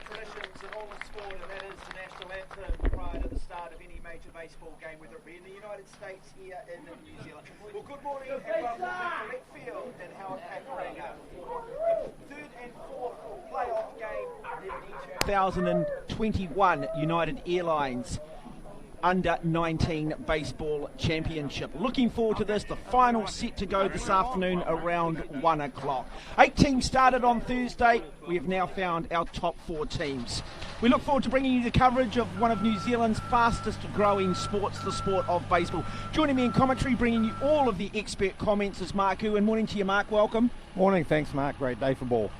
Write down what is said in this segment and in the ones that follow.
traditions in all of sport, and that is the national anthem prior to the start of any major baseball game, whether it be in the United States, here in New Zealand. Well, good morning and welcome to Left Field in Howard Packeringa for the third and fourth playoff game in the 2021 United Airlines Under-19 Baseball Championship. Looking forward to this. The final set to go this afternoon around 1 o'clock. 8 teams started on Thursday. We have now found our top 4 teams. We look forward to bringing you the coverage of one of New Zealand's fastest growing sports, the sport of baseball. Joining me in commentary, bringing you all of the expert comments, is Mark Ewan. Morning to you, Mark. Welcome. Morning. Thanks, Mark. Great day for ball.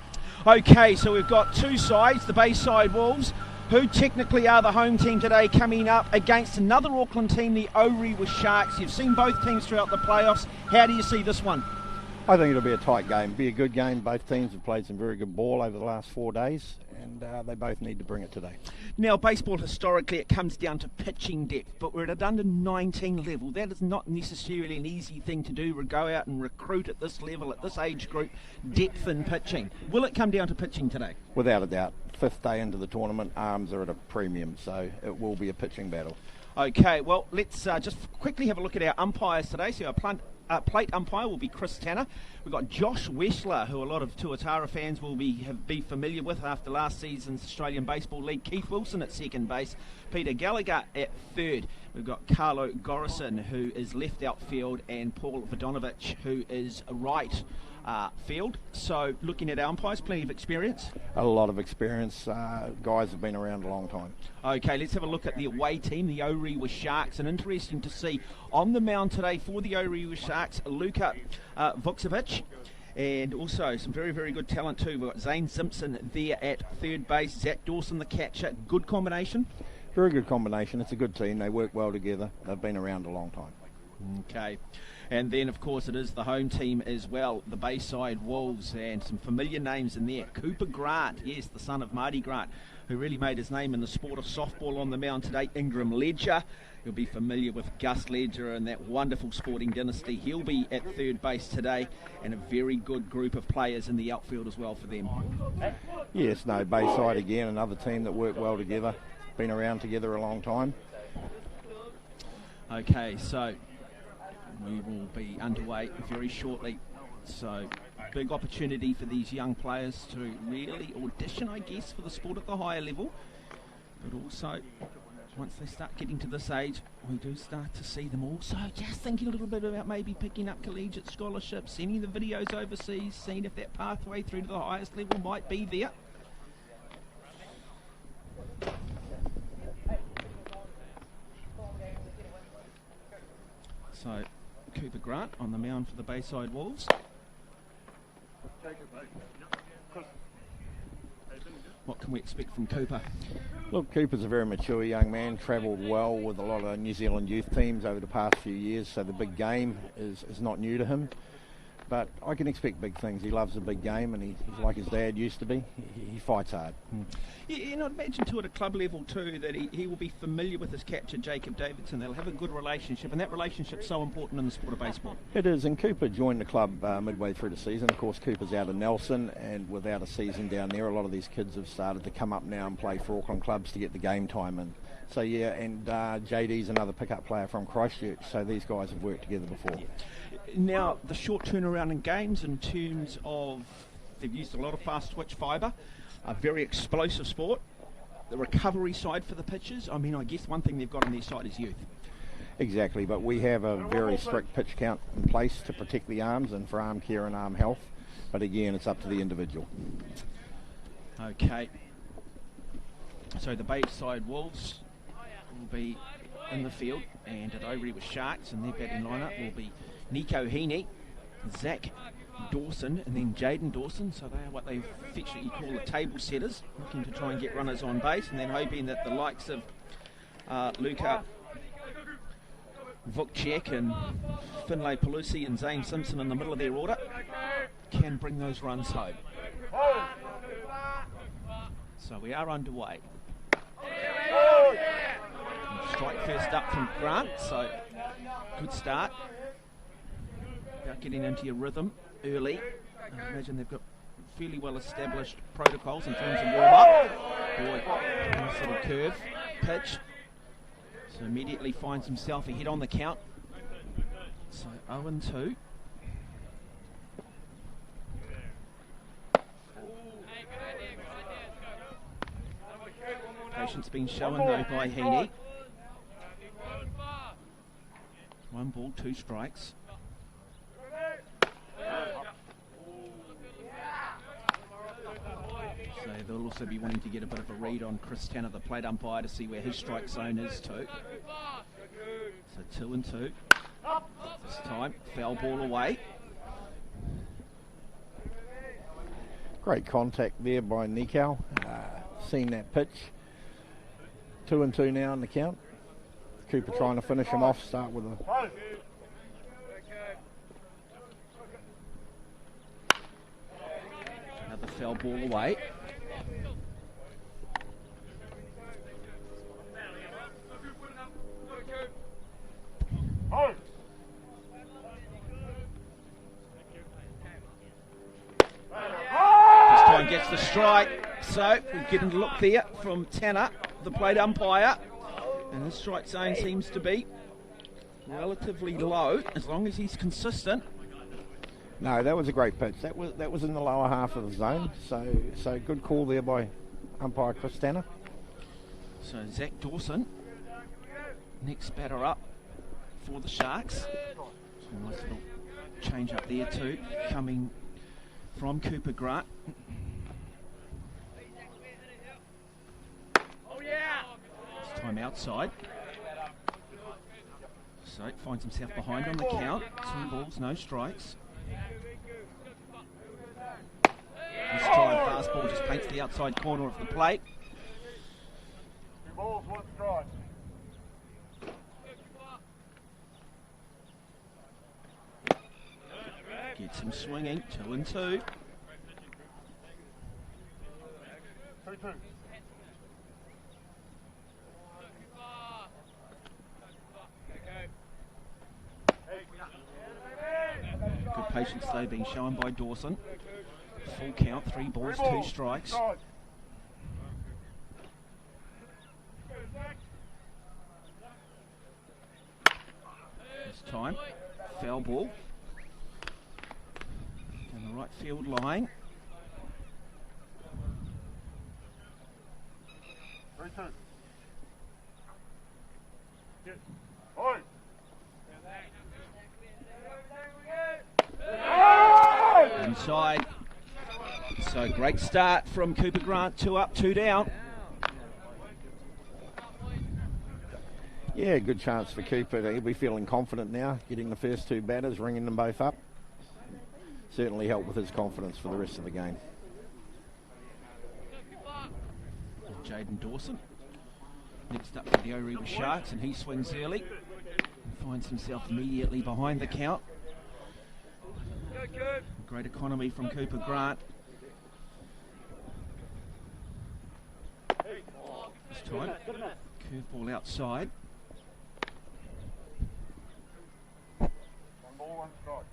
Okay, so we've got two sides, the Bayside Wolves, who technically are the home team today, coming up against another Auckland team, the Orewa Sharks. You've seen both teams throughout the playoffs. How do you see this one? I think it'll be a tight game. Be a good game. Both teams have played some very good ball over the last 4 days, and they both need to bring it today. Now, baseball, historically, it comes down to pitching depth, but we're at an under-19 level. That is not necessarily an easy thing to do. We go out and recruit at this level, at this age group, depth in pitching. Will it come down to pitching today? Without a doubt. 5th day into the tournament, arms are at a premium, so it will be a pitching battle. Okay, well, let's just quickly have a look at our umpires today. So our plate umpire will be Chris Tanner. We've got Josh Wessler, who a lot of Tuatara fans will be familiar with after last season's Australian Baseball League. Keith Wilson at second base. Peter Gallagher at third. We've got Carlo Gorison, who is left outfield, and Paul Vodonovich, who is right field. So looking at our umpires, plenty of experience. A lot of experience. Guys have been around a long time. Okay, let's have a look at the away team, the Orewa Sharks. And interesting to see on the mound today for the Orewa Sharks, Luka Vukcevic, and also some very, very good talent too. We've got Zane Simpson there at third base, Zach Dawson the catcher. Good combination. Very good combination. It's a good team. They work well together. They've been around a long time. Okay. And then, of course, it is the home team as well, the Bayside Wolves, and some familiar names in there. Cooper Grant, yes, the son of Marty Grant, who really made his name in the sport of softball on the mound today. Ingram Ledger, you'll be familiar with Gus Ledger and that wonderful sporting dynasty. He'll be at third base today, and a very good group of players in the outfield as well for them. Yes, no, Bayside again, another team that work well together, been around together a long time. Okay, so we will be underway very shortly. So, big opportunity for these young players to really audition, I guess, for the sport at the higher level. But also, once they start getting to this age, we do start to see them also just thinking a little bit about maybe picking up collegiate scholarships, sending the videos overseas, seeing if that pathway through to the highest level might be there. So, Cooper Grant on the mound for the Bayside Wolves. What can we expect from Cooper? Look, Cooper's a very mature young man, travelled well with a lot of New Zealand youth teams over the past few years, so the big game is not new to him. But I can expect big things. He loves the big game, and he's like his dad used to be. He fights hard. Yeah, and I'd imagine too at a club level too that he will be familiar with his catcher Jacob Davidson. They'll have a good relationship, and that relationship's so important in the sport of baseball. It is, and Cooper joined the club midway through the season. Of course, Cooper's out of Nelson, and without a season down there, a lot of these kids have started to come up now and play for Auckland clubs to get the game time in. So yeah, and JD's another pickup player from Christchurch, so these guys have worked together before. Yeah. Now, the short turnaround in games in terms of they've used a lot of fast twitch fibre, a very explosive sport. The recovery side for the pitchers, I mean, I guess one thing they've got on their side is youth. Exactly, but we have a very strict pitch count in place to protect the arms and for arm care and arm health. But again, it's up to the individual. Okay. So the Bayside Wolves will be in the field, and at Orewa Sharks, and their batting lineup will be Nico Heaney, Zach Dawson, and then Jaden Dawson. So they are what they affectionately call the table setters, looking to try and get runners on base, and then hoping that the likes of Luka Vukcevic and Finlay Pelusi and Zane Simpson in the middle of their order can bring those runs home. So we are underway. Strike first up from Grant, so good start. About getting into your rhythm early. I imagine they've got fairly well-established protocols in terms of warm-up. Boy, nice little curve, pitch. So immediately finds himself ahead on the count. So 0-2. Patience being shown though by Heaney. 1 ball, 2 strikes. So they'll also be wanting to get a bit of a read on Chris Tanner, the plate umpire, to see where his strike zone is too. So 2-2. This time, foul ball away. Great contact there by Nikau. Seen that pitch. 2-2 now in the count. Cooper trying to finish him off, start with a... Another foul ball away. This time gets the strike. So we're getting a look there from Tanner, the plate umpire. And the strike zone seems to be relatively low, as long as he's consistent. No, that was a great pitch. That was in the lower half of the zone. So good call there by umpire Chris Tanner. So Zach Dawson, next batter up for the Sharks. So a nice little change up there too, coming from Cooper Grant. This time outside. So finds himself behind on the count. 2 balls, no strikes. This time fastball just paints the outside corner of the plate. 2 balls, 1 strike. Gets him swinging, 2-2. 3-2. Good patience though being shown by Dawson. Full count, 3 balls, 2 strikes. This time, foul ball. Down the right field line. 3-2. Get. Oi. Inside. So great start from Cooper Grant. 2 up, 2 down. Yeah, good chance for Cooper. He'll be feeling confident now, getting the first 2 batters, ringing them both up. Certainly help with his confidence for the rest of the game. Jaden Dawson. Next up for the Orewa Sharks, and he swings early. And finds himself immediately behind the count. Great economy from Cooper Grant. This time, curveball outside. 1 ball, 1 strike.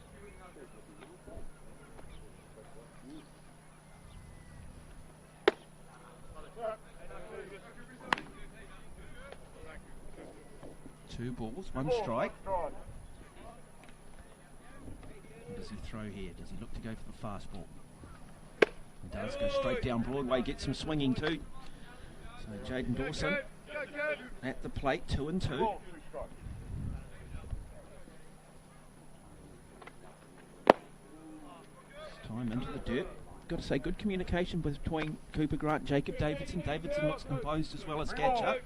Two balls, 1 strike. What does he throw here? Does he look to go for the fastball? He does, go straight down Broadway, gets him swinging too. So Jaden Dawson at the plate, 2-2. This time into the dirt. Got to say, good communication between Cooper Grant and Jacob Davidson. Davidson looks composed as well as Gatcher.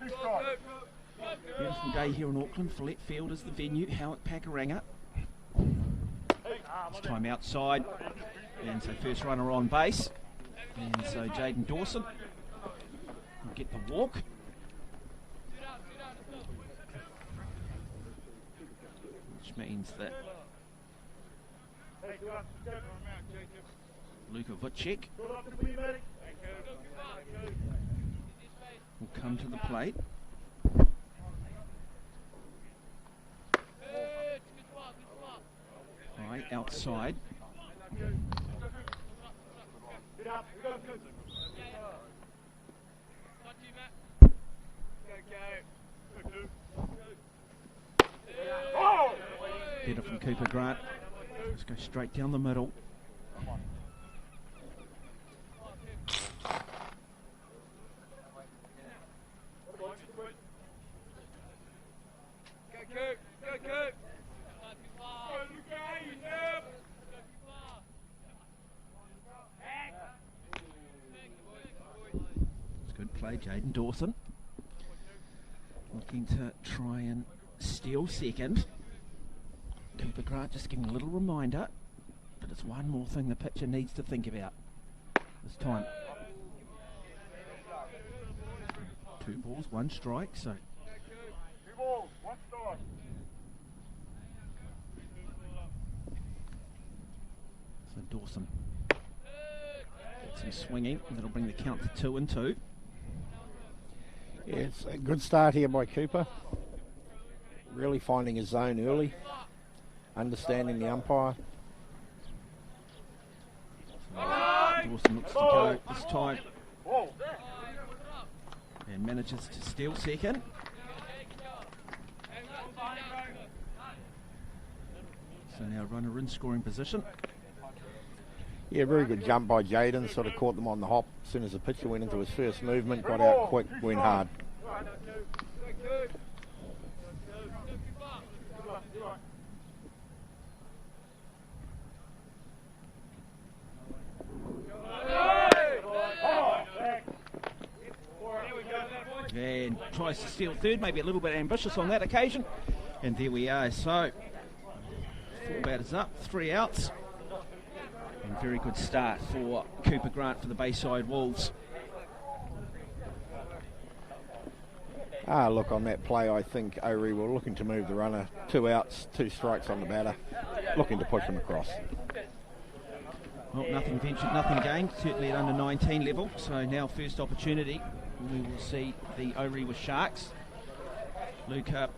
Beautiful day here in Auckland. Follett Field is the venue. Howick Pakuranga. This time outside. And so first runner on base. And so Jaden Dawson will get the walk. Which means that Luka Vucic will come to the plate. Right outside. Better from Cooper Grant. Let's go straight down the middle. It's good play, Jaden Dawson. Looking to try and steal second. Cooper Grant just giving a little reminder that it's one more thing the pitcher needs to think about this time. 2 balls, 1 strike, so 2 balls, 1 strike. So Dawson gets him swinging, and that'll bring the count to 2 and 2. Yeah, it's a good start here by Cooper. Really finding his zone early, understanding the umpire. So Dawson looks to go this time and manages to steal second. So now runner in scoring position. Yeah, very good jump by Jaden. Sort of caught them on the hop as soon as the pitcher went into his first movement. Got out quick, went hard. And tries to steal third, maybe a little bit ambitious on that occasion. And there we are. So 4 batters up, 3 outs. And very good start for Cooper Grant for the Bayside Wolves. Look, on that play, I think O'Ree were looking to move the runner. 2 outs, 2 strikes on the batter. Looking to push him across. Well, nothing ventured, nothing gained, certainly at under 19 level. So now first opportunity, we will see the O'Ree with Sharks. Luka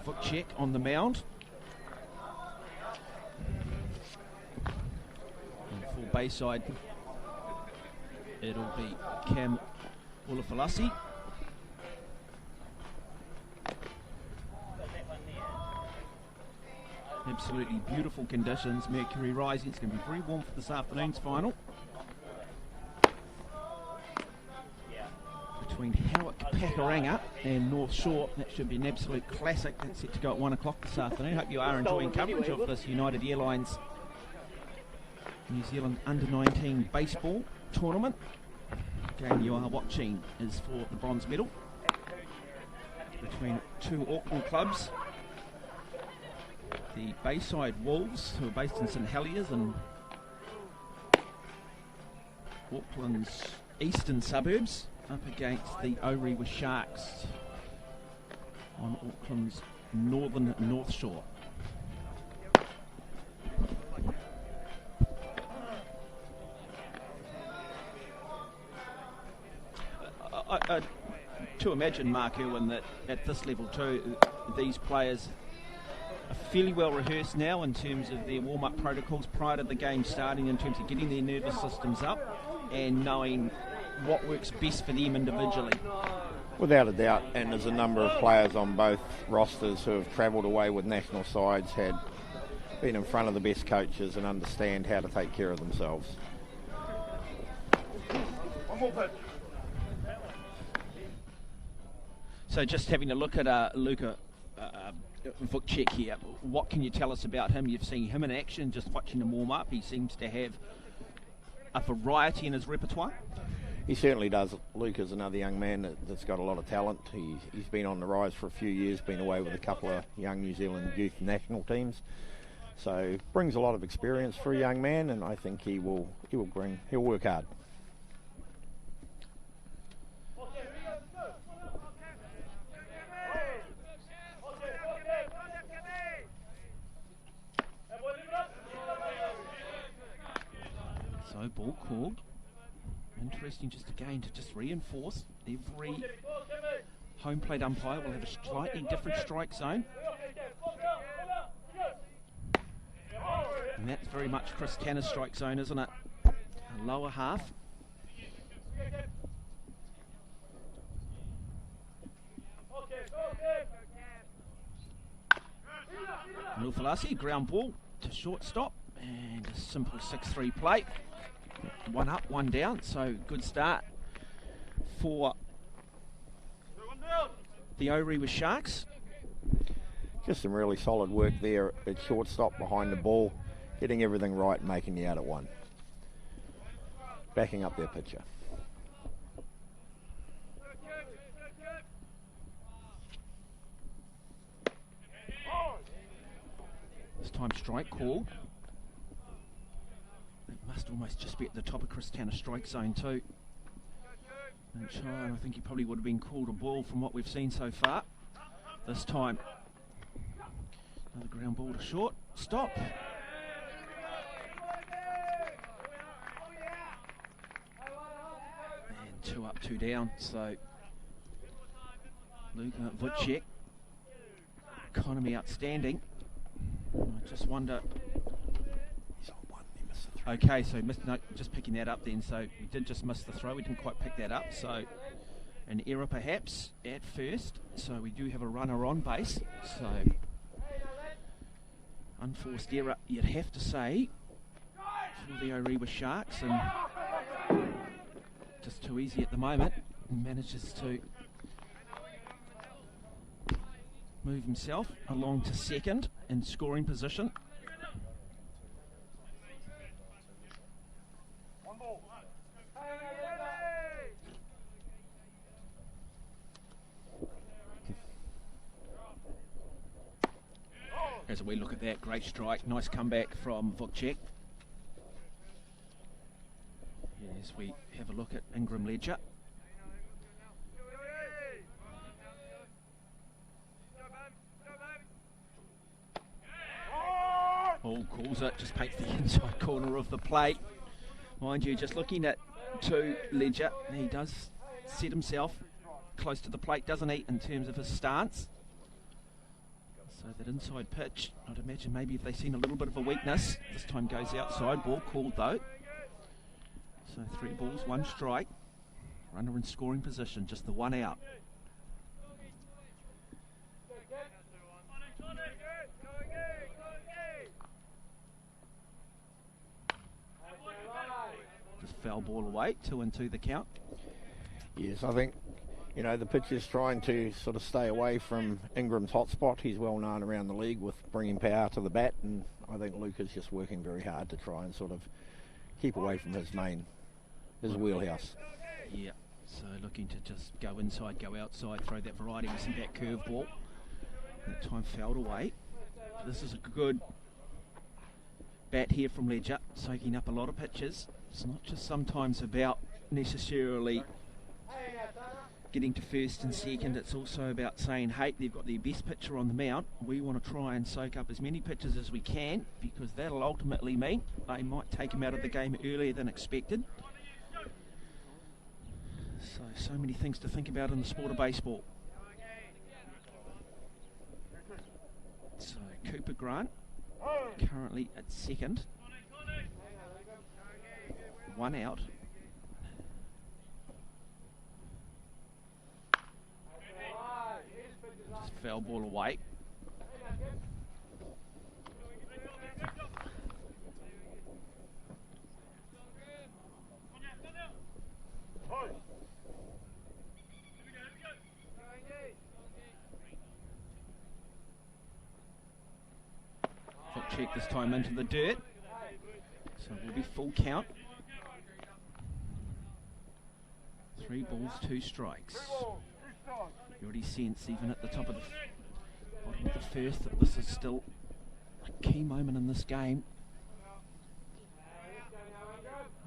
Vukcek on the mound. And for Bayside, it'll be Cam Ulafalasi. Absolutely beautiful conditions, mercury rising. It's going to be very warm for this afternoon's final. Between Howick, Pakuranga and North Shore, that should be an absolute classic. That's set to go at 1 o'clock this afternoon. Hope you are enjoying coverage of this United Airlines New Zealand Under-19 baseball tournament. The game you are watching is for the bronze medal between 2 Auckland clubs. The Bayside Wolves, who are based in St Heliers and Auckland's eastern suburbs, up against the O'Ree with Sharks on Auckland's northern North Shore. To imagine, Mark Irwin, that at this level too, these players are fairly well rehearsed now in terms of their warm-up protocols prior to the game starting, in terms of getting their nervous systems up and knowing what works best for them individually. Without a doubt, and there's a number of players on both rosters who have travelled away with national sides, been in front of the best coaches and understand how to take care of themselves. One more pitch. So just having a look at Luka Vukcek here, what can you tell us about him? You've seen him in action, just watching him warm up. He seems to have a variety in his repertoire. He certainly does. Luke is another young man that's got a lot of talent. He's been on the rise for a few years, been away with a couple of young New Zealand youth national teams. So brings a lot of experience for a young man, and I think he'll work hard. So ball called. Interesting, just again to just reinforce, every home plate umpire will have a slightly different strike zone. And that's very much Chris Tanner's strike zone, isn't it? lower half. Nufalasi, ground ball to shortstop, and a simple 6-3 play. 1 up, 1 down, so good start for the Orewa Sharks. Just some really solid work there at shortstop behind the ball, getting everything right and making the out at 1. Backing up their pitcher. This time strike called. It must almost just be at the top of Christiana's strike zone too. And I think he probably would have been called a ball from what we've seen so far. This time, another ground ball to short. Stop. And 2 up, 2 down. So Luka Vucek, economy outstanding. I just wonder. He's on 1. He missed the 3. Okay, so just picking that up then. So we did just miss the throw. We didn't quite pick that up. So an error perhaps at first. So we do have a runner on base. So unforced error, you'd have to say, for the Orewa Sharks, and just too easy at the moment. He manages to move himself along to second in scoring position. As we look at that, great strike, nice comeback from Vucek. As we have a look at Ingram Ledger. Ball calls it, just paints the inside corner of the plate. Mind you, just looking at Ledger, he does set himself close to the plate, doesn't he, in terms of his stance. So that inside pitch, I'd imagine maybe if they've seen a little bit of a weakness, this time goes outside, ball called though. So 3 balls, 1 strike, runner in scoring position, just the 1 out. Just foul ball away, 2-2 the count. Yes, I think, you know, the pitcher's trying to sort of stay away from Ingram's hotspot. He's well known around the league with bringing power to the bat, and I think Luca's just working very hard to try and sort of keep away from his wheelhouse. Yeah, so looking to just go inside, go outside, throw that variety. We see that curveball. That time fouled away. This is a good bat here from Ledger, soaking up a lot of pitches. It's not just sometimes about necessarily getting to first and second, it's also about saying, hey, they've got their best pitcher on the mound. We want to try and soak up as many pitches as we can, because that'll ultimately mean they might take him out of the game earlier than expected. So many things to think about in the sport of baseball. So Cooper Grant currently at second. 1 out. Just foul ball away. Check this time into the dirt, so it will be full count. 3 balls, 2 strikes. You already sense, even at the top of the bottom of the first, that this is still a key moment in this game.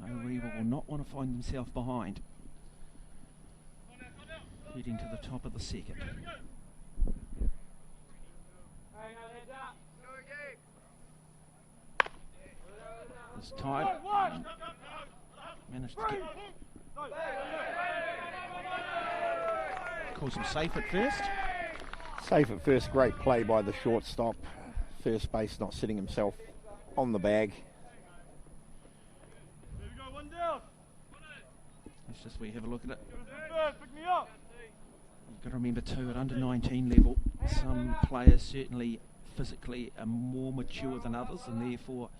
Orewa will not want to find himself behind. Heading to the top of the second. This time, managed to get, calls him safe at first. Safe at first, great play by the shortstop. First base not sitting himself on the bag. It's just we have a look at it. You've got to remember too, at under 19 level, some players certainly physically are more mature than others, and therefore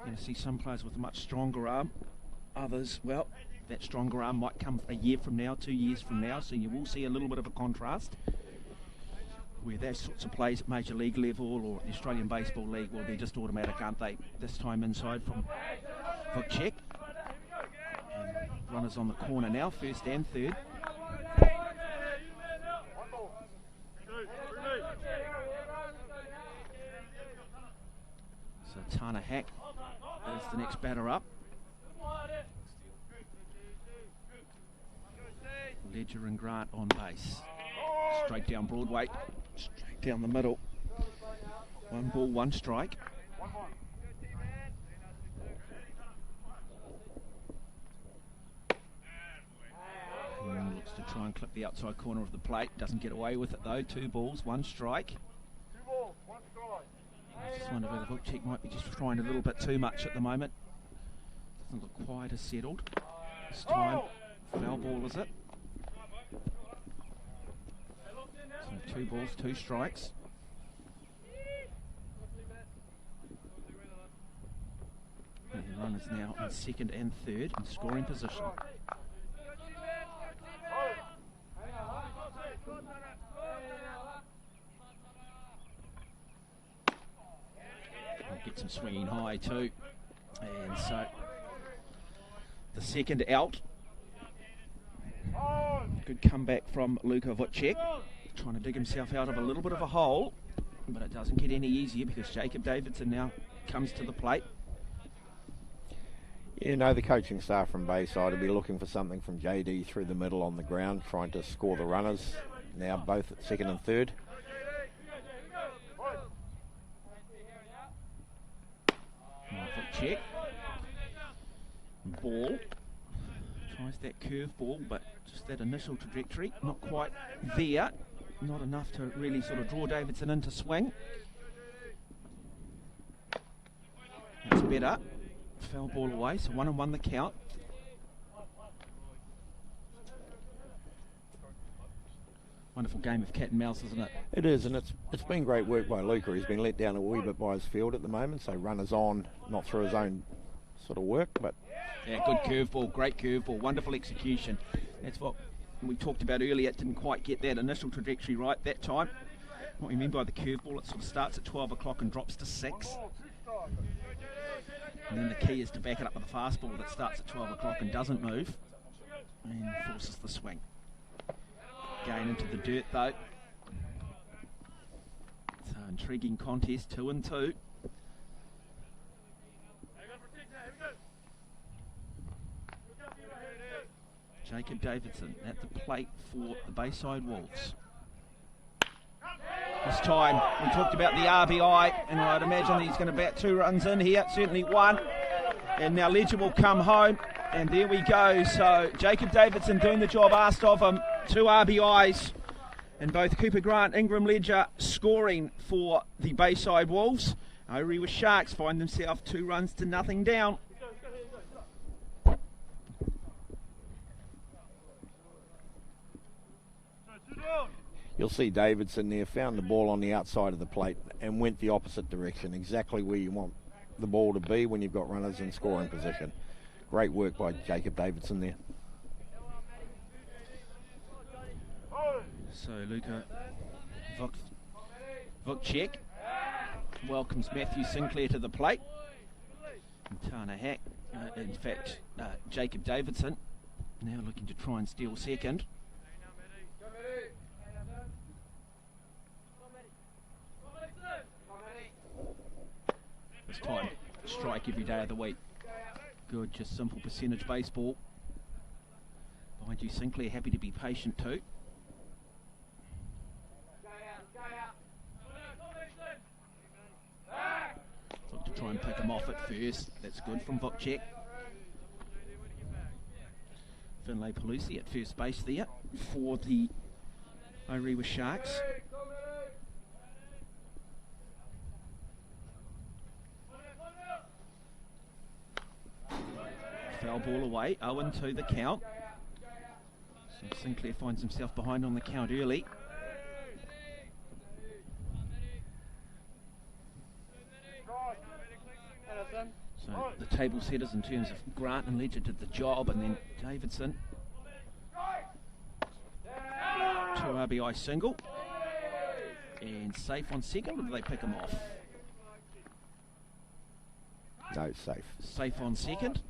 you see some players with a much stronger arm. Others, well, that stronger arm might come a year from now, 2 years from now, so you will see a little bit of a contrast. Where those sorts of plays at Major League level or the Australian Baseball League, well, they're just automatic, aren't they? This time inside from Vukcek. Runners on the corner now, first and third. So Tana Hack is the next batter up. Ledger and Grant on base. Straight down Broadway, straight down the middle. 1 ball, 1 strike. And looks to try and clip the outside corner of the plate. Doesn't get away with it though. 2 balls, 1 strike. I just wonder whether Vukcek might be just trying a little bit too much at the moment. Doesn't look quite as settled. This time, foul ball is it? So 2 balls, 2 strikes. And the runners now in second and third in scoring position. Gets him swinging high too. And so the second out. Good comeback from Luka Vukcek. Trying to dig himself out of a little bit of a hole, but it doesn't get any easier because Jacob Davidson now comes to the plate. You know, the coaching staff from Bayside will be looking for something from JD through the middle on the ground, trying to score the runners, now both at second and third. Vukcek. Ball. Tries that curve ball, but just that initial trajectory, not quite there. Not enough to really sort of draw Davidson into swing. That's better. Foul ball away, so 1-1 the count. Wonderful game of cat and mouse, isn't it? It is, and it's been great work by Luca. He's been let down a wee bit by his field at the moment, so runners on, not through his own sort of work, but... Yeah, good curveball, great curveball, wonderful execution. That's what we talked about earlier. It didn't quite get that initial trajectory right that time. What we mean by the curveball, it sort of starts at 12 o'clock and drops to 6. And then the key is to back it up with a fastball that starts at 12 o'clock and doesn't move and forces the swing. Going into the dirt though. So intriguing contest, 2-2. Jacob Davidson at the plate for the Bayside Wolves. This time we talked about the RBI, and I'd imagine he's going to bat 2 runs in here, certainly 1. And now Ledger will come home, and there we go. So Jacob Davidson doing the job asked of him, 2 RBIs, and both Cooper Grant, Ingram Ledger scoring for the Bayside Wolves. Orewa Sharks find themselves 2 runs to nothing down. You'll see Davidson there found the ball on the outside of the plate and went the opposite direction, exactly where you want the ball to be when you've got runners in scoring position. Great work by Jacob Davidson there. So Luka Vukcek welcomes Matthew Sinclair to the plate. And Tana Hack, Jacob Davidson now looking to try and steal second. This time, strike every day of the week. Good, just simple percentage baseball. Mind you, Sinclair happy to be patient too. Look to try and pick him off at first. That's good from Vukcek. Finlay Pelusi at first base there for the Orewa Sharks. Foul ball away, 0-2 the count. So Sinclair finds himself behind on the count early. So the table setters in terms of Grant and Ledger did the job, and then Davidson. 2 RBI single. And safe on second, or do they pick him off? No, safe. Safe on second.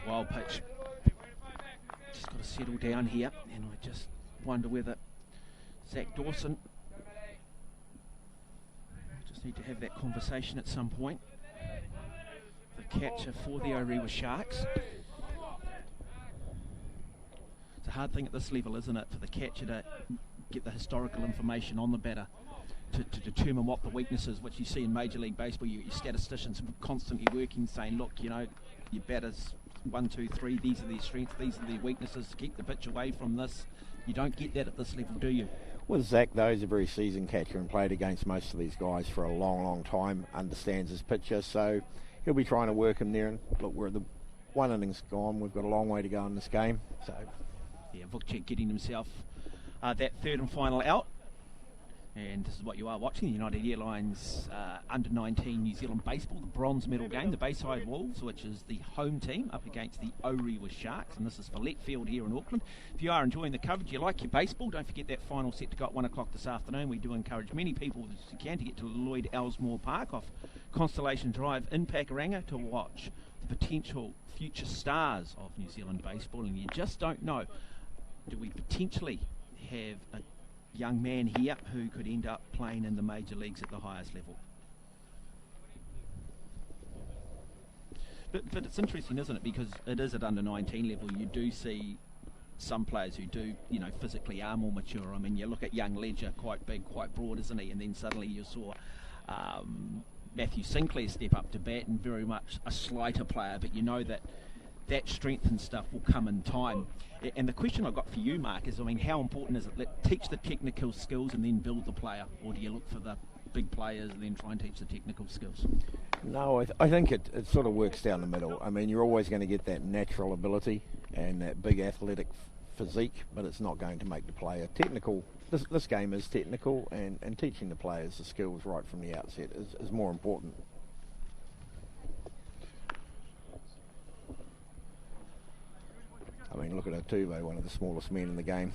Wild pitch. Just got to settle down here, and I just wonder whether Zach Dawson, just need to have that conversation at some point. The catcher for the Orewa Sharks. It's a hard thing at this level, isn't it, for the catcher to get the historical information on the batter to determine what the weakness is, which you see in Major League Baseball. Your statisticians constantly working, saying, look, you know, your batter's 1, 2, 3, these are their strengths, these are their weaknesses, to keep the pitch away from this. You don't get that at this level, do you? Well, Zach, though, is a very seasoned catcher and played against most of these guys for a long, long time, understands his pitcher, so he'll be trying to work him there. And look, we're the one innings gone, we've got a long way to go in this game. So, yeah, Vukcek getting himself that third and final out. And this is what you are watching, the United Airlines Under-19 New Zealand Baseball, the bronze medal game, the Bayside Wolves, which is the home team, up against the Orewa Sharks, and this is for Letfield here in Auckland. If you are enjoying the coverage, you like your baseball, don't forget that final set to go at 1 o'clock this afternoon. We do encourage many people, as you can, to get to Lloyd Elsmore Park off Constellation Drive in Pakuranga to watch the potential future stars of New Zealand baseball, and you just don't know, do we potentially have a young man here who could end up playing in the major leagues at the highest level. But it's interesting, isn't it? Because it is at under 19 level. You do see some players who do, you know, physically are more mature. I mean, you look at young Ledger, quite big, quite broad, isn't he? And then suddenly you saw Matthew Sinclair step up to bat, and very much a slighter player. But you know that strength and stuff will come in time. And the question I've got for you, Mark, is, I mean, how important is it? Teach the technical skills and then build the player? Or do you look for the big players and then try and teach the technical skills? No, I think it sort of works down the middle. I mean, you're always going to get that natural ability and that big athletic physique, but it's not going to make the player technical. This game is technical, and teaching the players the skills right from the outset is more important. I mean, look at Atuvo, one of the smallest men in the game.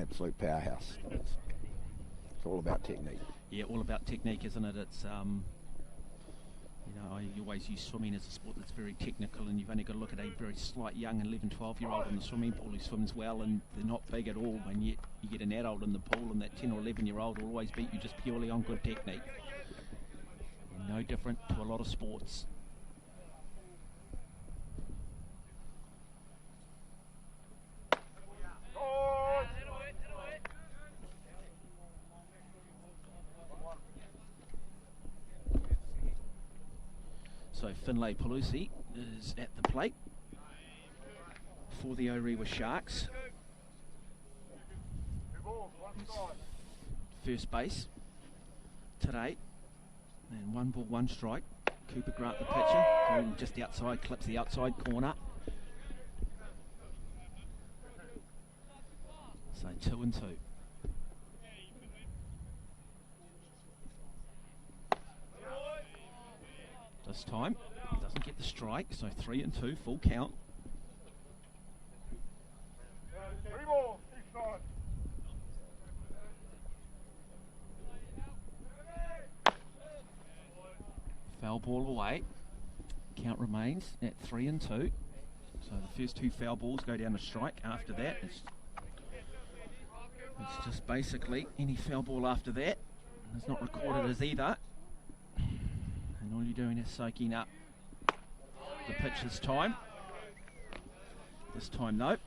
Absolute powerhouse. It's all about technique. Yeah, all about technique, isn't it? It's, you know, I always use swimming as a sport that's very technical, and you've only got to look at a very slight young 11, 12-year-old in the swimming pool who swims well, and they're not big at all, and yet you get an adult in the pool, and that 10 or 11-year-old will always beat you just purely on good technique. And no different to a lot of sports. So Finlay Pelusi is at the plate for the Orewa Sharks. First base today, and 1 ball, 1 strike. Cooper Grant, the pitcher, going just outside, clips the outside corner. So 2 and 2. This time, doesn't get the strike, so 3 and 2, full count. Foul ball away. Count remains at 3 and 2. So the first 2 foul balls go down to strike. After that, it's just basically any foul ball after that. It's not recorded as either. And all you're doing is soaking up the pitch this time. This time, though,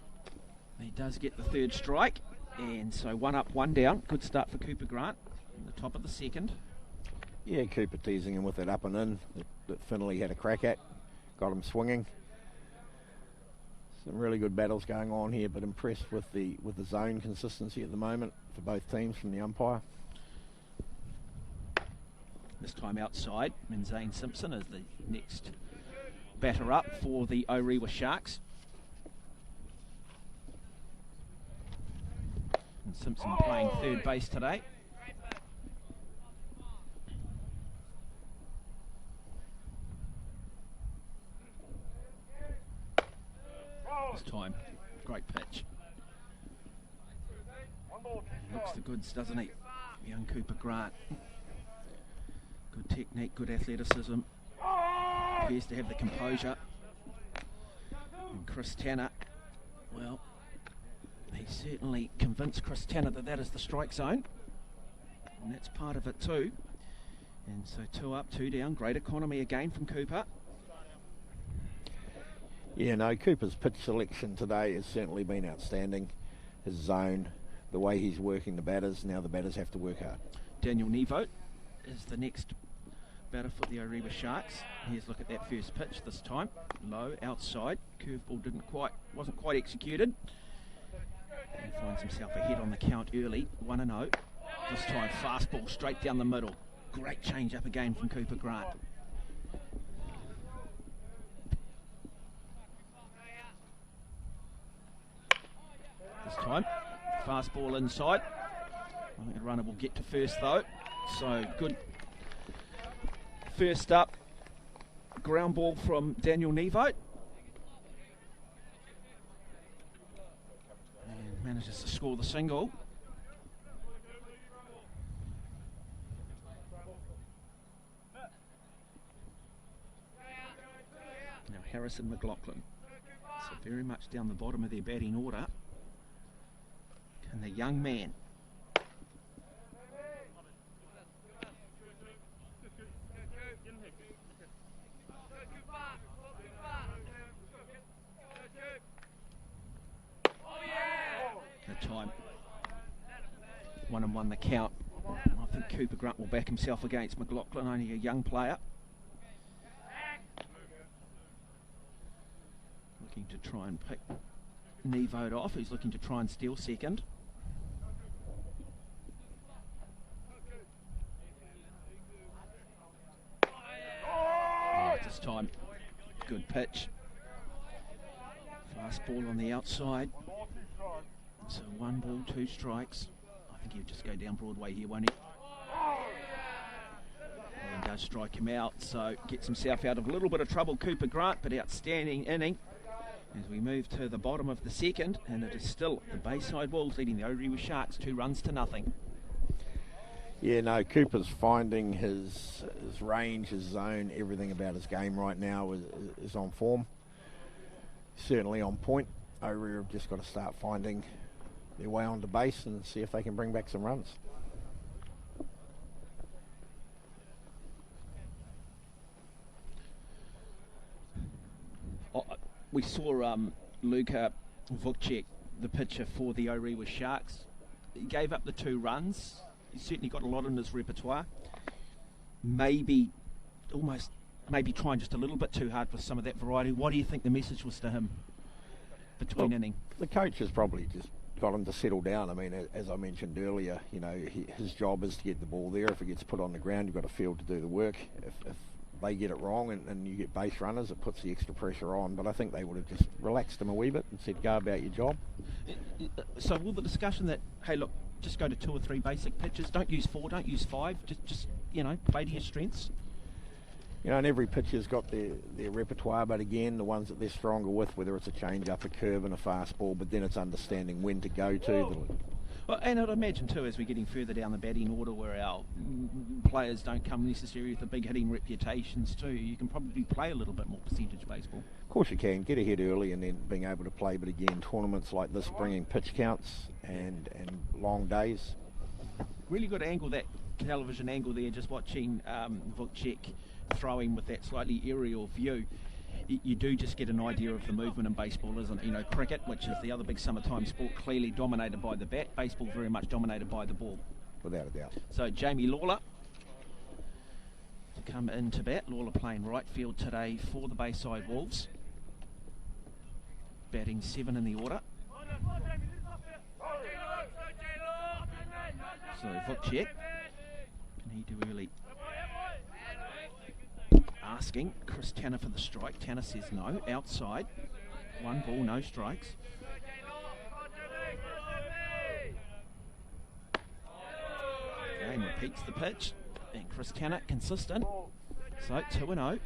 he does get the 3rd strike. And so 1 up, 1 down. Good start for Cooper Grant in the top of the 2nd. Yeah, Cooper teasing him with it up and in that Finley had a crack at. Got him swinging. Some really good battles going on here, but impressed with the zone consistency at the moment for both teams from the umpire. This time outside, and Zane Simpson is the next batter up for the Orewa Sharks. And Simpson playing third base today. This time, great pitch. He looks the goods, doesn't he? Young Cooper Grant. Good technique, good athleticism. Appears to have the composure. And Chris Tanner, well, he certainly convinced Chris Tanner that is the strike zone. And that's part of it too. And so 2 up, 2 down. Great economy again from Cooper. Yeah, no, Cooper's pitch selection today has certainly been outstanding. His zone, the way he's working the batters, now the batters have to work hard. Daniel Nevo is the next batter for the Orewa Sharks. Here's a look at that first pitch this time. Low, outside. Curveball wasn't quite executed. And finds himself ahead on the count early, 1-0. This time fastball straight down the middle. Great change up again from Cooper Grant. This time, fastball inside. I think the runner will get to first though. So good. First up, ground ball from Daniel Nevo. And manages to score the single. Now Harrison Mclaughlin. So very much down the bottom of their batting order. And the young man. The time. 1-1 the count. I think Cooper Grant will back himself against Mclaughlin, only a young player. Looking to try and pick Nevo off, who's looking to try and steal second. This time, good pitch. Fastball on the outside. So 1 ball, 2 strikes. I think he'll just go down Broadway here, won't he? And does strike him out, so gets himself out of a little bit of trouble, Cooper Grant, but outstanding inning. As we move to the bottom of the second, and it is still the Bayside Wolves leading the Orewa Sharks 2-0. Yeah, no, Cooper's finding his range, his zone, everything about his game right now is on form. Certainly on point. Orewa have just got to start finding their way onto base and see if they can bring back some runs. We saw Luka Vukcek, the pitcher for the Orewa Sharks. He gave up the 2 runs. He's certainly got a lot in his repertoire. Maybe trying just a little bit too hard for some of that variety. What do you think the message was to him between innings? The coach has probably just got him to settle down. I mean, as I mentioned earlier, you know, his job is to get the ball there. If it gets put on the ground, you've got a field to do the work. If they get it wrong and you get base runners, it puts the extra pressure on. But I think they would have just relaxed him a wee bit and said, go about your job. So will the discussion that, hey, look, just go to 2 or 3 basic pitches, don't use 4, don't use 5, just you know, play to your strengths? You know, and every pitcher's got their repertoire, but again, the ones that they're stronger with, whether it's a change-up, a curve and a fastball, but then it's understanding when to go to. Well, and I'd imagine too, as we're getting further down the batting order where our players don't come necessarily with the big hitting reputations too, you can probably play a little bit more percentage baseball. Of course you can, get ahead early and then being able to play, but again, tournaments like this bringing pitch counts and long days. Really good angle, that television angle there, just watching Vukcek throwing with that slightly aerial view. You do just get an idea of the movement in baseball, isn't it? You know, cricket, which is the other big summertime sport, clearly dominated by the bat. Baseball very much dominated by the ball. Without a doubt. So Jamie Lawler come in to bat. Lawler playing right field today for the Bayside Wolves. Batting 7 in the order. So Vukcek, can he do early? Asking Chris Tanner for the strike. Tanner says no. Outside. 1 ball, no strikes. Game repeats the pitch. And Chris Tanner consistent. So 2-0.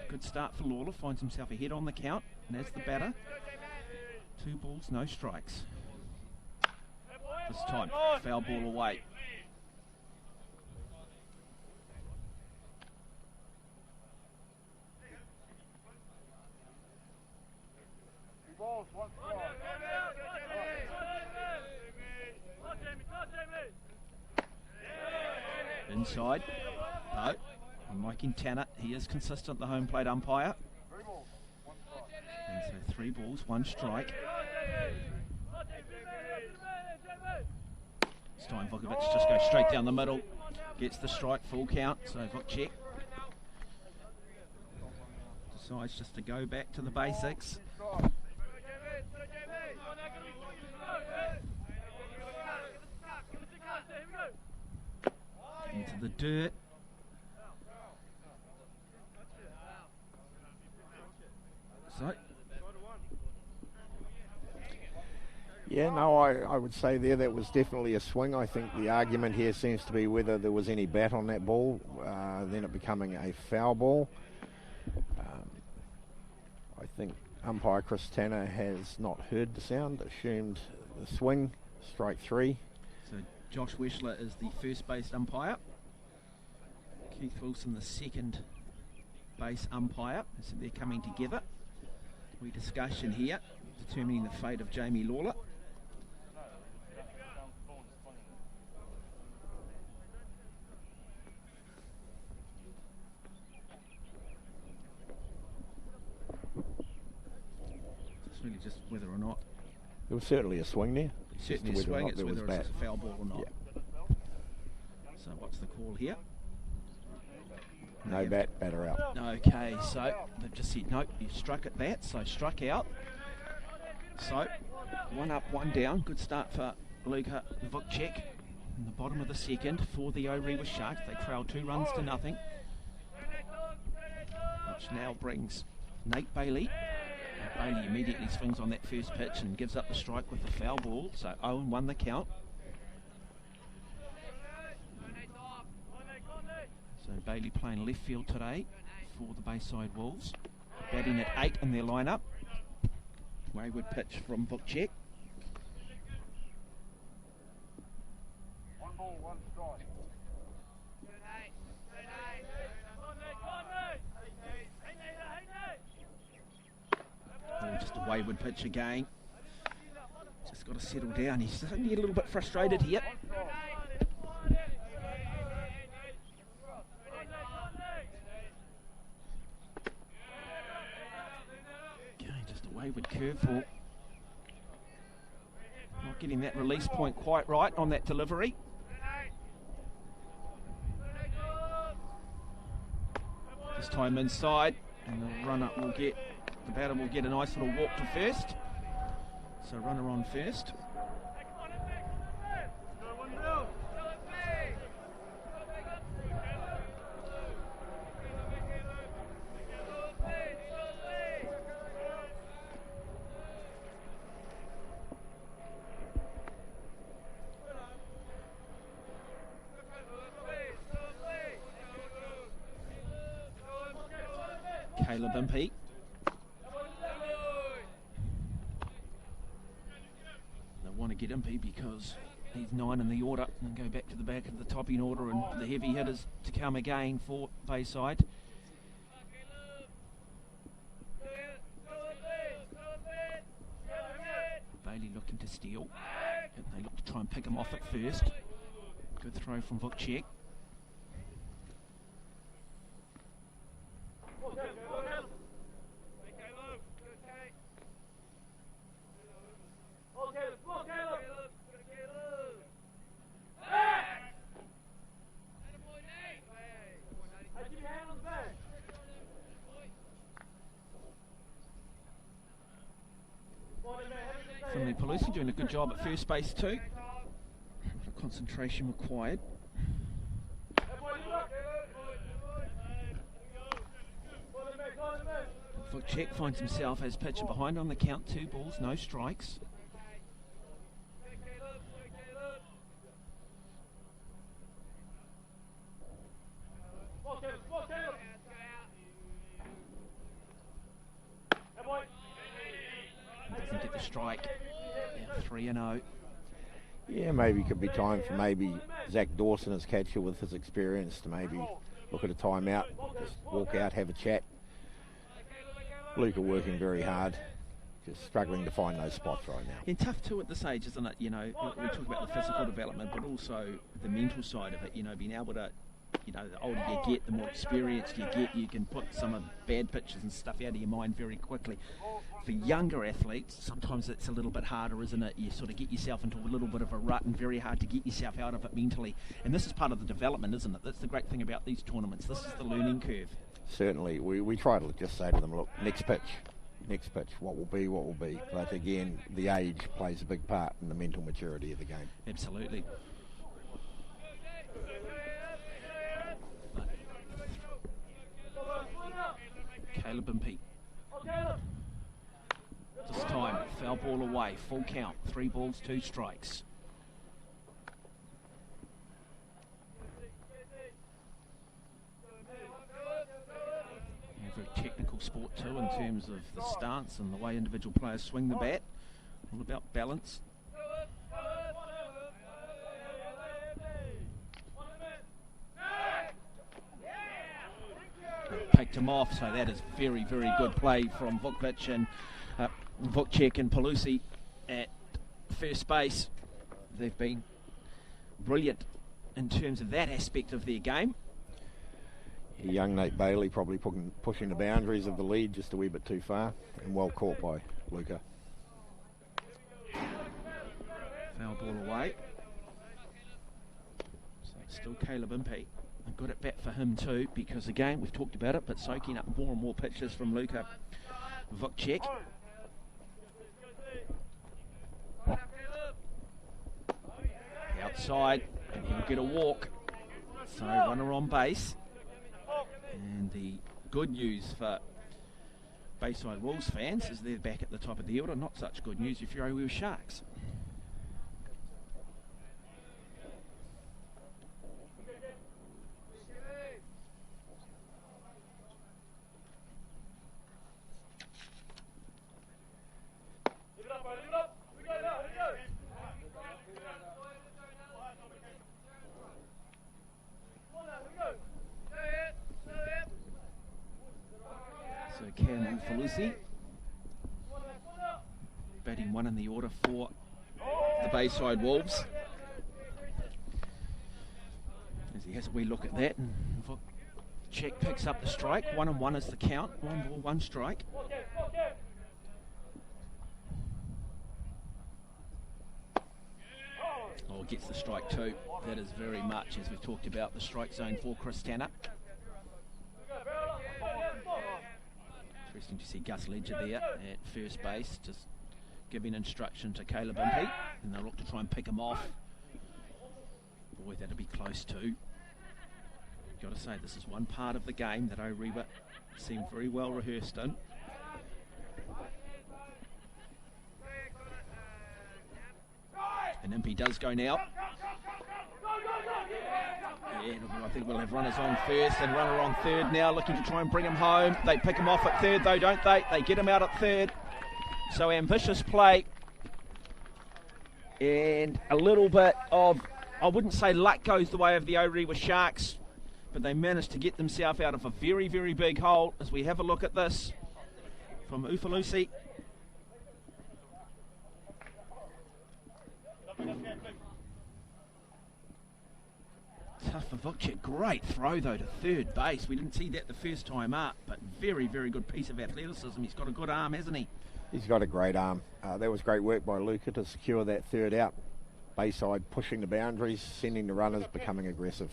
Good start for Lawler. Finds himself ahead on the count. And as the batter, 2 balls, no strikes. This time, foul ball away. Inside. No. And Mikey Tanner, he is consistent, the home plate umpire. And so 3 balls, 1 strike. This time Vukovic just goes straight down the middle. Gets the strike, full count. So Vukcek decides just to go back to the basics. Into the dirt. So. Yeah, no, I would say that was definitely a swing. I think the argument here seems to be whether there was any bat on that ball, then it becoming a foul ball. I think umpire Chris Tanner has not heard the sound, assumed the swing, strike 3. So Josh Weschler is the first base umpire. Keith Wilson the second base umpire. So they're coming together. We discussion here, determining the fate of Jamie Lawler. It's really just whether or not. There was certainly a swing there. Certainly a swing, it's whether it's a foul ball or not. Yeah. So what's the call here? No bat, batter out. Okay, so they've just said, nope, you struck at that, so struck out. So, 1 up, 1 down. Good start for Luka Vukcek in the bottom of the second for the Orewa Sharks. They trail 2 runs to nothing, which now brings Nate Bailey. Bailey immediately swings on that first pitch and gives up the strike with the foul ball, so 0-1 the count. So Bailey playing left field today for the Bayside Wolves. Batting at 8 in their lineup. Wayward pitch from Vukcek. 1 ball, 1 strike. Oh, just a wayward pitch again. Just got to settle down. He's starting to get a little bit frustrated here. Wayward curveball. Not getting that release point quite right on that delivery. This time inside, and the runner will get, the batter will get a nice little walk to first. So runner on first. Caleb Impey. They want to get Impey because he's 9 in the order and go back to the back of the topping order and the heavy hitters to come again for Bayside. Bailey looking to steal. And they look to try and pick him off at first. Good throw from Vukcek. Finley Pelusi doing a good job at first base too. Concentration required. Vukcek finds himself as pitcher behind on the count, 2 balls, no strikes. Doesn't get the strike. 3-0. Yeah, maybe it could be time for maybe Zach Dawson as catcher with his experience to maybe look at a timeout, just walk out, have a chat. Luca working very hard, just struggling to find those spots right now. And tough too at this age, isn't it? You know, we talk about the physical development, but also the mental side of it. You know, being able to, you know, the older you get, the more experienced you get, you can put some of the bad pitches and stuff out of your mind very quickly. For younger athletes, sometimes it's a little bit harder, isn't it? You sort of get yourself into a little bit of a rut and very hard to get yourself out of it mentally. And this is part of the development, isn't it? That's the great thing about these tournaments. This is the learning curve. Certainly, we try to just say to them, look, next pitch, what will be. But again, the age plays a big part in the mental maturity of the game. Absolutely. Caleb and Pete. This time, foul ball away, full count, 3 balls, 2 strikes. Very technical sport too in terms of the stance and the way individual players swing the bat. All about balance. Picked him off, so that is very, very good play from Vukcek and Pelusi at first base. They've been brilliant in terms of that aspect of their game. Young Nate Bailey probably pushing the boundaries of the lead just a wee bit too far, and well caught by Luca. Foul ball away. So it's still Caleb Impey. A good at bat for him too, because again, we've talked about it, but soaking up more and more pitches from Luca Vukcek. Outside, and he'll get a walk. So runner on base. And the good news for Bayside Wolves fans is they're back at the top of the order. Not such good news if you're Wheel Sharks. Batting 1 in the order for the Bayside Wolves. As he has a wee look at that, and Vukcek picks up the strike. 1-1 is the count. 1 ball, 1 strike. Oh, gets the strike too. That is very much, as we've talked about, the strike zone for Chris Tanner. Interesting to see Gus Ledger there at first base, just giving instruction to Caleb Impey, and they'll look to try and pick him off. Boy, that'll be close too. Got to say, this is one part of the game that O'Reilly seemed very well rehearsed in. And Impey does go now. And I think we'll have runners on first and runner on third now, looking to try and bring him home. They pick him off at third though, don't they? They get him out at third. So ambitious play. And a little bit of, I wouldn't say luck goes the way of the Orewa Sharks, but they managed to get themselves out of a very, very big hole as we have a look at this from Ufalusi. Tough for Vukcek. Great throw though to third base. We didn't see that the first time up, but very, very good piece of athleticism. He's got a good arm, hasn't he? He's got a great arm. That was great work by Luca to secure that third out. Bayside pushing the boundaries, sending the runners, becoming aggressive.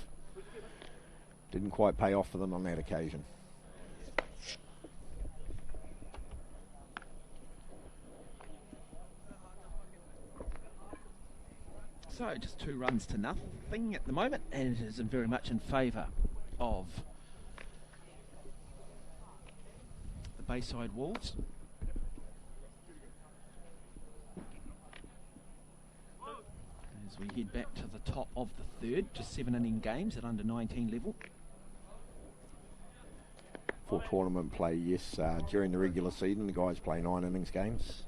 Didn't quite pay off for them on that occasion. So just 2 runs to nothing at the moment, and it is very much in favour of the Bayside Wolves. As we head back to the top of the third, just 7 inning games at under 19 level. For tournament play, yes. During the regular season, the guys play 9 innings games.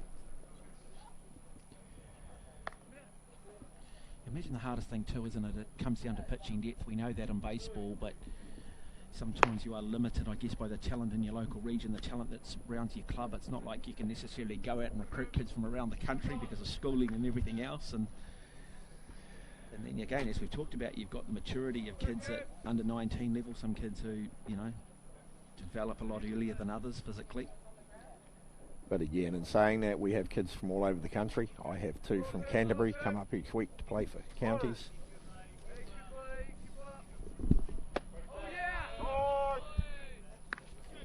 Imagine the hardest thing too, isn't it? It comes down to pitching depth. We know that in baseball, but sometimes you are limited, I guess, by the talent in your local region, the talent that's around your club. It's not like you can necessarily go out and recruit kids from around the country because of schooling and everything else. And then again, as we've talked about, you've got the maturity of kids at under 19 level. Some kids who, you know, develop a lot earlier than others physically. But again, in saying that, we have kids from all over the country. I have 2 from Canterbury come up each week to play for counties.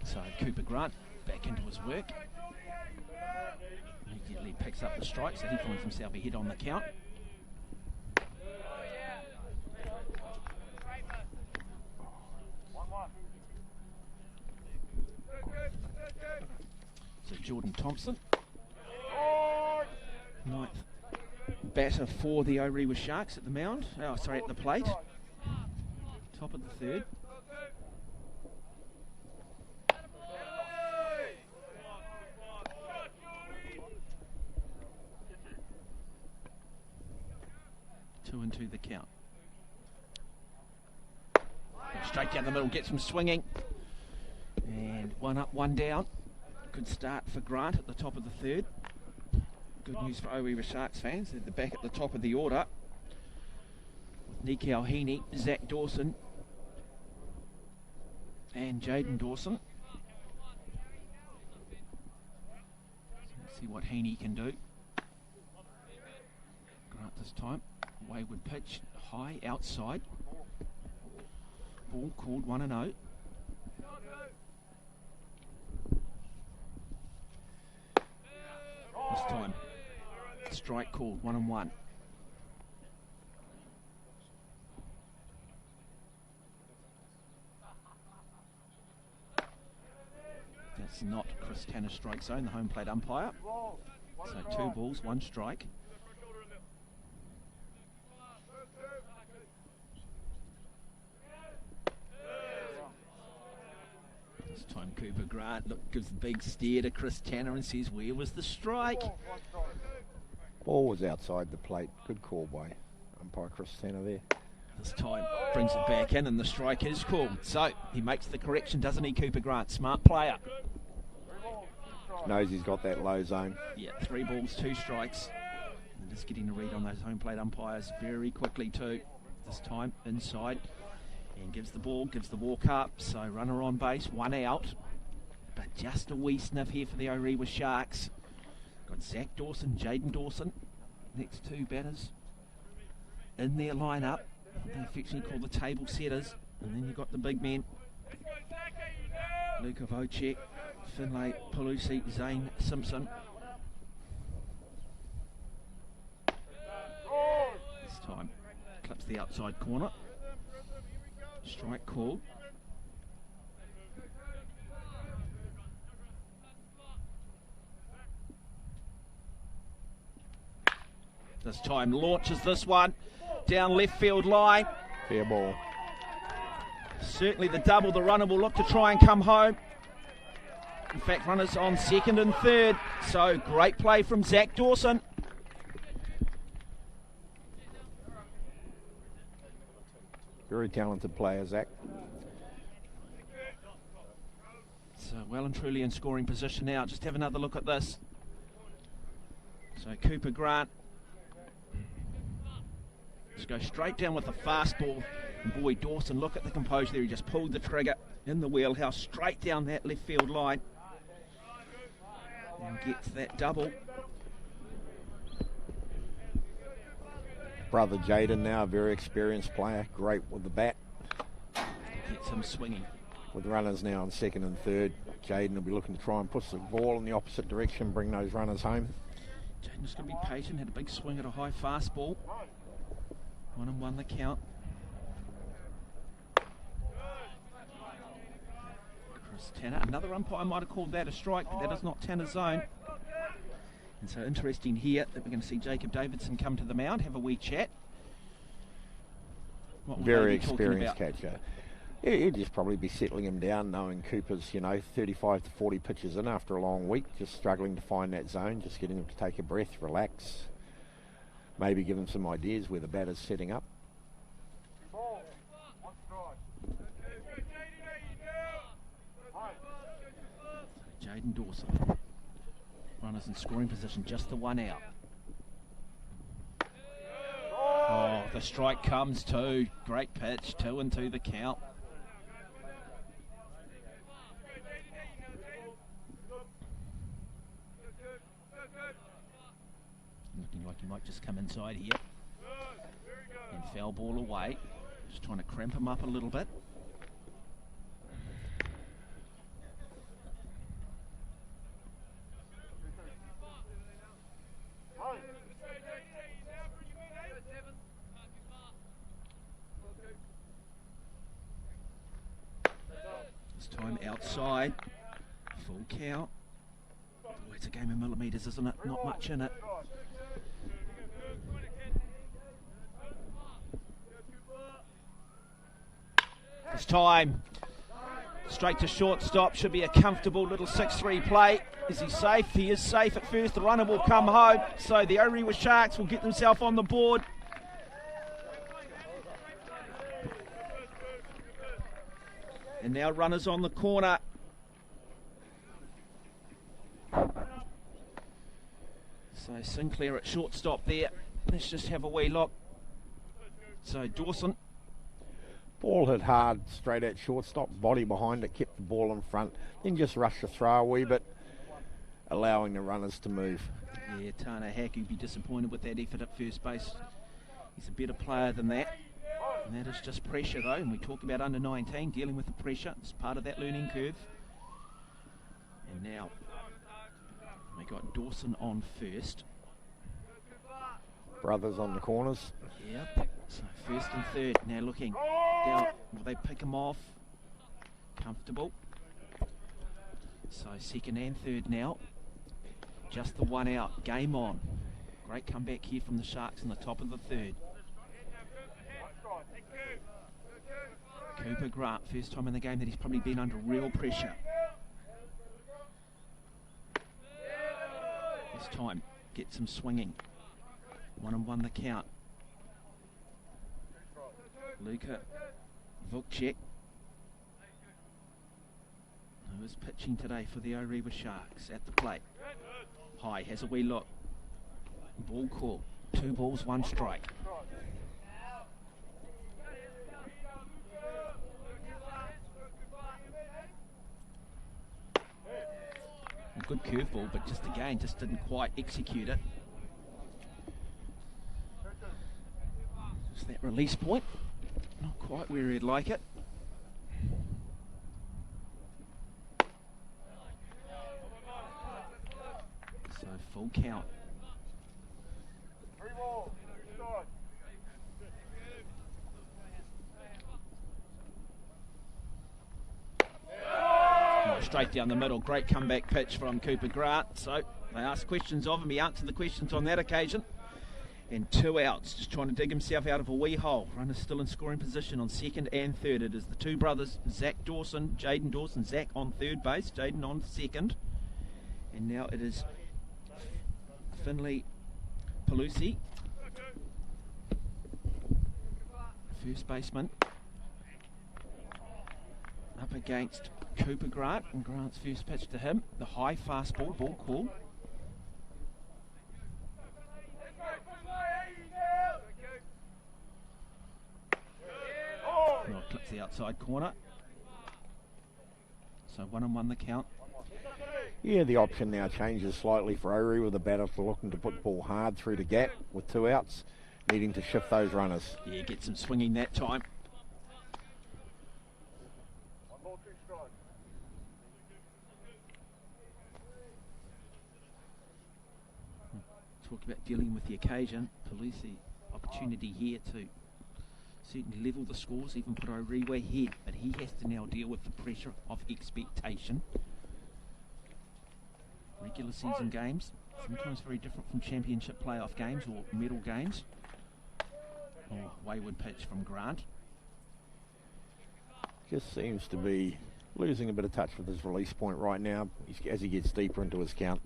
So Cooper Grant back into his work. Immediately picks up the strike, so he finds himself ahead on the count. So Jordan Thompson, 9th batter for the Orewa Sharks at the mound. Oh, sorry, at the plate. Top of the third. Two and two the count. Straight down the middle, gets him swinging. And 1 up, 1 down. Good start for Grant at the top of the third. Good news for Orewa Sharks fans. They're back at the top of the order. Niki Heaney, Zach Dawson, and Jaden Dawson. Let's see what Heaney can do. Grant this time. Wayward pitch, high outside. Ball called 1-0. This time, strike called 1-1. That's not Chris Tanner's strike zone, the home plate umpire. So 2 balls, 1 strike. This time Cooper Grant gives the big stare to Chris Tanner and says, where was the strike? Ball was outside the plate. Good call by umpire Chris Tanner there. This time brings it back in and the strike is called. So he makes the correction, doesn't he, Cooper Grant? Smart player. Knows he's got that low zone. Yeah, 3 balls, 2 strikes. And just getting a read on those home plate umpires very quickly too. This time inside. And gives the ball, gives the walk up. So runner on base, 1 out. But just a wee sniff here for the Orewa Sharks. Got Zach Dawson, Jaden Dawson. Next 2 batters in their lineup. They affectionately call the table setters. And then you've got the big men. Luka Vocek, Finlay Pelusi, Zane Simpson. This time clips the outside corner. Strike called. This time launches this one down left field line. Fair ball. Certainly the double, the runner will look to try and come home. In fact, runners on second and third. So great play from Zach Dawson. Very talented player, Zach. So well and truly in scoring position now. Just have another look at this. So Cooper Grant. Just go straight down with the fastball. And boy, Dawson, look at the composure there. He just pulled the trigger in the wheelhouse straight down that left field line. And gets that double. Brother Jaden now, a very experienced player. Great with the bat. Gets him swinging. With runners now on second and third, Jaden will be looking to try and push the ball in the opposite direction, bring those runners home. Jaden's going to be patient. Had a big swing at a high fastball. 1-1 the count. Chris Tanner. Another umpire might have called that a strike, but that is not Tanner's zone. And so interesting here that we're going to see Jacob Davidson come to the mound, have a wee chat. Very experienced catcher. He'd just probably be settling him down, knowing Cooper's, 35 to 40 pitches in after a long week, just struggling to find that zone, just getting him to take a breath, relax, maybe give him some ideas where the batter's setting up. Jaden Dawson. Runners in scoring position, just the one out. Oh, the strike comes too. Great pitch, 2-2 the count. Looking like he might just come inside here. And foul ball away. Just trying to cramp him up a little bit. This time outside. Full count. Oh, it's a game of millimetres, isn't it? Not much in it. This time, straight to shortstop. Should be a comfortable little 6-3 play. Is he safe? He is safe at first. The runner will come home. So the Orewa Sharks will get themselves on the board. And now runners on the corner. So Sinclair at shortstop there. Let's just have a wee look. So Dawson. Ball hit hard, straight at shortstop, body behind it, kept the ball in front, then just rushed the throw a wee bit, allowing the runners to move. Yeah, Tana Hack, you'd be disappointed with that effort at first base. He's a better player than that. And that is just pressure though, and we talk about under 19, dealing with the pressure. It's part of that learning curve. And now, we got Dawson on first. Brothers on the corners. Yep. So first and third. Now looking down. Will they pick him off? Comfortable. So second and third now. Just the one out. Game on. Great comeback here from the Sharks in the top of the third. Cooper Grant, first time in the game that he's probably been under real pressure. This time, gets him swinging. 1-1 the count. Luka Vukcek, who is pitching today for the Orewa Sharks, at the plate. High, has a wee look. Ball call. 2 balls, 1 strike. A good curveball, but just again, just didn't quite execute it. Just that release point. Not quite where he'd like it. So full count. Straight down the middle. Great comeback pitch from Cooper Grant. So they asked questions of him. He answered the questions on that occasion. And 2 outs, just trying to dig himself out of a wee hole. Runner still in scoring position on second and third. It is the 2 brothers, Zach Dawson, Jaden Dawson. Zach on third base, Jaden on second. And now it is Finley Pelusi, first baseman, up against Cooper Grant, and Grant's first pitch to him. The high fastball, ball call. Oh, clips the outside corner. So 1-1 the count. Yeah, the option now changes slightly for Orewa, with the batter looking to put the ball hard through the gap with 2 outs, needing to shift those runners. Yeah, gets him swinging that time. Talk about dealing with the occasion. Pelusi, opportunity here to certainly level the scores, even put Orewa ahead, but he has to now deal with the pressure of expectation. Regular season games, sometimes very different from championship playoff games or medal games. Oh, wayward pitch from Grant. Just seems to be losing a bit of touch with his release point right now as he gets deeper into his count.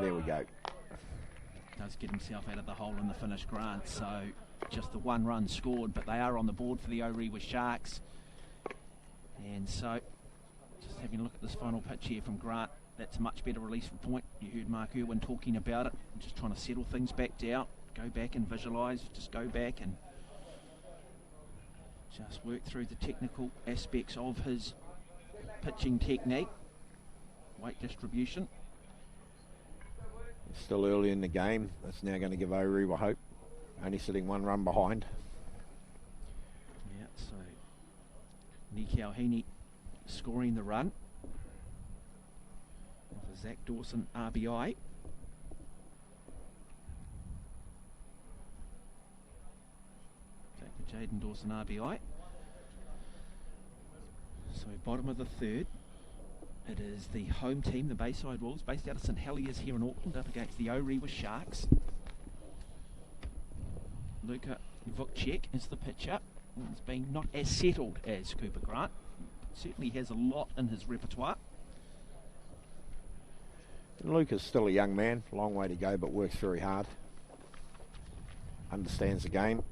There we go. Does get himself out of the hole in the finish, Grant, so just the one run scored, but they are on the board for the Orewa Sharks. And so, just having a look at this final pitch here from Grant, that's a much better release from point. You heard Mark Irwin talking about it, just trying to settle things back down, go back and visualise, just go back and just work through the technical aspects of his pitching technique, weight distribution. It's still early in the game. That's now going to give Orewa hope. Only sitting one run behind. Yeah, so Nikau Heaney scoring the run. For Zach Dawson, RBI. For Jaden Dawson, RBI. So bottom of the third. It is the home team, the Bayside Wolves, based out of St Heliers here in Auckland, up against the Orewa Sharks. Luka Vukcek is the pitcher. He's been not as settled as Cooper Grant. Certainly has a lot in his repertoire. Luke is still a young man, long way to go, but works very hard. Understands the game.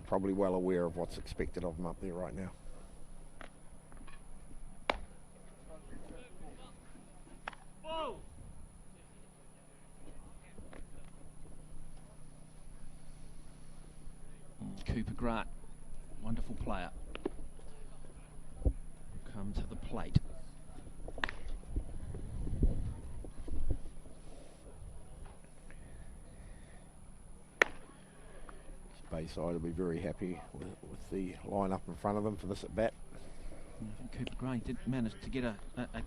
Probably well aware of what's expected of him up there right now. Cooper Grant, wonderful player. Come to the plate. Bayside will be very happy with the line-up in front of them for this at-bat. I think Cooper Grant did manage to get a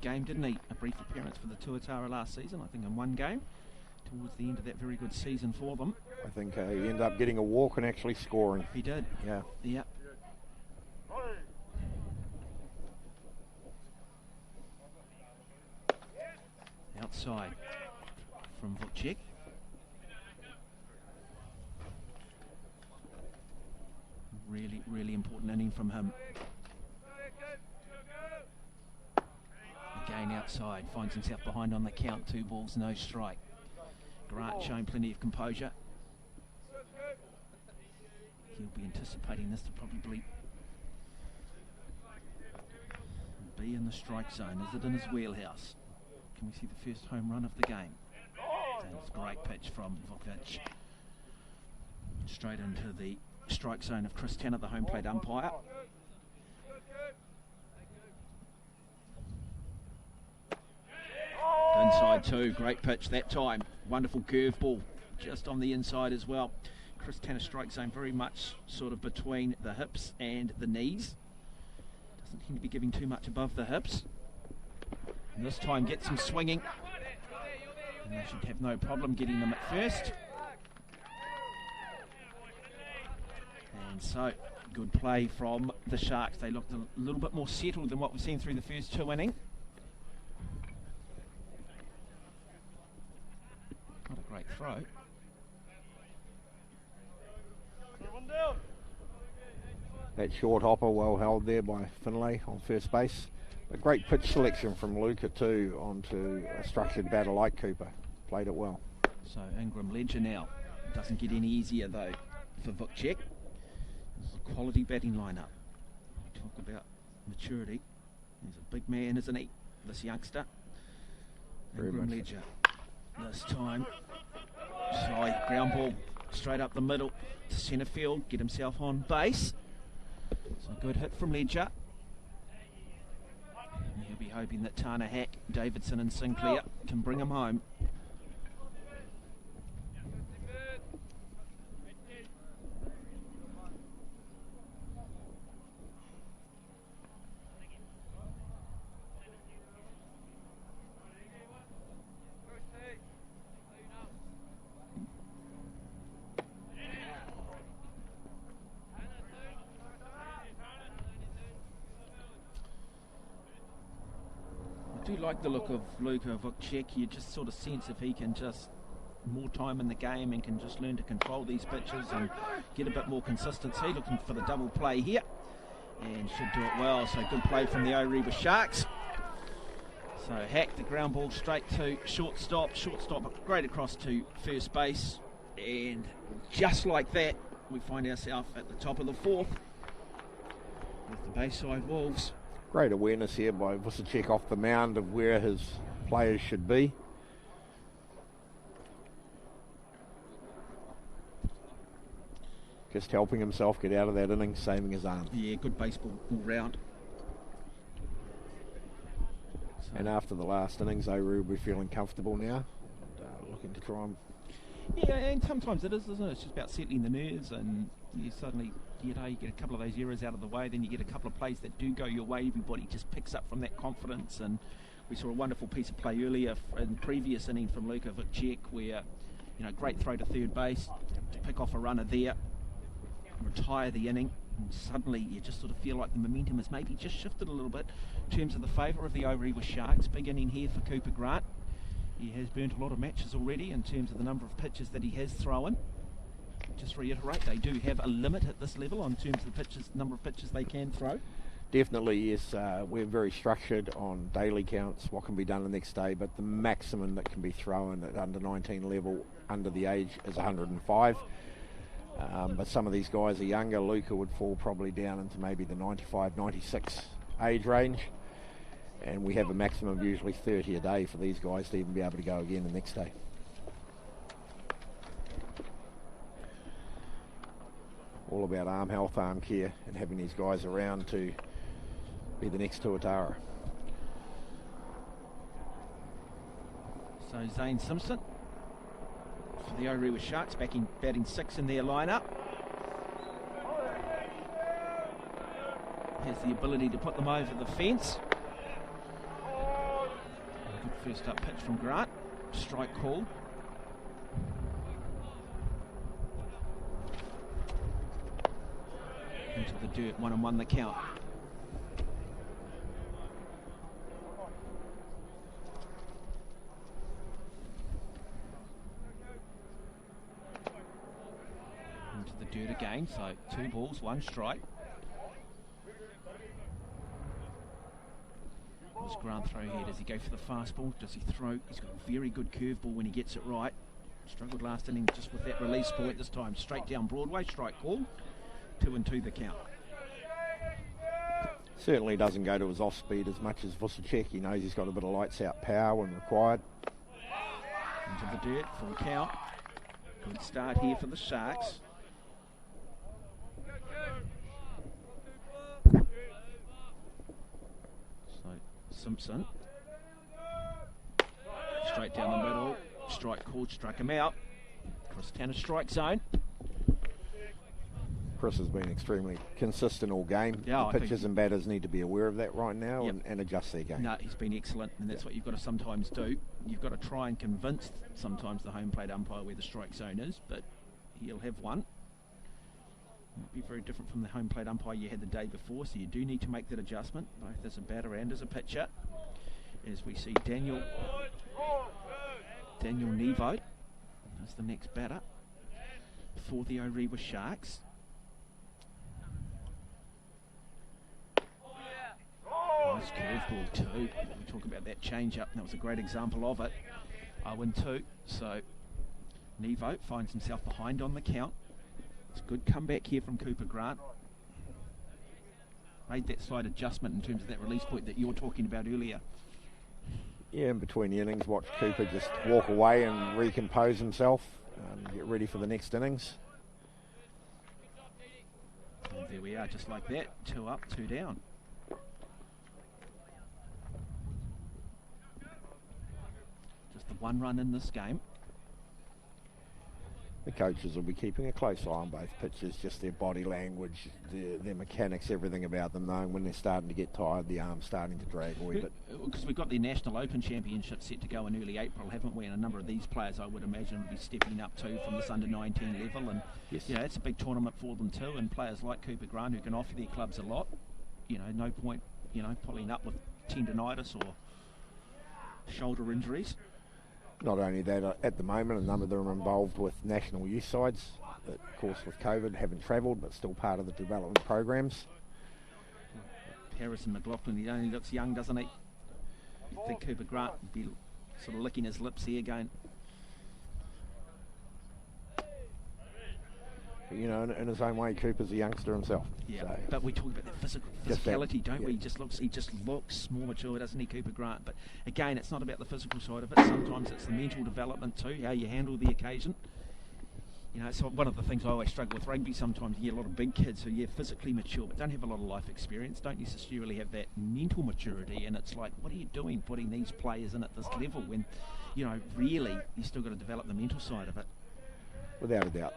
game, didn't he? A brief appearance for the Tuatara last season, I think in one game, towards the end of that very good season for them. I think he ended up getting a walk and actually scoring. He did. Yeah. Yeah. Outside from Vukcek. Really, really important inning from him. Again outside, finds himself behind on the count, 2 balls, no strike. Grant showing plenty of composure. He'll be anticipating this to probably be in the strike zone. Is it in his wheelhouse? Can we see the first home run of the game? That's a great pitch from Vukcek. Straight into the strike zone of Chris Tanner, the home plate umpire. Inside 2, great pitch that time. Wonderful curveball just on the inside as well. Chris Tanner strike zone very much sort of between the hips and the knees. Doesn't seem to be giving too much above the hips. And this time gets him swinging. And they should have no problem getting them at first. And so, good play from the Sharks. They looked a little bit more settled than what we've seen through the first 2 innings. Not a great throw. That short hopper well held there by Finlay on first base. A great pitch selection from Luca too onto a structured batter like Cooper. Played it well. So Ingram Ledger now. Doesn't get any easier though for Vukcek. This is a quality batting lineup. We talk about maturity. He's a big man, isn't he? This youngster. Ingram Ledger. This time. Sly ground ball straight up the middle to centre field. Get himself on base. So a good hit from Ledger. And he'll be hoping that Tana Hack, Davidson and Sinclair can bring him home. do like the look of Luka Vukcek. You just sort of sense if he can just more time in the game and can just learn to control these pitches and get a bit more consistency. Looking for the double play here and should do it well. So good play from the O'Reilly Sharks. So hack the ground ball straight to shortstop straight across to first base, and just like that we find ourselves at the top of the fourth with the Bayside Wolves. Great awareness here by Vukcek off the mound of where his players should be. Just helping himself get out of that inning, saving his arm. Yeah, good baseball all round. And after the last innings, O'Reilly will be feeling comfortable now, looking to try and... Yeah, and sometimes it is, isn't it? It's just about settling the nerves, and you suddenly, you get a couple of those errors out of the way, then you get a couple of plays that do go your way. Everybody just picks up from that confidence, and we saw a wonderful piece of play earlier in the previous inning from Luka Vukcek, where, great throw to third base, to pick off a runner there, retire the inning, and suddenly you just sort of feel like the momentum has maybe just shifted a little bit in terms of the favour of the O'Reilly Sharks. Big inning here for Cooper Grant. He has burnt a lot of matches already in terms of the number of pitches that he has thrown. Just reiterate, they do have a limit at this level in terms of the number of pitches they can throw. Definitely, yes. We're very structured on daily counts, what can be done the next day, but the maximum that can be thrown at under 19 level under the age is 105. But some of these guys are younger. Luka would fall probably down into maybe the 95, 96 age range. And we have a maximum of usually 30 a day for these guys to even be able to go again the next day. All about arm health, arm care, and having these guys around to be the next Tuatara. So Zane Simpson for the O'Reilly Sharks, batting six in their lineup. Has the ability to put them over the fence. Good first up pitch from Grant. Strike call. Into the dirt, 1-1 the count. Into the dirt again, so 2 balls, 1 strike. Does Grant throw here? Does he go for the fastball? Does he throw? He's got a very good curveball when he gets it right. Struggled last inning just with that release point. This time straight down Broadway, strike call. 2-2 the count. Certainly doesn't go to his off speed as much as Vukcek. He knows he's got a bit of lights out power when required. Into the dirt, full count. Good start here for the Sharks. So Simpson. Straight down the middle. Strike called, struck him out. Chris Tanner strike zone. Chris has been extremely consistent all game. Yeah, the pitchers and batters need to be aware of that right now, and adjust their game. No, he's been excellent, and that's what you've got to sometimes do. You've got to try and convince sometimes the home plate umpire where the strike zone is, but he'll have one. Might be very different from the home plate umpire you had the day before, so you do need to make that adjustment, both as a batter and as a pitcher. As we see Daniel Nevo as the next batter for the O'Reilly Sharks. Nice curveball too. We talk about that change up, and that was a great example of it. 0-2. So Nevo finds himself behind on the count. It's a good comeback here from Cooper Grant. Made that slight adjustment in terms of that release point that you were talking about earlier. Yeah, in between the innings, watch Cooper just walk away and recompose himself, get ready for the next innings. And there we are, just like that. 2 up, 2 down. Just the 1 run in this game. The coaches will be keeping a close eye on both pitchers, just their body language, their mechanics, everything about them, knowing when they're starting to get tired, the arm's starting to drag a wee bit. Because we've got the National Open Championship set to go in early April, haven't we? And a number of these players, I would imagine, will be stepping up too from this under-19 level. And yes, it's a big tournament for them too. And players like Cooper Grant, who can offer their clubs a lot, no point, pulling up with tendinitis or shoulder injuries. Not only that, at the moment, a number of them are involved with national youth sides. Of course, with COVID, haven't travelled, but still part of the development programs. Harrison Mclaughlin, he only looks young, doesn't he? I think Cooper Grant would be sort of licking his lips here going. You know, in his own way, Cooper's a youngster himself. Yeah, so but we talk about the physicality, don't we? He just looks more mature, doesn't he, Cooper Grant? But again, it's not about the physical side of it. Sometimes it's the mental development too, how you handle the occasion. You know, so one of the things I always struggle with rugby, sometimes you get a lot of big kids who are physically mature but don't have a lot of life experience, don't necessarily have that mental maturity, and it's like, what are you doing putting these players in at this level when, you know, really, you've still got to develop the mental side of it. Without a doubt.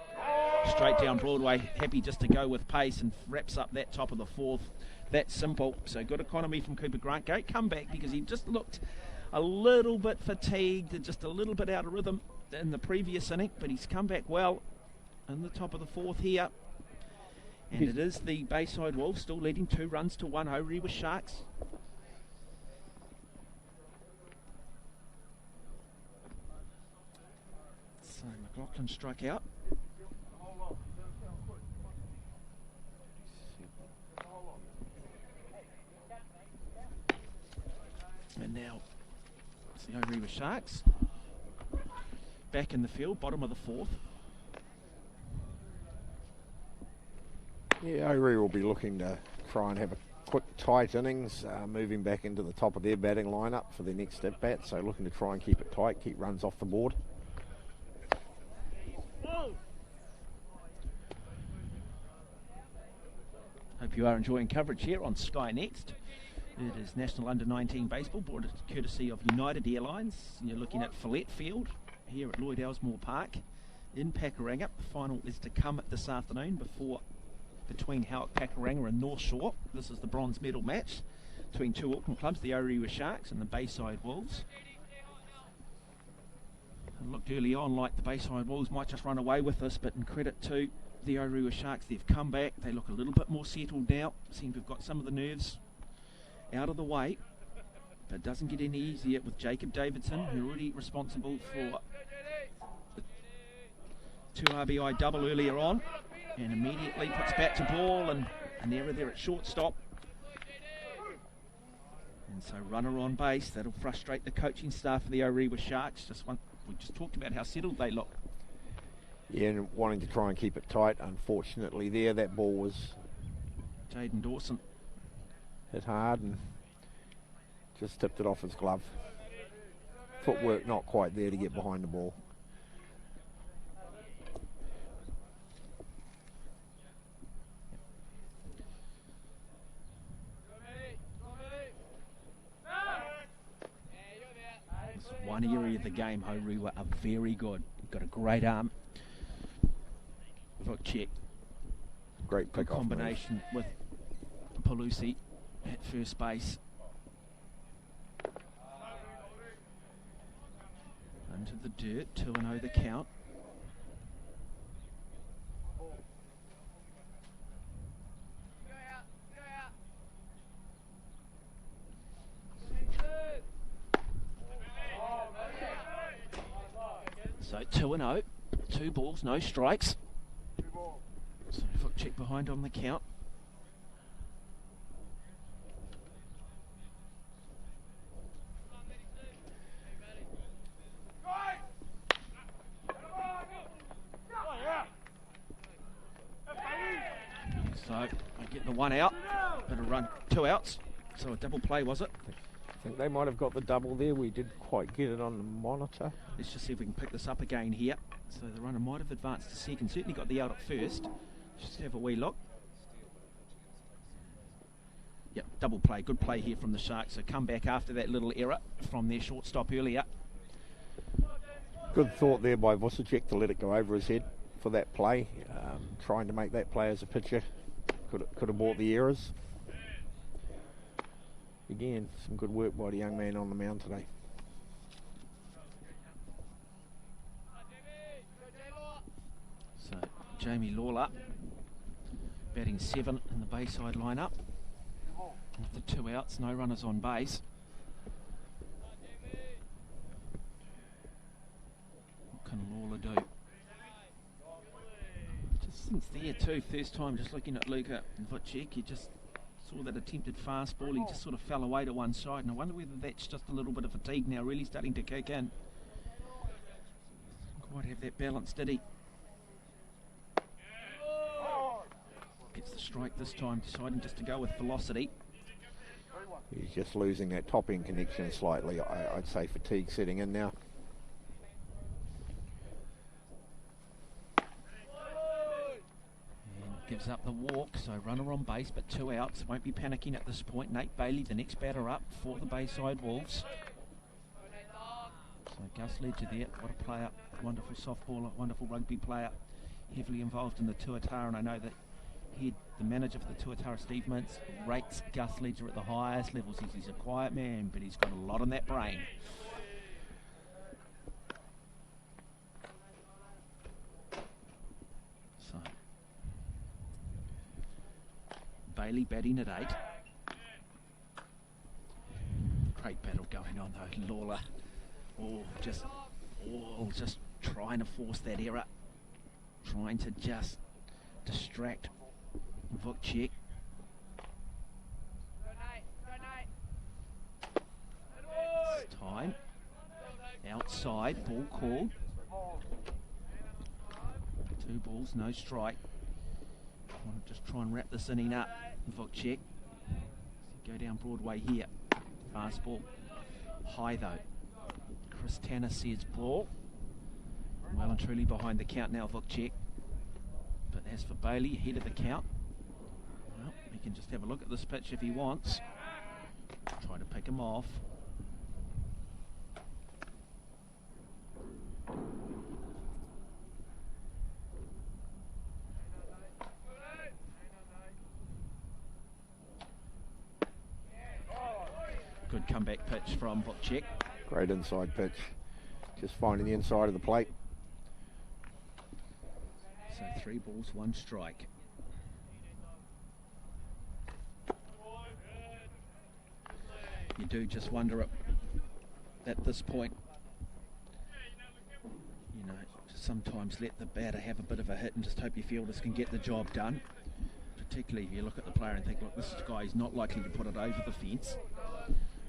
Straight down Broadway, happy just to go with pace and wraps up that top of the fourth. That's simple. So good economy from Cooper Grant. Great comeback because he just looked a little bit fatigued and just a little bit out of rhythm in the previous inning, but he's come back well in the top of the fourth here. And it is the Bayside Wolves still leading 2 runs to 1 Orewa Sharks. So Mclaughlin struck out. And now it's the Orewa Sharks back in the field, bottom of the fourth. Yeah, Orewa will be looking to try and have a quick, tight innings, moving back into the top of their batting lineup for their next at bat. So looking to try and keep it tight, keep runs off the board. Hope you are enjoying coverage here on Sky Next. It is National Under-19 Baseball, brought courtesy of United Airlines. You're looking at Follett Field here at Lloyd Elsmore Park in Pakuranga. The final is to come this afternoon between Howick Pakuranga and North Shore. This is the bronze medal match between 2 Auckland clubs, the Orewa Sharks and the Bayside Wolves. It looked early on like the Bayside Wolves might just run away with this, but in credit to the Orewa Sharks, they've come back. They look a little bit more settled now. Seem to have got some of the nerves out of the way, but it doesn't get any easier with Jacob Davidson, who's already responsible for the 2 RBI double earlier on, and immediately puts bat to ball and an error there at shortstop. And so runner on base, that'll frustrate the coaching staff of the Orewa Sharks. We just talked about how settled they look. Yeah, and wanting to try and keep it tight. Unfortunately there, that ball was Jaden Dawson hit hard and just tipped it off his glove. Footwork not quite there to get behind the ball. It's one area of the game Orewa are very good. Got a great arm. Foot check. Great pick-off combination with Pelusi at first base. Into the dirt, 2-0 the count. So 2-0, 2 balls, no strikes. So foot check behind on the count. So I get the 1 out, but a run, 2 outs. So a double play, was it? I think they might have got the double there. We didn't quite get it on the monitor. Let's just see if we can pick this up again here. So the runner might have advanced to second. Certainly got the out at first. Just have a wee look. Yep, double play. Good play here from the Sharks. So come back after that little error from their shortstop earlier. Good thought there by Vucicek to let it go over his head for that play. Trying to make that play as a pitcher. Could have bought the errors. Again, some good work by the young man on the mound today. So Jamie Lawler batting 7 in the Bayside lineup. With the 2 outs, no runners on base. Distance there too, first time just looking at Luka Vucic, you just saw that attempted fastball, he just sort of fell away to one side, and I wonder whether that's just a little bit of fatigue now, really starting to kick in. Didn't quite have that balance, did he? Gets the strike this time, deciding just to go with velocity. He's just losing that top end connection slightly. I'd say fatigue setting in now. Gives up the walk, so runner on base, but 2 outs. Won't be panicking at this point. Nate Bailey, the next batter up for the Bayside Wolves. So Gus Ledger there, what a player, wonderful softballer, wonderful rugby player, heavily involved in the Tuatara, and I know that the manager for the Tuatara, Steve Mintz, rates Gus Ledger at the highest levels. He's a quiet man, but he's got a lot on that brain. So Bailey batting at 8. Great battle going on though. Lawler, just trying to force that error, trying to just distract Vucic. It's time. Outside, ball called. 2 balls, no strike. I want to just try and wrap this inning up. Vucic. Go down Broadway here. Fastball. High though. Chris Tanner says ball. Well and truly behind the count now, Vucic. But as for Bailey, ahead of the count. Well, he can just have a look at this pitch if he wants. Try to pick him off. Good comeback pitch from Vucic. Great inside pitch. Just finding the inside of the plate. So 3 balls, 1 strike. You do just wonder at this point, you know, sometimes let the batter have a bit of a hit and just hope your fielders can get the job done. Particularly if you look at the player and think, look, this guy is not likely to put it over the fence.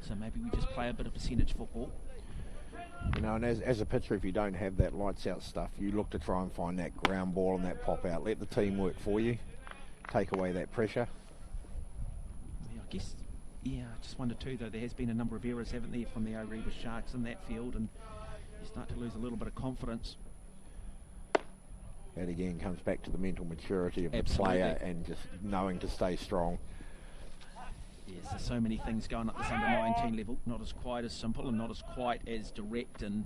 So maybe we just play a bit of percentage football. You know, and as a pitcher, if you don't have that lights out stuff, you look to try and find that ground ball and that pop out. Let the team work for you. Take away that pressure. Yeah, I guess, yeah, I just wonder too, though, there has been a number of errors, haven't there, from the O'Reilly Sharks in that field, and you start to lose a little bit of confidence. That again comes back to the mental maturity of the Absolutely. player and just knowing to stay strong. Yes, there's so many things going up this under-19 level, not as quite as simple and not as quite as direct and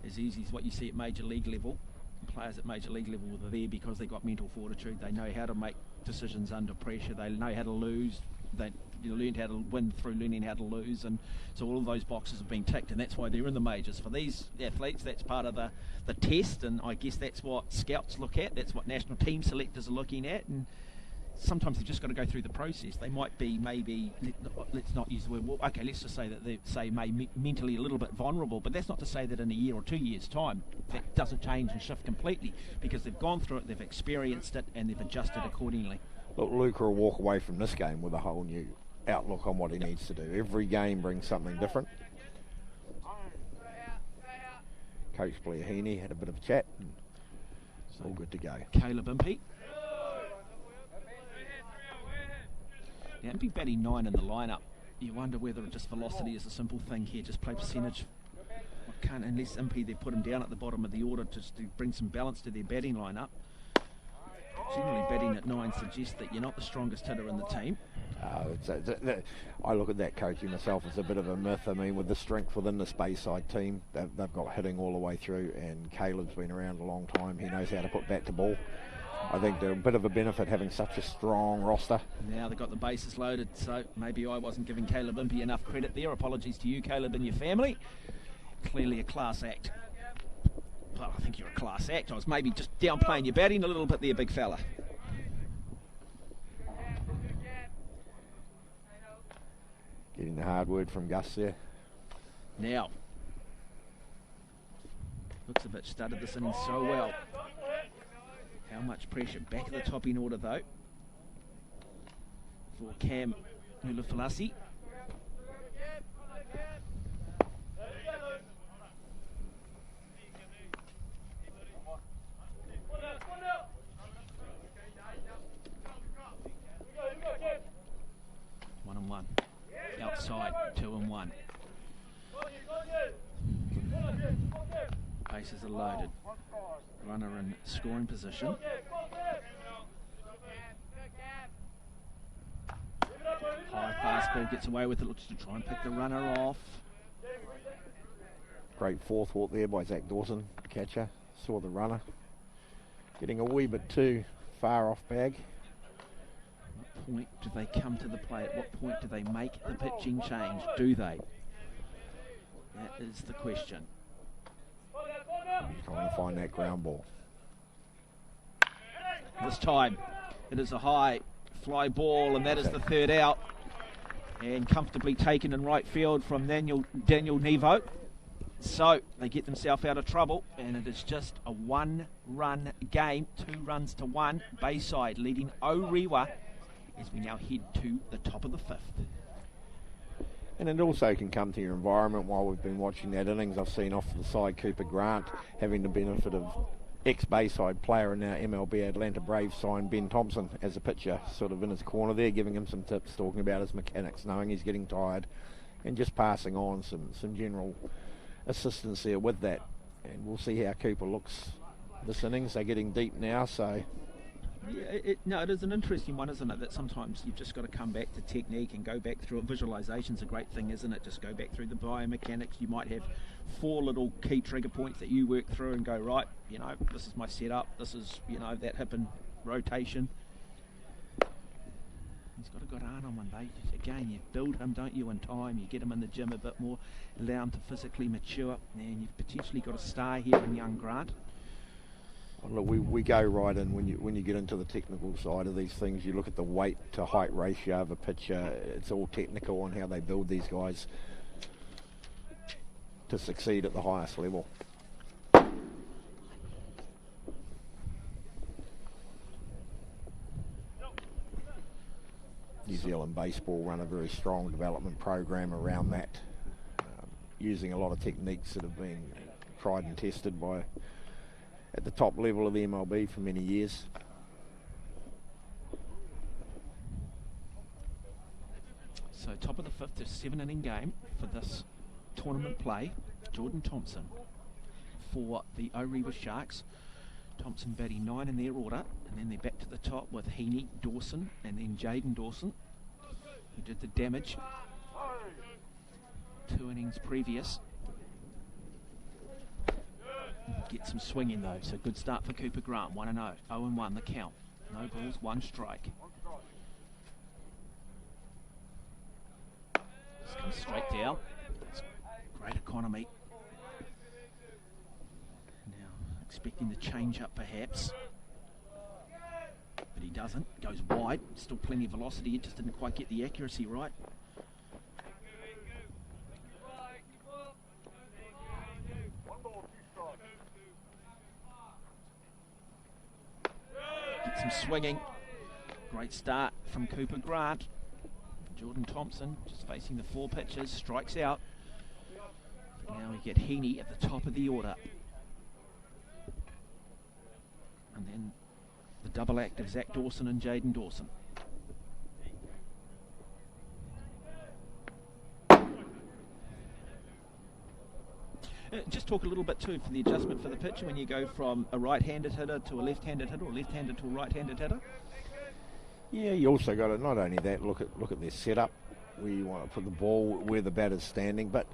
as easy as what you see at major league level. The players at major league level are there because they've got mental fortitude. They know how to make decisions under pressure. They know how to lose. They learned how to win through learning how to lose, and so all of those boxes have been ticked, and that's why they're in the majors. For these athletes, that's part of the test, and I guess that's what scouts look at. That's what national team selectors are looking at, and sometimes they've just got to go through the process. They might be maybe, let's not use the word, well, okay, let's just say that they're mentally a little bit vulnerable, but that's not to say that in a year or 2 years' time that doesn't change and shift completely, because they've gone through it, they've experienced it, and they've adjusted accordingly. Look, Luca will walk away from this game with a whole new outlook on what he needs to do. Every game brings something different. Coach Blair Heaney had a bit of a chat, and it's all good to go. Caleb Impey. Now, Impey batting 9 in the lineup. You wonder whether just velocity is a simple thing here, just play percentage. I can't, unless Impey, they put him down at the bottom of the order just to bring some balance to their batting lineup. Generally, batting at 9 suggests that you're not the strongest hitter in the team. I look at that coaching myself as a bit of a myth. I mean, with the strength within this Bayside team, they've got hitting all the way through, and Caleb's been around a long time. He knows how to put bat to ball. I think they're a bit of a benefit having such a strong roster. Now they've got the bases loaded, so maybe I wasn't giving Caleb Impey enough credit there. Apologies to you, Caleb, and your family. Clearly a class act. Well, I think you're a class act. I was maybe just downplaying your batting a little bit there, big fella. Getting the hard word from Gus there. Now. Looks a bit studded this inning so well. How How much pressure? Back at the top in order though for Cam Mulafalasi. One and one. Outside, 2 and 1. Bases are loaded. Runner in scoring position. High fastball, gets away with it, looks to try and pick the runner off. Great forethought there by Zach Dawson, catcher. Saw the runner. Getting a wee bit too far off bag. At what point do they come to the plate? At what point do they make the pitching change? Do they? That is the question. Trying to find that ground ball. This time it is a high fly ball, and that is the third out, and comfortably taken in right field from Daniel Nevo. So they get themselves out of trouble, and it is just a 1-run game, 2 runs to 1. Bayside leading Orewa as we now head to the top of the 5th. And it also can come to your environment. While we've been watching that innings, I've seen off to the side Cooper Grant having the benefit of ex-Bayside player and now MLB Atlanta Braves signed Ben Thompson as a pitcher, sort of in his corner there, giving him some tips, talking about his mechanics, knowing he's getting tired, and just passing on some general assistance there with that. And we'll see how Cooper looks this innings. They're getting deep now, so... Yeah, it is an interesting one, isn't it? That sometimes you've just got to come back to technique and go back through it. Visualisation's a great thing, isn't it? Just go back through the biomechanics. You might have 4 little key trigger points that you work through and go, right, this is my setup. This is, that hip and rotation. He's got a good arm on one day. Again, you build him, don't you, in time. You get him in the gym a bit more, allow him to physically mature, and you've potentially got a star here in young Grant. Look, we go right in when you get into the technical side of these things. You look at the weight to height ratio of a pitcher. It's all technical on how they build these guys to succeed at the highest level. New Zealand Baseball run a very strong development program around that, using a lot of techniques that have been tried and tested at the top level of the MLB for many years. So top of the 5th, a 7-inning game for this tournament play. Jordan Thompson for the Orewa Sharks. Thompson batting 9 in their order, and then they're back to the top with Heaney, Dawson, and then Jaden Dawson, who did the damage 2 innings previous. Get some swinging though, so good start for Cooper Grant. 1-0, 0-1 the count. No balls, 1 strike. Just comes straight down. It's great economy. Now expecting the change up perhaps, but he doesn't. Goes wide. Still plenty of velocity. It just didn't quite get the accuracy right. Some swinging. Great start from Cooper Grant. Jordan Thompson just facing the 4 pitches, strikes out. Now we get Heaney at the top of the order. And then the double act of Zach Dawson and Jaden Dawson. Just talk a little bit too for the adjustment for the pitcher when you go from a right-handed hitter to a left-handed hitter, or left-handed to a right-handed hitter. Yeah, you also got to not only that, look at their setup, where you want to put the ball, where the batter's standing, but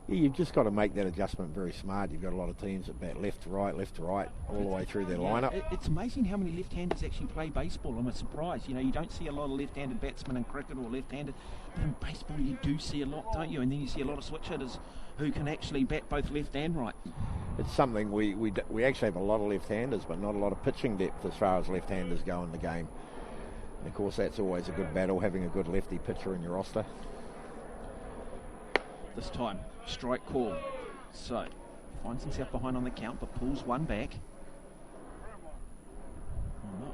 yeah, you've just got to make that adjustment very smart. You've got a lot of teams that bat left to right, all the way through their lineup. It's amazing how many left-handers actually play baseball. I'm surprised. You don't see a lot of left-handed batsmen in cricket or left-handed, but in baseball you do see a lot, don't you? And then you see a lot of switch hitters who can actually bat both left and right. It's something we actually have a lot of left-handers, but not a lot of pitching depth as far as left-handers go in the game. And of course, that's always a good battle, having a good lefty pitcher in your roster. This time, strike call. So, finds himself behind on the count, but pulls 1 back.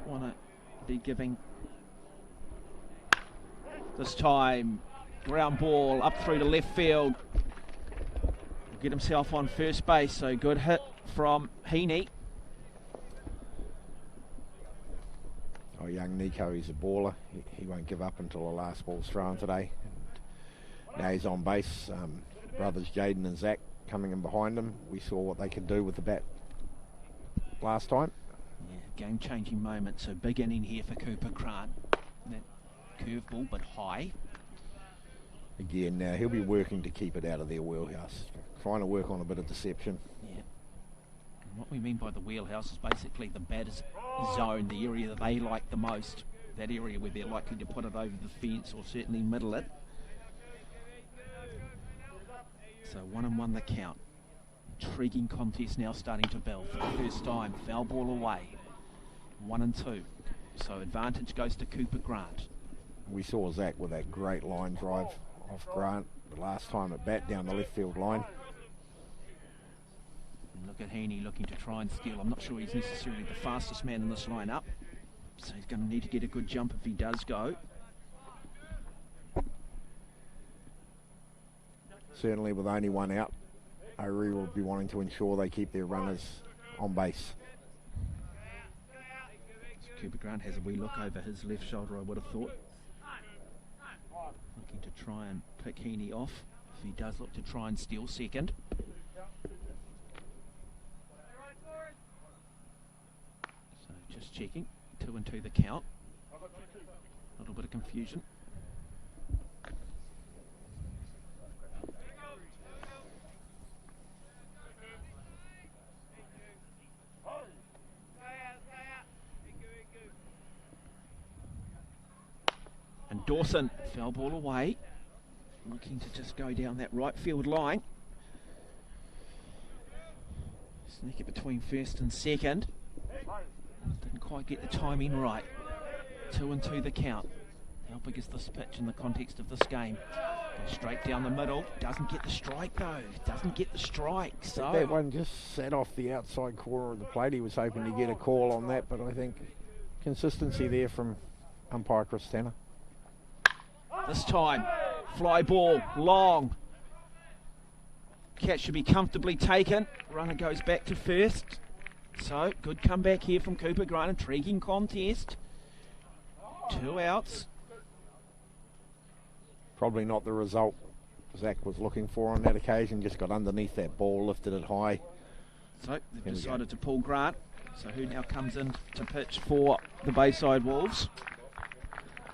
not want to be giving. This time, ground ball up through to left field. Will get himself on first base, so good hit from Heaney. Oh, young Nico, he's a baller. He won't give up until the last ball's thrown today. And now he's on base. Brothers Jaden and Zach coming in behind him. We saw what they could do with the bat last time. Yeah, game-changing moment. So big inning here for Cooper Grant. That curveball, but high. Again, now he'll be working to keep it out of their wheelhouse. Trying to work on a bit of deception. Yeah. And what we mean by the wheelhouse is basically the batter's zone, the area that they like the most. That area where they're likely to put it over the fence or certainly middle it. So 1-1 the count. Intriguing contest now starting to build for the first time. Foul ball away. 1-2. So advantage goes to Cooper Grant. We saw Zach with that great line drive off Grant the last time at bat down the left field line. And look at Heaney looking to try and steal. I'm not sure he's necessarily the fastest man in this lineup. So he's going to need to get a good jump if he does go. Certainly with only one out, O'Ree will be wanting to ensure they keep their runners on base. So Cooper Grant has a wee look over his left shoulder, I would have thought. Looking to try and pick Heaney off. If he does look to try and steal second. So just checking. 2-2 the count. A little bit of confusion. And Dawson, foul ball away. Looking to just go down that right field line. Sneak it between first and second. Didn't quite get the timing right. 2-2 the count. How big is this pitch in the context of this game? Goes straight down the middle. Doesn't get the strike though. Doesn't get the strike. So That one just sat off the outside corner of the plate. He was hoping to get a call on that, but I think consistency there from umpire Chris Tanner. this time, fly ball, long. Catch should be comfortably taken. Runner goes back to first. So, good comeback here from Cooper Grant. Intriguing contest. 2 outs. Probably not the result Zach was looking for on that occasion. Just got underneath that ball, lifted it high. So, they've decided to pull Grant. So, who now comes in to pitch for the Bayside Wolves?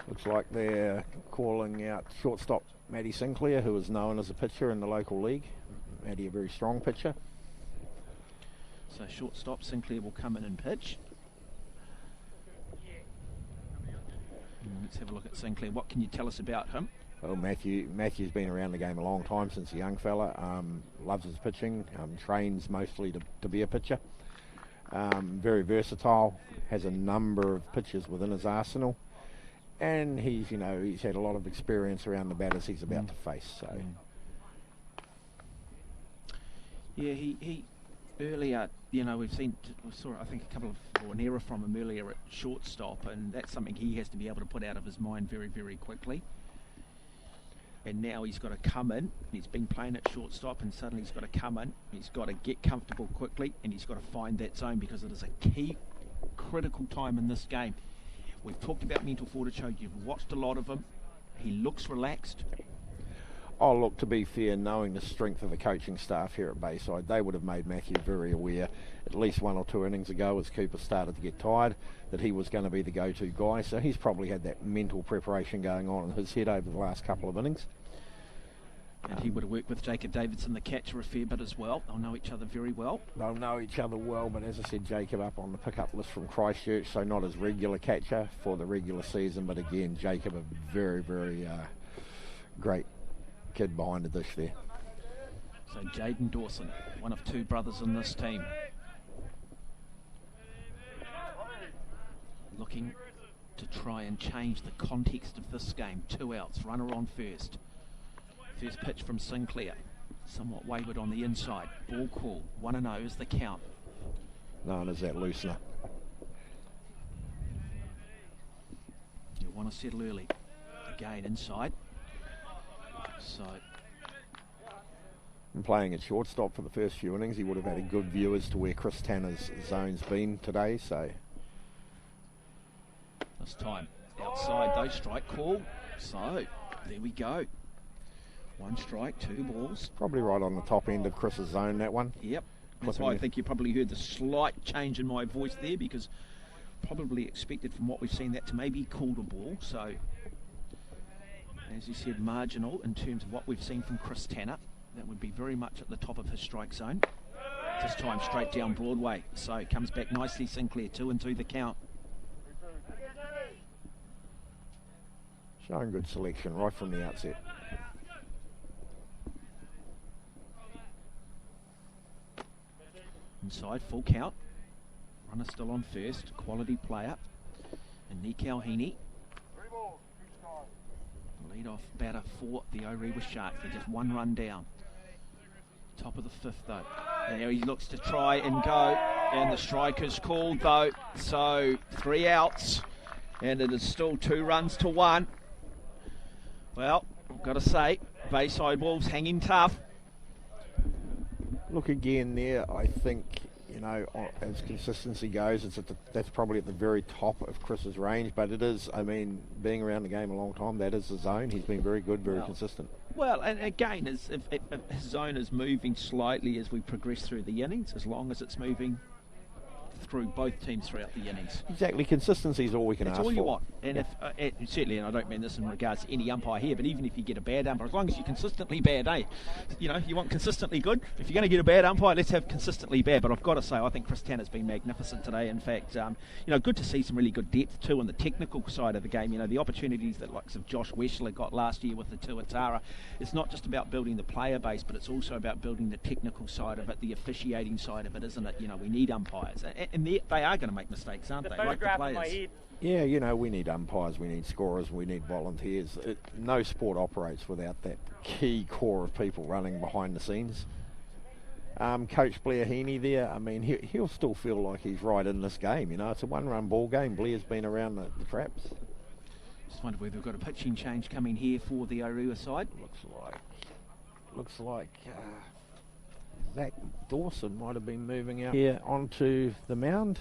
Looks like they're calling out shortstop Matty Sinclair, who is known as a pitcher in the local league. Matty, a very strong pitcher. So shortstop Sinclair will come in and pitch. Let's have a look at Sinclair. What can you tell us about him? Well, Matthew's been around the game a long time, since a young fella. Loves his pitching. Trains mostly to be a pitcher. Very versatile. Has a number of pitches within his arsenal. And he's had a lot of experience around the batters he's about to face. So. Yeah, he earlier, we saw I think an error from him earlier at shortstop, and that's something he has to be able to put out of his mind very, very quickly. And now he's got to come in. He's been playing at shortstop, and suddenly he's got to come in. He's got to get comfortable quickly, and he's got to find that zone, because it is a key, critical time in this game. We've talked about mental fortitude. You've watched a lot of him. He looks relaxed. Oh, look, to be fair, knowing the strength of the coaching staff here at Bayside, they would have made Matthew very aware at least 1 or 2 innings ago, as Cooper started to get tired, that he was going to be the go-to guy. So he's probably had that mental preparation going on in his head over the last couple of innings. And he would have worked with Jacob Davidson, the catcher, a fair bit as well. They'll know each other very well. They'll know each other well, but as I said, Jacob up on the pickup list from Christchurch, so not his regular catcher for the regular season, but again, Jacob, a very, very great kid behind the dish there. So Jaden Dawson, one of 2 brothers in this team. Looking to try and change the context of this game. 2 outs, runner on first. First pitch from Sinclair, somewhat wayward on the inside. Ball call, 1-0 is the count. Known as that loosener. want to settle early. Again, inside. So... And playing at shortstop for the first few innings, he would have had a good view as to where Chris Tanner's zone's been today, so... This time, outside though, strike call. So, there we go. 1 strike, 2 balls. Probably right on the top end of Chris's zone, that one. Yep. That's why I think you probably heard the slight change in my voice there, because probably expected from what we've seen that to maybe called a ball. So, as you said, marginal in terms of what we've seen from Chris Tanner. That would be very much at the top of his strike zone. This time straight down Broadway. So it comes back nicely, Sinclair. 2-2 the count. Showing good selection right from the outset. Inside, full count. Runner still on first. Quality player. And Nikau Heaney. Lead off batter for the Orewa Sharks. They're just 1 run down. Top of the 5th though. And now he looks to try and go. And the strike is called though. So 3 outs. And it is still 2 runs to 1. Well, I've got to say, Bayside Wolves hanging tough. Look again there, I think, you know, as consistency goes, that's probably at the very top of Chris's range, but it is, I mean, being around the game a long time, that is the zone. He's been very good, very consistent. Well, and again, if his zone is moving slightly as we progress through the innings, as long as it's moving through both teams throughout the innings. Exactly, consistency is all we can ask for. That's all you want. And if certainly, and I don't mean this in regards to any umpire here, but even if you get a bad umpire, as long as you're consistently bad, you know, you want consistently good. If you're going to get a bad umpire, let's have consistently bad. But I've got to say, I think Chris Tanner's been magnificent today. In fact, you know, good to see some really good depth too on the technical side of the game. You know, the opportunities that likes of Josh Weschler got last year with the Tuatara. It's not just about building the player base, but it's also about building the technical side of it, the officiating side of it, isn't it? You know, we need umpires, and they are going to make mistakes, aren't they? Like the players. Yeah, you know, we need umpires, we need scorers, we need volunteers. No sport operates without that key core of people running behind the scenes. Coach Blair Heaney there, I mean, he'll still feel like he's right in this game. You know, it's a 1-run ball game. Blair's been around the traps. Just wonder whether we've got a pitching change coming here for the Orewa side. Looks like Zach Dawson might have been moving out here onto the mound.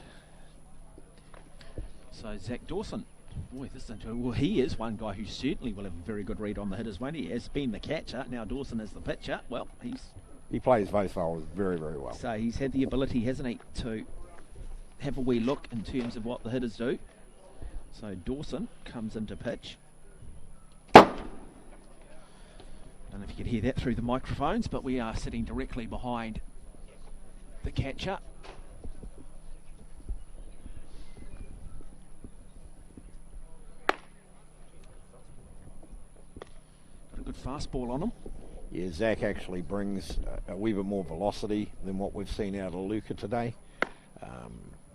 So Zach Dawson, boy, well, he is one guy who certainly will have a very good read on the hitters, won't he? He has been the catcher, now Dawson is the pitcher. Well, he plays both roles very, very well. So he's had the ability, hasn't he, to have a wee look in terms of what the hitters do. So Dawson comes into pitch. I don't know if you can hear that through the microphones, but we are sitting directly behind the catcher. Got a good fastball on him. Yeah, Zach actually brings a wee bit more velocity than what we've seen out of Luca today.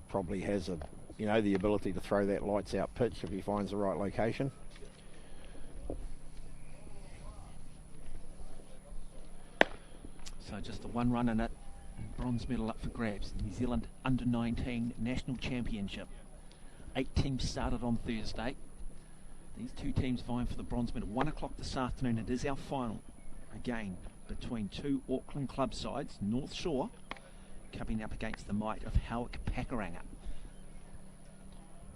Probably has the ability to throw that lights out pitch if he finds the right location. So just the 1 run in it, bronze medal up for grabs. New Zealand Under-19 National Championship. 8 teams started on Thursday. These 2 teams vying for the bronze medal. 1 o'clock this afternoon, it is our final. Again, between 2 Auckland club sides, North Shore, coming up against the might of Howick Pakuranga.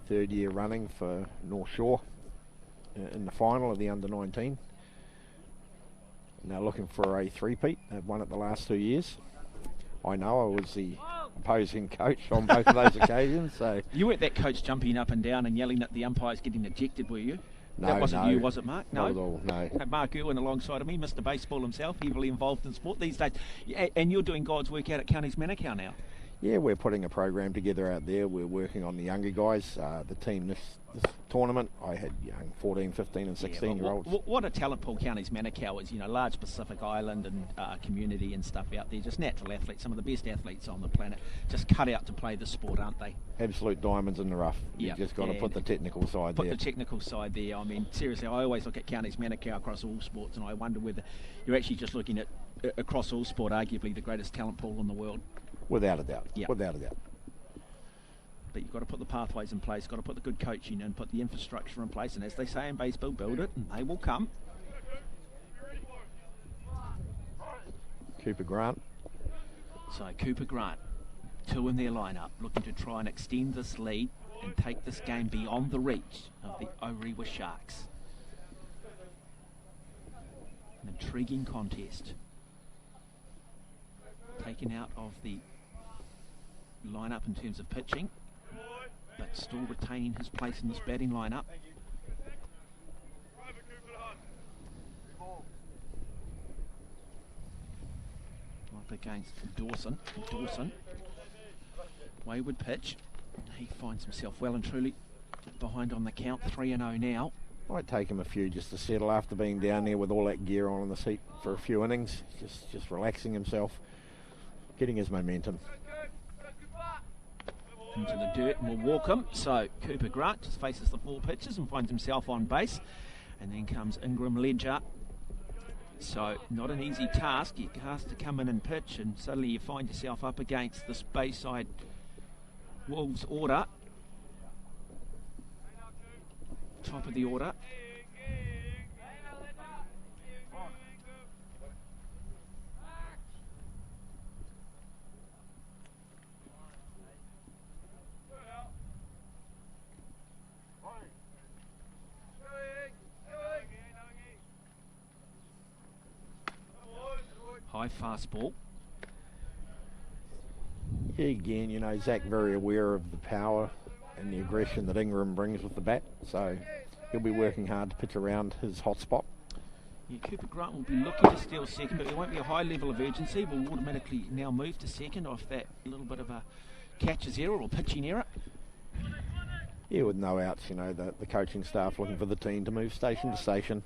3rd year running for North Shore in the final of the Under-19. Now looking for a 3-peat. They've won it the last 2 years. I know I was the opposing coach on both of those occasions. So you weren't that coach jumping up and down and yelling at the umpires getting ejected, were you? No, that wasn't you, was it, Mark? No, not at all, no. Mark Irwin alongside of me, Mr. Baseball himself, heavily involved in sport these days. And you're doing God's work out at Counties Manukau now. Yeah, we're putting a program together out there. We're working on the younger guys. The team this tournament, I had young 14, 15 and 16-year-olds. What a talent pool Counties Manukau is, large Pacific Island and community and stuff out there. Just natural athletes, some of the best athletes on the planet. Just cut out to play the sport, aren't they? Absolute diamonds in the rough. You've just got to put the technical side there. Put the technical side there. I mean, seriously, I always look at Counties Manukau across all sports and I wonder whether you're actually just looking at, across all sport, arguably the greatest talent pool in the world. Without a doubt. Yep. Without a doubt. but you've got to put the pathways in place, got to put the good coaching in, put the infrastructure in place, and as they say in baseball, build it, and they will come. Cooper Grant. So Cooper Grant, 2 in their lineup, looking to try and extend this lead and take this game beyond the reach of the Orewa Sharks. An intriguing contest. Taken out of the lineup in terms of pitching, but still retaining his place in this batting lineup. Up against Dawson. Wayward pitch. He finds himself well and truly behind on the count, 3-0 now. Might take him a few just to settle after being down there with all that gear on in the seat for a few innings. Just relaxing himself, getting his momentum. Into the dirt and will walk him. So Cooper Grant just faces the 4 pitches and finds himself on base. And then comes Ingram Ledger. So not an easy task. He has to come in and pitch, and suddenly you find yourself up against this Bayside Wolves order. Top of the order. High fastball. Yeah, again, you know, Zach very aware of the power and the aggression that Ingram brings with the bat, so he'll be working hard to pitch around his hot spot. Yeah, Cooper Grant will be looking to steal second, but there won't be a high level of urgency. We'll automatically now move to second off that little bit of a catcher's error or pitching error. Yeah, with no outs, you know, the coaching staff looking for the team to move station to station.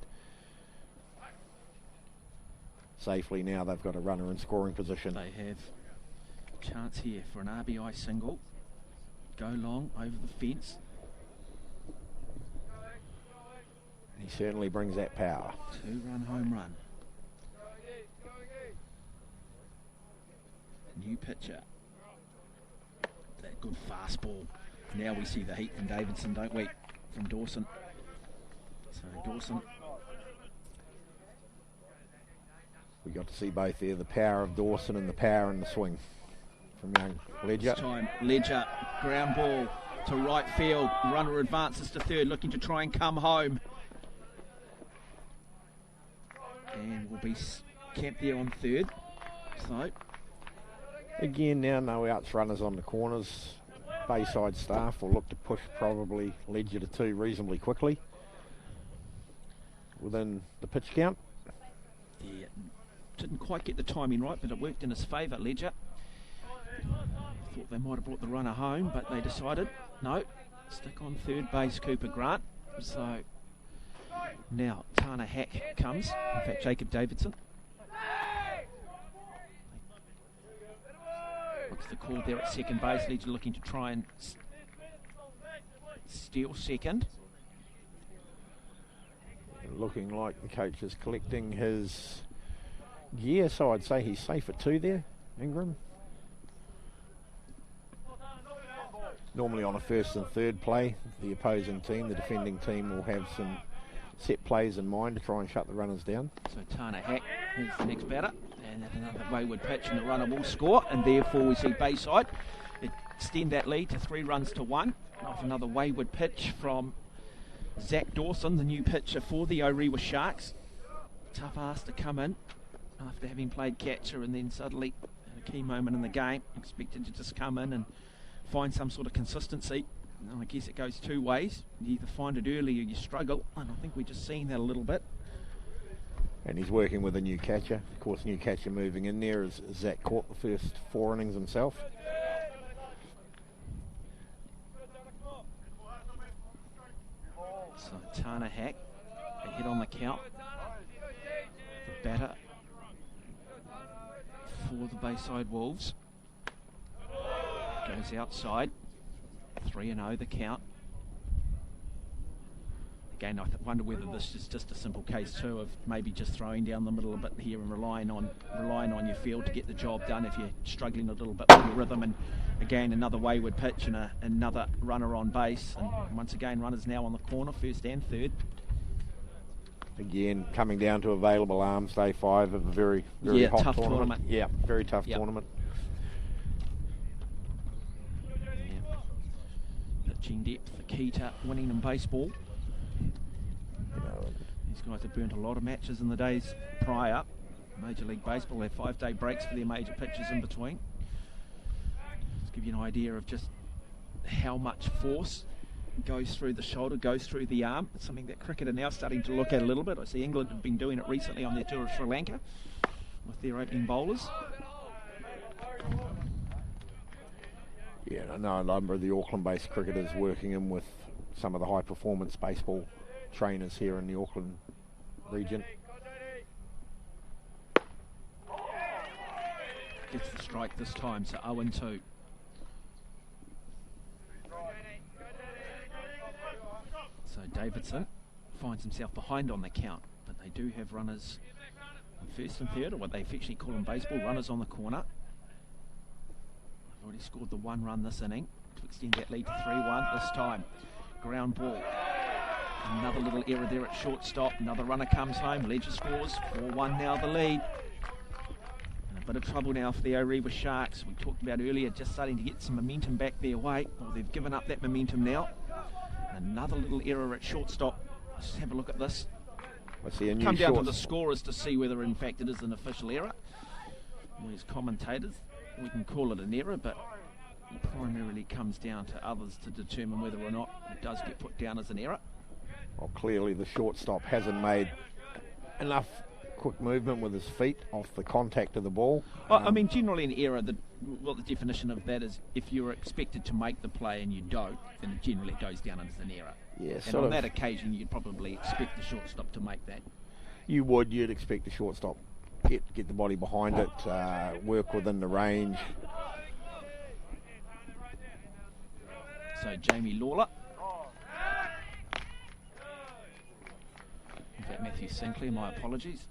Safely now they've got a runner in scoring position. They have a chance here for an RBI single. Go long over the fence. He certainly brings that power. 2-run home run. New pitcher. That good fastball. Now we see the heat from Davidson, don't we? From Dawson. So Dawson. We got to see both there, the power of Dawson and the power in the swing from young Ledger. This time Ledger, ground ball to right field. Runner advances to third, looking to try and come home. And will be camped there on third. So again, now no outs, runners on the corners. Bayside staff will look to push probably Ledger to 2 reasonably quickly within the pitch count. Yeah, didn't quite get the timing right, but it worked in his favour, Ledger. Thought they might have brought the runner home, but they decided no, stick on third base, Cooper Grant. So now Tana Hack comes, in fact Jacob Davidson. What's the call there at second base? Ledger looking to try and steal second. Looking like the coach is collecting his gear, so I'd say he's safe at 2 there, Ingram. Normally on a first and third play, the opposing team, the defending team, will have some set plays in mind to try and shut the runners down. So Tana Hack is the next batter, and another wayward pitch, and the runner will score, and therefore we see Bayside extend that lead to 3 runs to 1 off another wayward pitch from Zach Dawson, the new pitcher for the Orewa Sharks. Tough ask to come in after having played catcher, and then suddenly at a key moment in the game expected to just come in and find some sort of consistency. And I guess it goes 2 ways. You either find it early or you struggle, and I think we're just seeing that a little bit. And he's working with a new catcher. Of course, new catcher moving in there as Zach caught the first 4 innings himself. So Tana Hack, a hit on the count. The batter for the Bayside Wolves. Goes outside. 3-0 the count. Again, I wonder whether this is just a simple case too of maybe just throwing down the middle a bit here and relying on your field to get the job done if you're struggling a little bit with your rhythm and Again, another wayward pitch and another runner on base. And once again, runners now on the corner, first and third. Again, coming down to available arms, day 5 of a very, very hot tough tournament. Yeah, very tough tournament. Yeah. Pitching depth, the key to winning in baseball. These guys have burnt a lot of matches in the days prior. Major League Baseball have 5-day breaks for their major pitches in between. Just give you an idea of just how much force goes through the shoulder, goes through the arm. It's something that cricket are now starting to look at a little bit. I see England have been doing it recently on their tour of Sri Lanka with their opening bowlers. Yeah, I know a number of the Auckland-based cricketers working in with some of the high-performance baseball trainers here in the Auckland region. Gets the strike this time, so 0-2. So Davidson finds himself behind on the count, but they do have runners on first and third, or what they affectionately call in baseball, runners on the corner. They've already scored the 1 run this inning to extend that lead to 3-1 this time. Ground ball. Another little error there at shortstop. Another runner comes home. Ledger scores. 4-1 now the lead. And a bit of trouble now for the Orewa Sharks. We talked about earlier, just starting to get some momentum back their way. Well, they've given up that momentum now. Another little error at shortstop. Let's have a look at this. I see a new Come down to the scorers to see whether in fact it is an official error. We as commentators, we can call it an error, but it primarily comes down to others to determine whether or not it does get put down as an error. Well, clearly the shortstop hasn't made enough quick movement with his feet off the contact of the ball. I mean, generally an error, the definition of that is if you're expected to make the play and you don't, then generally it goes down as an error. Yeah, and on that occasion, you'd probably expect the shortstop to make that. You'd expect the shortstop get the body behind it, work within the range. So Jamie Lawler. In fact, Matthew Sinclair, my apologies.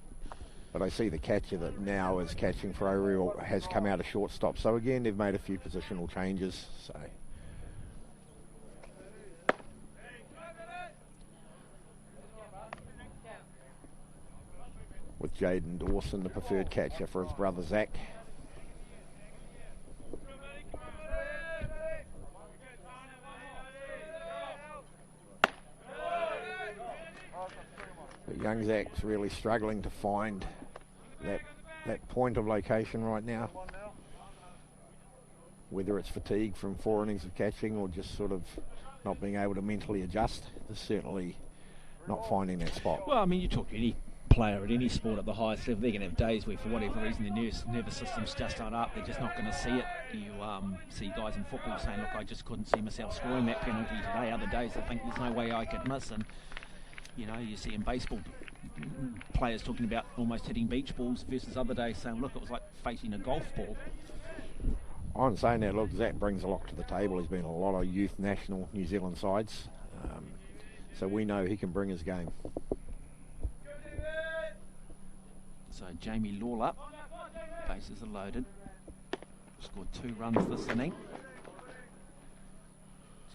But I see the catcher that now is catching for Oriel has come out of shortstop. So again, they've made a few positional changes. So with Jaden Dawson, the preferred catcher for his brother Zach. But young Zach's really struggling to find that point of location right now. Whether it's fatigue from 4 innings of catching or just sort of not being able to mentally adjust, they're certainly not finding that spot. Well, I mean, you talk to any player at any sport at the highest level, they're going to have days where for whatever reason their nervous system's just not up, they're just not going to see it. You see guys in football saying, look, I just couldn't see myself scoring that penalty today. Other days they think there's no way I could miss. And you know, you see in baseball players talking about almost hitting beach balls versus other days saying, look, it was like facing a golf ball. I'm saying that, look, Zach brings a lot to the table. He's been in a lot of youth national New Zealand sides. So we know he can bring his game. So Jamie Lawler, bases are loaded. Scored 2 runs this inning.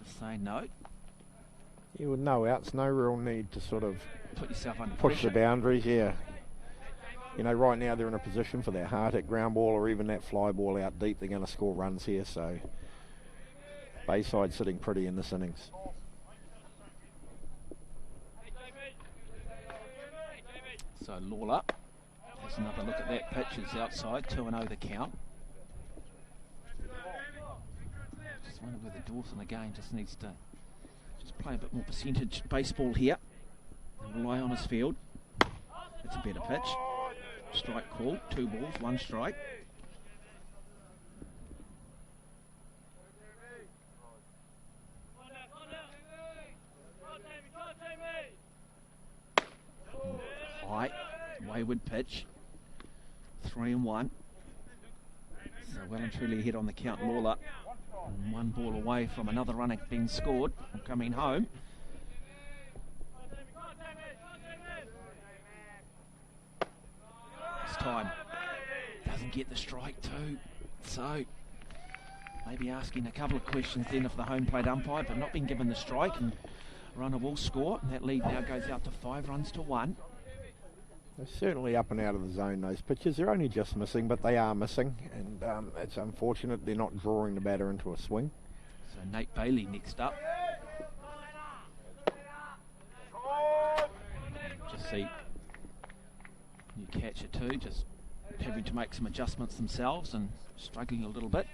Just saying no. Yeah, with no outs, no real need to sort of put yourself under push pressure. The boundaries, yeah. You know, right now they're in a position for that hard hit ground ball or even that fly ball out deep. They're going to score runs here, so Bayside sitting pretty in this innings. So Lawler has another look at that pitch. It's outside, 2-0 the count. Just wonder whether Dawson again just needs to play a bit more percentage baseball here and rely on his field. It's a better pitch. Strike call, 2 balls, 1 strike. High, wayward pitch. 3-1. So well and truly ahead on the count, Lawler. And 1 ball away from another runner being scored and coming home. This time doesn't get the strike too. So Maybe asking a couple of questions then of the home plate umpire, but not being given the strike, and runner will score, and that lead now goes out to 5 runs to 1. They're certainly up and out of the zone, those pitches. They're only just missing, but they are missing, and it's unfortunate they're not drawing the batter into a swing. So Nate Bailey next up. Just see new catcher too, just having to make some adjustments themselves and struggling a little bit.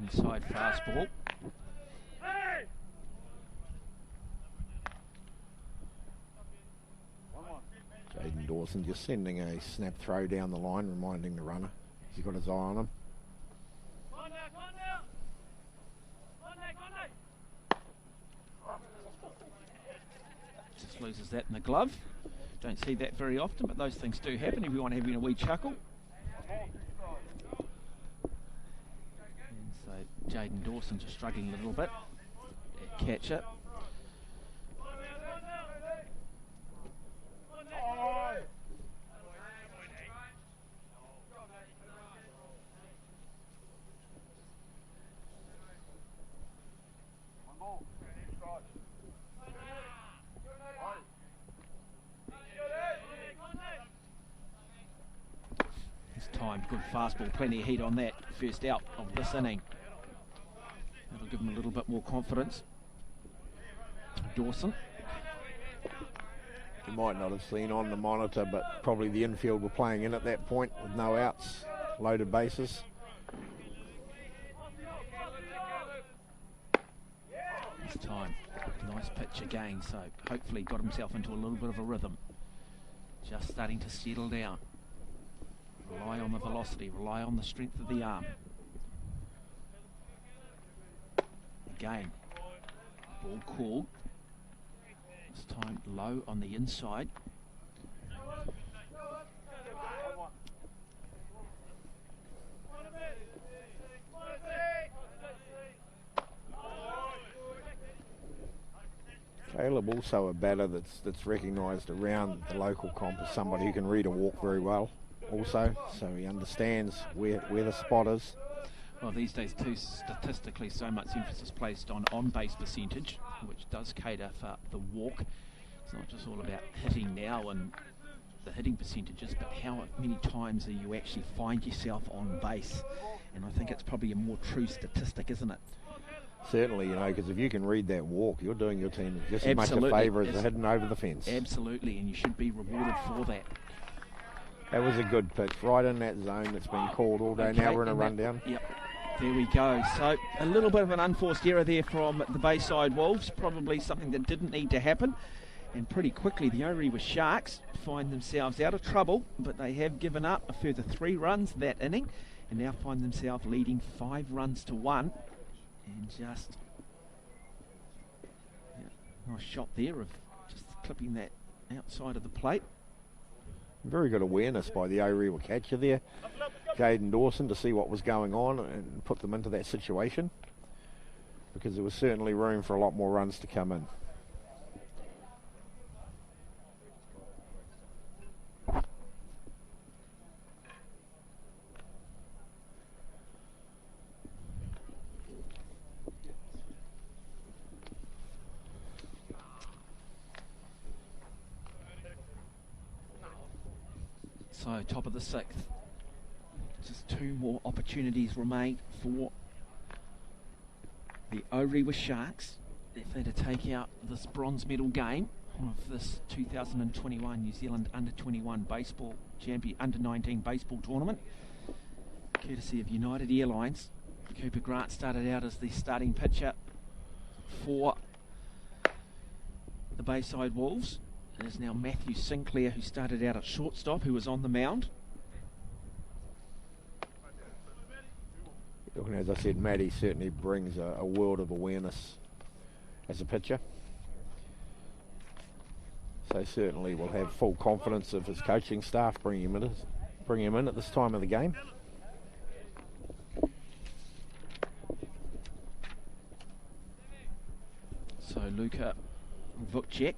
Inside fastball. Jaden Dawson just sending a snap throw down the line, reminding the runner he's got his eye on him. Just loses that in the glove. Don't see that very often, but those things do happen. Everyone having a wee chuckle. And so Jaden Dawson just struggling a little bit at catcher. Good fastball, plenty of heat on that first out of this inning. That'll give him a little bit more confidence. Dawson. You might not have seen on the monitor, but probably the infield were playing in at that point with no outs, loaded bases. This time, nice pitch again, so hopefully got himself into a little bit of a rhythm. Just starting to settle down. Rely on the velocity, rely on the strength of the arm. Again, ball called. This time low on the inside. Caleb also a batter that's recognised around the local comp as somebody who can read a walk very well. Also, so he understands where the spot is. Well, these days too, statistically, so much emphasis placed on on-base percentage, which does cater for the walk. It's not just all about hitting now and the hitting percentages, but how many times do you actually find yourself on base? And I think it's probably a more true statistic, isn't it? Certainly, you know, because if you can read that walk, you're doing your team just as much a favour as hitting over the fence. Absolutely, and you should be rewarded for that. That was a good pitch, right in that zone that's been called all day. Okay, now we're in a rundown. Yep, there we go. So a little bit of an unforced error there from the Bayside Wolves, probably something that didn't need to happen. And pretty quickly, the Orewa Sharks find themselves out of trouble, but they have given up a further 3 runs that inning, and now find themselves leading 5 runs to 1. And just nice shot there of just clipping that outside of the plate. Very good awareness by the Orewa catcher there, Jaden Dawson, to see what was going on and put them into that situation, because there was certainly room for a lot more runs to come in. So top of the 6th, just 2 more opportunities remain for the Orewa Sharks if they're to take out this bronze medal game of this 2021 New Zealand Under-21 baseball Under-19 baseball tournament, courtesy of United Airlines. Cooper Grant started out as the starting pitcher for the Bayside Wolves. It is now Matthew Sinclair, who started out at shortstop, who was on the mound. Look, as I said, Matty certainly brings a world of awareness as a pitcher. So certainly will have full confidence of his coaching staff bring him in at this time of the game. Vukcek.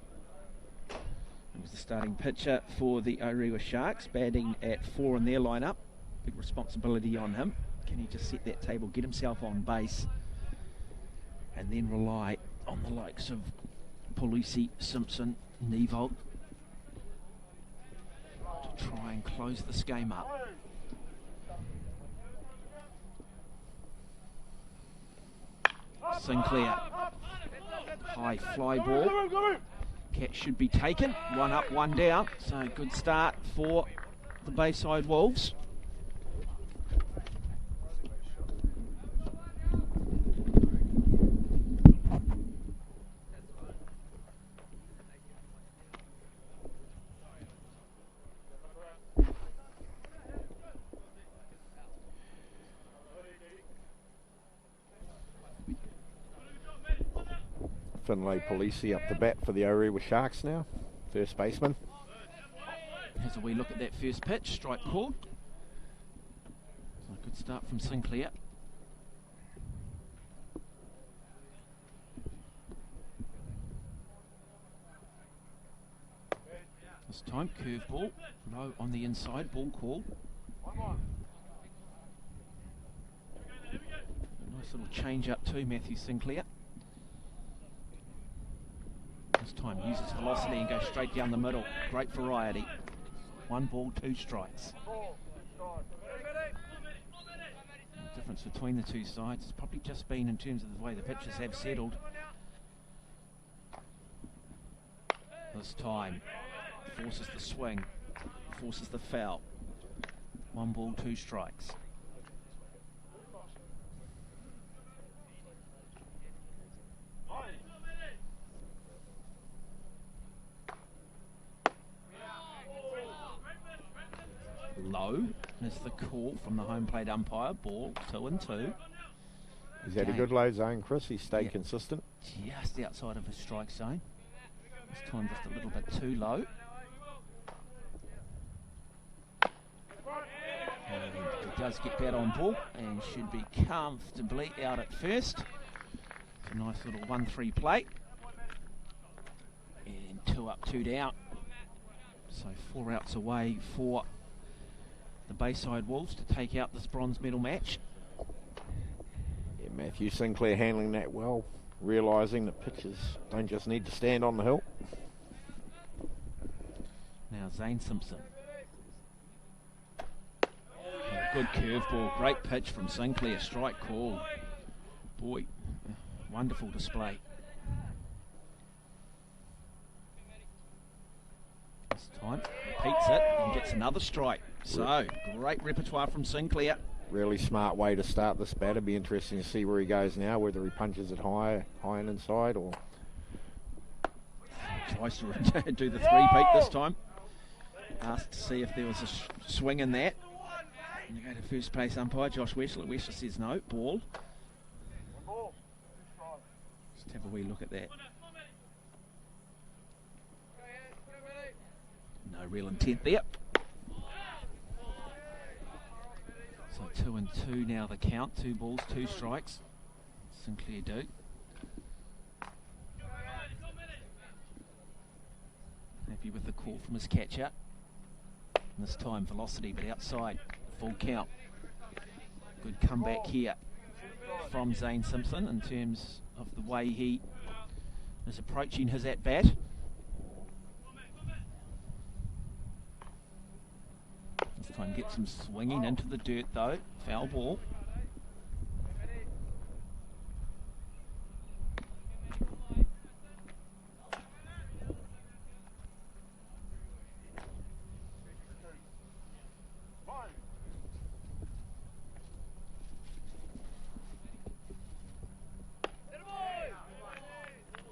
He was the starting pitcher for the Orewa Sharks, batting at 4 in their lineup. Big responsibility on him. Can he just set that table, get himself on base, and then rely on the likes of Polisi, Simpson, Nevo to try and close this game up. Sinclair, high fly ball. Catch should be taken. 1 up, 1 down. So good start for the Bayside Wolves. Finlay Polisi up the bat for the Orewa Sharks now, first baseman. Here's a wee look at that first pitch, strike called. So a good start from Sinclair. This time, curveball, low on the inside, ball called. Nice little change up too, Matthew Sinclair. This time uses velocity and goes straight down the middle. Great variety. 1 ball, 2 strikes. The difference between the two sides has probably just been in terms of the way the pitches have settled. This time forces the swing, forces the foul. 1 ball, 2 strikes. Low is the call from the home plate umpire. Ball 2-2. Is that a good low zone, Chris? He stayed consistent. Just outside of his strike zone. This time just a little bit too low. And he does get that on ball and should be comfortably out at first. It's a nice little 1-3 play. And 2 up, 2 down. So 4 outs away for the Bayside Wolves to take out this bronze medal match. Yeah, Matthew Sinclair handling that well, realising that pitchers don't just need to stand on the hill. Now Zane Simpson. A good curveball, great pitch from Sinclair, strike call. Boy, wonderful display. This time repeats it and gets another strike. So, great repertoire from Sinclair. Really smart way to start this batter. Be interesting to see where he goes now, whether he punches it high and inside or... Tries to do the 3-peat this time. Asked to see if there was a swing in that. And you go to first base umpire, Josh Wessler. Wessler says no, ball. Just have a wee look at that. No real intent there. So 2-2 now the count. 2 balls, 2 strikes. Sinclair do. Happy with the call from his catcher. And this time velocity, but outside. Full count. Good comeback here from Zane Simpson in terms of the way he is approaching his at-bat. This time gets him swinging into the dirt though. Foul ball.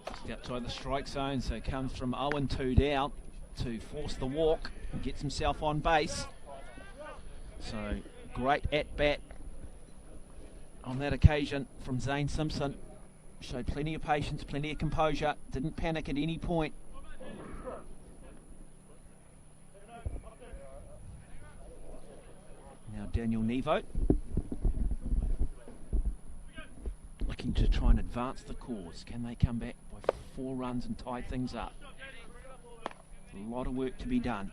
Just outside the strike zone, so it comes from 0-2 down to force the walk and gets himself on base. So great at-bat on that occasion from Zane Simpson. Showed plenty of patience, plenty of composure, didn't panic at any point. Now Daniel Nevo looking to try and advance the cause. Can they come back by 4 runs and tie things up. A lot of work to be done.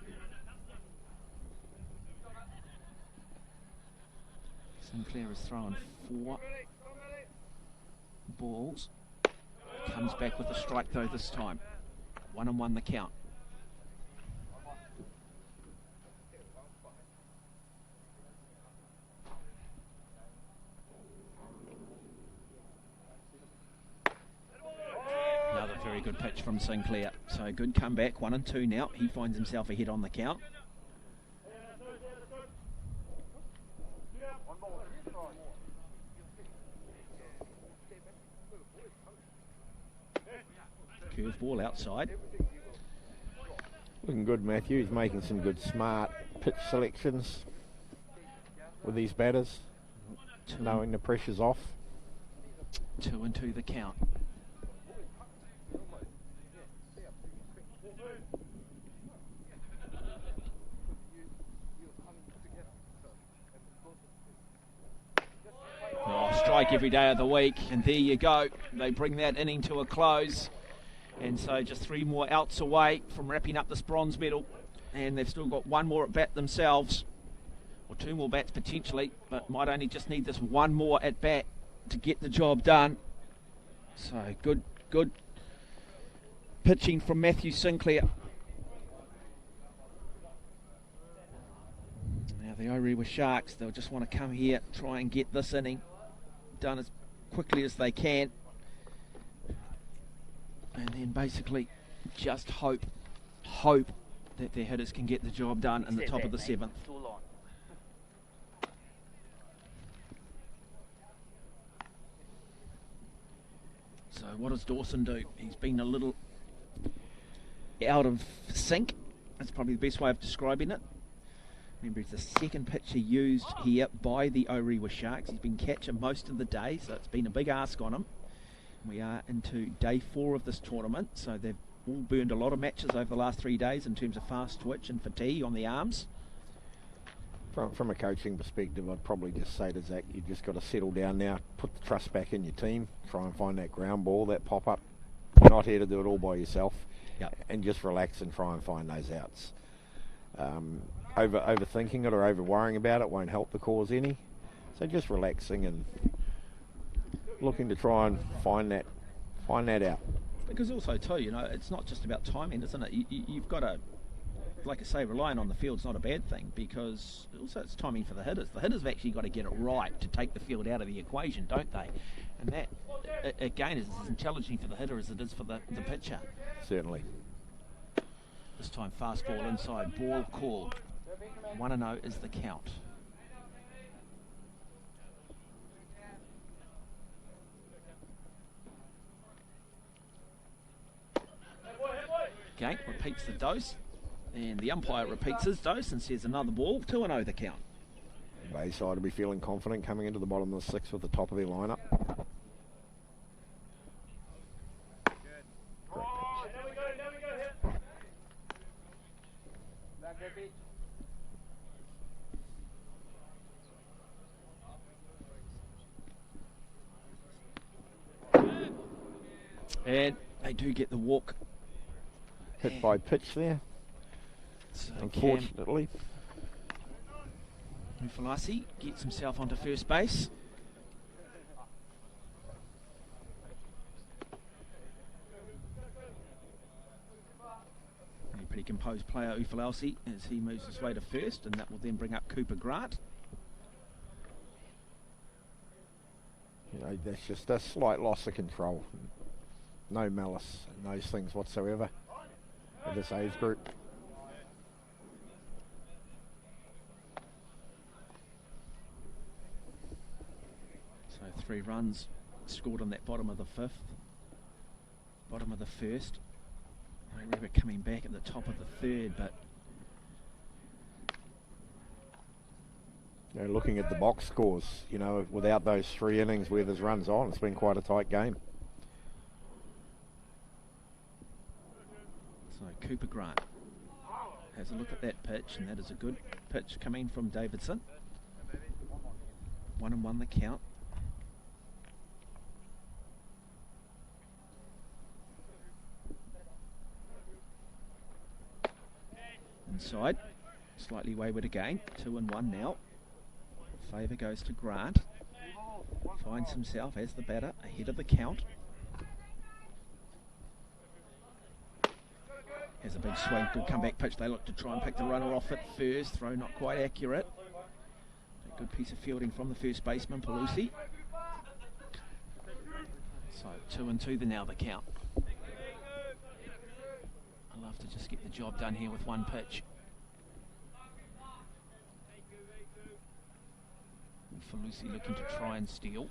Sinclair has thrown 4 balls. Comes back with a strike though this time. 1-1 the count. Another very good pitch from Sinclair. So good comeback, 1-2 now. He finds himself ahead on the count. Curveball outside. Looking good, Matthew. He's making some good, smart pitch selections with these batters, knowing the pressure's off. 2-2 the count. Oh, strike every day of the week, and there you go. They bring that inning to a close. And so just 3 more outs away from wrapping up this bronze medal. And they've still got 1 more at bat themselves. Or 2 more bats potentially, but might only just need this 1 more at bat to get the job done. So good pitching from Matthew Sinclair. Now the Orewa Sharks, they'll just want to come here, try and get this inning done as quickly as they can. And then basically just hope that their hitters can get the job done in the top of the 7th. So what does Dawson do? He's been a little out of sync. That's probably the best way of describing it. Remember, it's the second pitcher used here by the Orewa Sharks. He's been catcher most of the day, so it's been a big ask on him. We are into day 4 of this tournament, so they've all burned a lot of matches over the last 3 days in terms of fast twitch and fatigue on the arms. From a coaching perspective, I'd probably just say to Zach, you've just got to settle down now, put the trust back in your team, try and find that ground ball, that pop-up. You're not here to do it all by yourself. Yep. And just relax and try and find those outs. Overthinking it or over-worrying about it won't help the cause any. So just relaxing and looking to try and find that out. Because also too, you know, it's not just about timing, isn't it? You've got to, like I say, relying on the field's not a bad thing, because also it's timing for the hitters. The hitters have actually got to get it right to take the field out of the equation, don't they? And that, again, is as challenging for the hitter as it is for the pitcher. Certainly. This time fastball inside, ball called. 1-0 is the count. Okay, repeats the dose, and the umpire repeats his dose and says another ball. 2-0 the count. Bayside will be feeling confident coming into the bottom of the 6th with the top of their lineup. And they do get the walk. Hit by pitch there, So unfortunately. Mclaughlin gets himself onto first base. A pretty composed player, Ufalausi, as he moves his way to first, and that will then bring up Cooper Grant. You know, that's just a slight loss of control. No malice in those things whatsoever at this age group. So 3 runs scored on that bottom of the 5th, bottom of the 1st. I remember coming back at the top of the 3rd, but You know, looking at the box scores, you know, without those 3 innings where there's runs on, it's been quite a tight game. so Cooper Grant has a look at that pitch, and that is a good pitch coming from Davidson. 1-1 the count. Inside, slightly wayward again, 2-1 now. Favour goes to Grant. Finds himself as the batter ahead of the count. Has a big swing, good comeback pitch. They look to try and pick the runner off at first. Throw not quite accurate. A good piece of fielding from the first baseman, Pelusi. So 2-2 now the count. I love to just get the job done here with one pitch. Pelusi looking to try and steal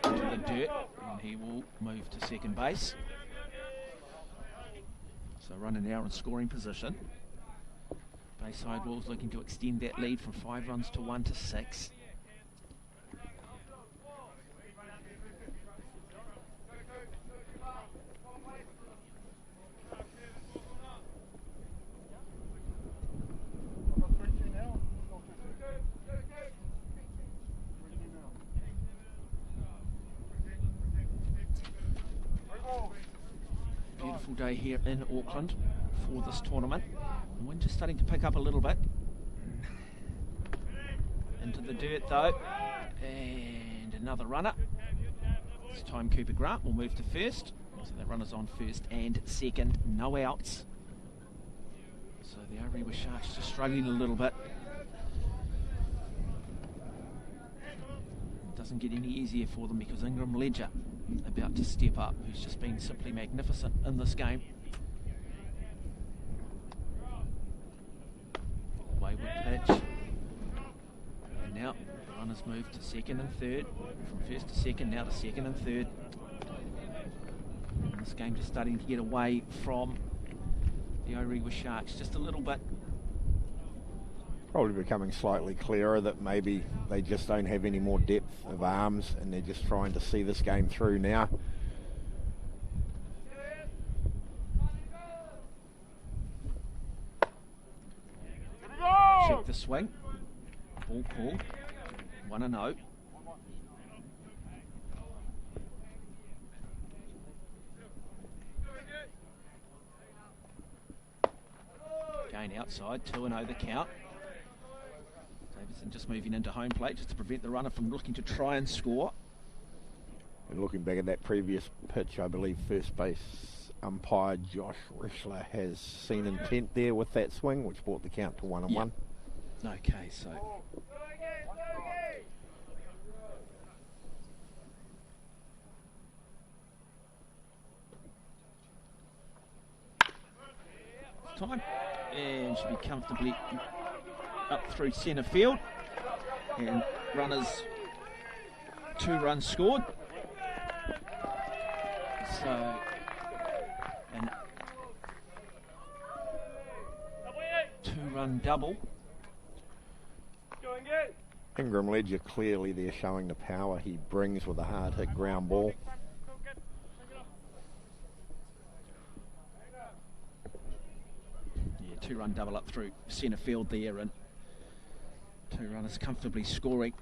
into the dirt, and he will move to second base. So runner now in scoring position. Bayside Wolves looking to extend that lead from 5 runs to 1 to 6. Beautiful day here in Auckland for this tournament. The wind just starting to pick up a little bit. Into the dirt though, and another runner. This time Cooper Grant will move to first. So that runner's on first and second, no outs. So the Orewa Sharks just struggling a little bit. It doesn't get any easier for them because Ingram Ledger about to step up, who's just been simply magnificent in this game. Wayward pitch. And now the runners move to second and third. From first to second, now to second and third. And this game just starting to get away from the Orewa Sharks just a little bit. Probably becoming slightly clearer that maybe they just don't have any more depth of arms and they're just trying to see this game through now. Check the swing. Ball called. 1-0. Again outside, 2-0 the count. Davidson just moving into home plate just to prevent the runner from looking to try and score. And looking back at that previous pitch, I believe first base umpire Josh Rischler has seen intent there with that swing, which brought the count to 1-1. Okay, so time, and should be comfortably up through centre field, and runners 2 runs scored. So an 2-run double. Ingram Ledger clearly there showing the power he brings with a hard hit ground ball. Yeah, 2-run double up through centre field there, and 2 runners comfortably scoring.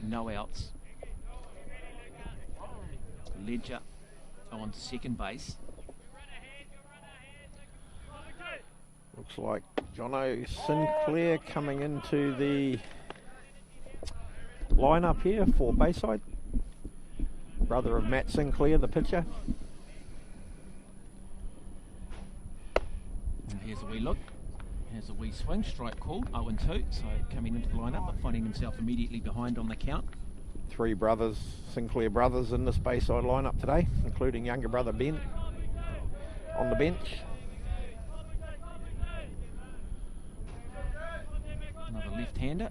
No outs. Ledger on to second base. Looks like Jono Sinclair coming into the lineup here for Bayside. Brother of Matt Sinclair, the pitcher. Here's a wee look. Here's a wee swing, strike called, 0-2, so coming into the lineup but finding himself immediately behind on the count. 3 brothers, Sinclair brothers, in this Bayside lineup today, including younger brother Ben on the bench. Another left-hander.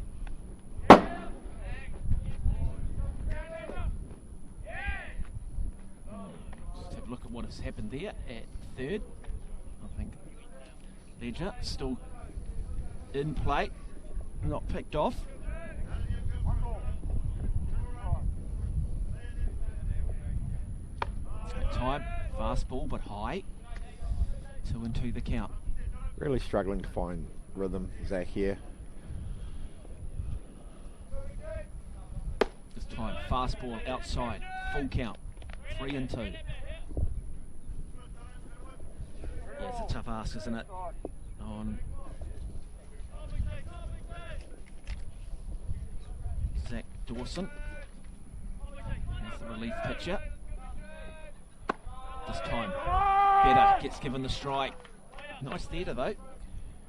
Just have a look at what has happened there at third. I think Ledger still in play, not picked off. At time, fast ball but high. 2-2 the count. Really struggling to find rhythm, Zach, here. This time, fastball outside, full count, 3-2. Yeah, it's a tough ask, isn't it? On Zach Dawson. That's the relief pitcher. This time, Better gets given the strike. Nice theatre though,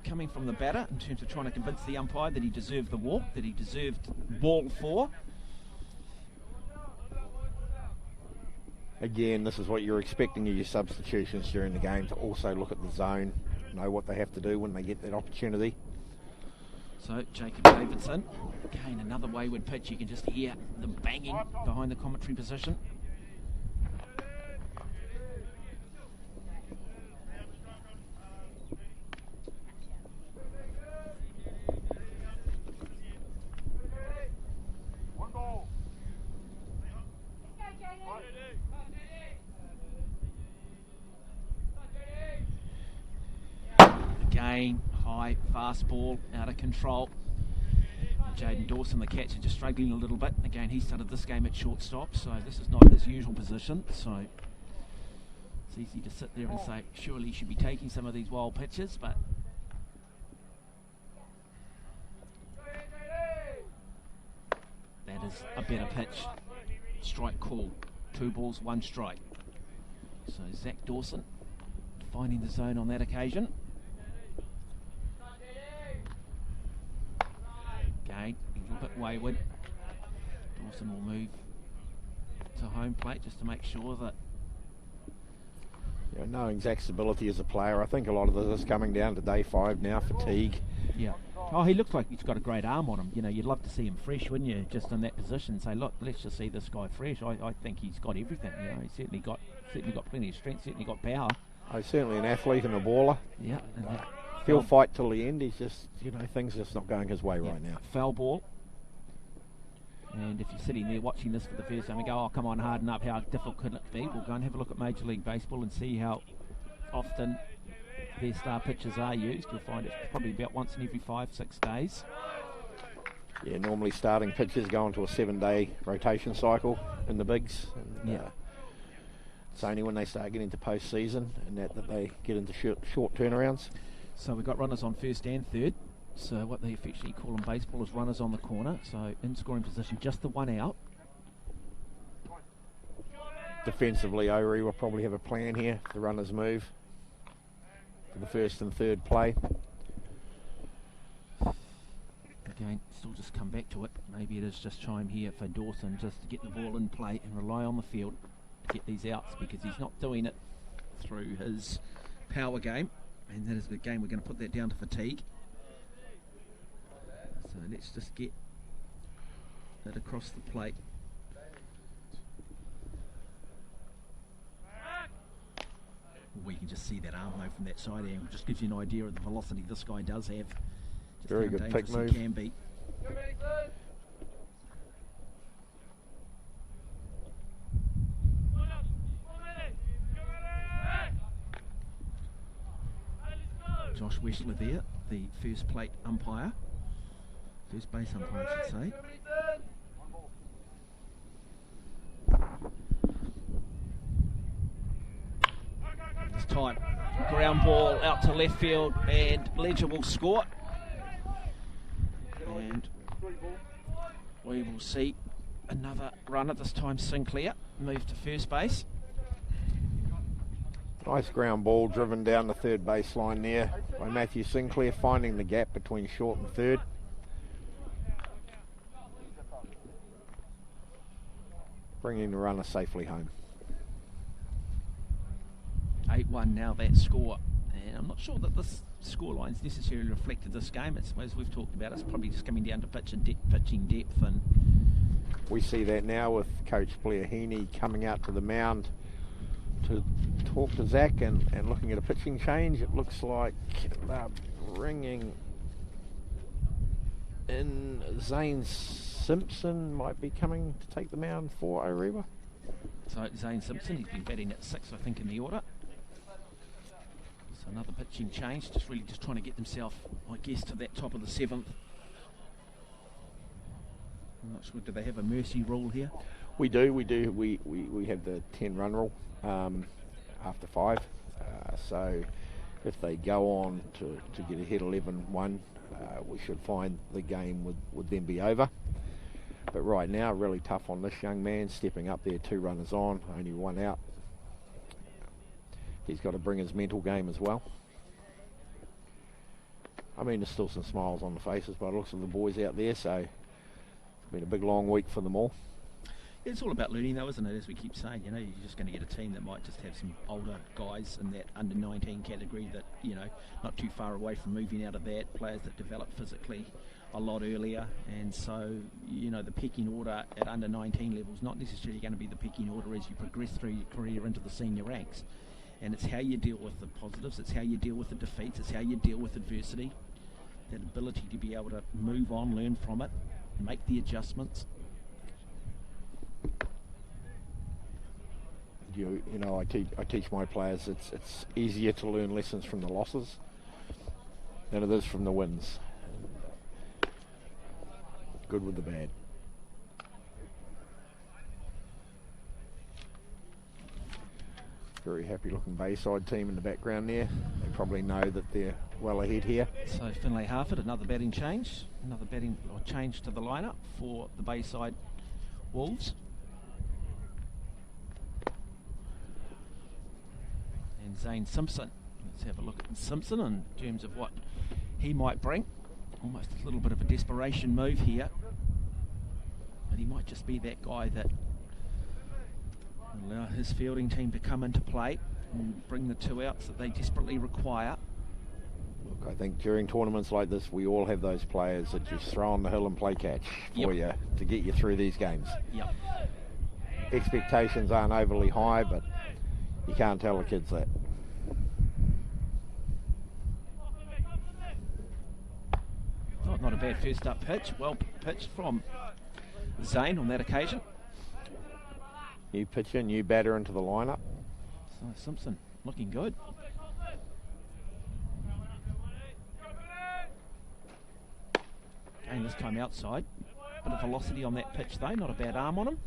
coming from the batter in terms of trying to convince the umpire that he deserved the walk, that he deserved ball 4. Again, this is what you're expecting of your substitutions during the game, to also look at the zone, know what they have to do when they get that opportunity. So Jacob Davidson, again another wayward pitch. You can just hear the banging behind the commentary position. Again, high fastball, out of control. Jaden Dawson, the catcher, just struggling a little bit. Again, he started this game at shortstop, so this is not his usual position. So it's easy to sit there and say, surely he should be taking some of these wild pitches, but that is a better pitch. Strike call. 2 balls, 1 strike. So Zach Dawson finding the zone on that occasion. Again, a little bit wayward. Dawson will move to home plate just to make sure that... Yeah, knowing Zach's ability as a player, I think a lot of this is coming down to day 5 now, fatigue. Yeah. Oh, he looks like he's got a great arm on him. You know, you'd love to see him fresh, wouldn't you? Just in that position, say, look, let's just see this guy fresh. I think he's got everything. You know, he's certainly got plenty of strength, certainly got power. Oh, he's certainly an athlete and a baller. Yeah. And he'll fight till the end. He's just, things are just not going his way right now. Foul ball. And if you're sitting there watching this for the first time and go, oh, come on, harden up, how difficult could it be? We'll go and have a look at Major League Baseball and see how often their star pitchers are used. You'll find it's probably about once in every 5-6 days. Yeah, normally starting pitchers go into a 7-day rotation cycle in the bigs. And, it's only when they start getting to postseason and that they get into short turnarounds. So we've got runners on first and third. So what they affectionately call in baseball is runners on the corner. So in scoring position, just the 1 out. Defensively, O'Ree will probably have a plan here. The runners move for the first and third play. Again, still just come back to it. Maybe it is just time here for Dawson just to get the ball in play and rely on the field to get these outs, because he's not doing it through his power game, and that is the game. We're going to put that down to fatigue. So let's just get it across the plate. We can just see that arm though from that side angle. Just gives you an idea of the velocity this guy does have. Just very how good pick dangerous move. he can be. Josh Weschler there, the first plate umpire. First base umpire, I should say. This time, ground ball out to left field, and Ledger will score. And we will see another runner, this time Sinclair, move to first base. Nice ground ball driven down the third baseline there by Matthew Sinclair, finding the gap between short and third. Bringing the runner safely home. 8-1 now, that score. And I'm not sure that this scoreline's necessarily reflected this game. It's, as we've talked about, it's probably just coming down to pitching depth. And we see that now with Coach Blair Heaney coming out to the mound to talk to Zach and looking at a pitching change. It looks like they're bringing in Zane Simpson, might be coming to take the mound for O'Ree. So Zane Simpson, he's been batting at 6, I think, in the order. So another pitching change, just trying to get themselves, I guess, to that top of the 7th. I'm not sure, do they have a mercy rule here? We do. We have the 10-run rule after 5. So if they go on to get ahead 11-1, we should find the game would then be over. But right now, really tough on this young man, stepping up there, 2 runners on, only 1 out. He's got to bring his mental game as well. I mean, there's still some smiles on the faces by the looks of the boys out there, so it's been a big long week for them all. It's all about learning though, isn't it? As we keep saying, you know, you're just going to get a team that might just have some older guys in that under 19 category that, you know, not too far away from moving out of that, players that develop physically a lot earlier, and so, you know, the pecking order at under 19 level is not necessarily going to be the pecking order as you progress through your career into the senior ranks. And it's how you deal with the positives, it's how you deal with the defeats, it's how you deal with adversity, that ability to be able to move on, learn from it, make the adjustments. You know, I teach my players it's easier to learn lessons from the losses than it is from the wins. Good with the bad. Very happy looking Bayside team in the background there. They probably know that they're well ahead here. So Finlay Harford, another batting change, change to the lineup for the Bayside Wolves. And Zane Simpson. Let's have a look at Simpson in terms of what he might bring. Almost a little bit of a desperation move here. But he might just be that guy that will allow his fielding team to come into play and bring the 2 outs that they desperately require. Look, I think during tournaments like this, we all have those players that just throw on the hill and play catch for you to get you through these games. Yep. Expectations aren't overly high, but you can't tell the kids that. Not a bad first up pitch. Well pitched from Zane on that occasion. New pitcher, new batter into the lineup. So Simpson looking good. Again, this time outside. Bit of velocity on that pitch though, not a bad arm on him.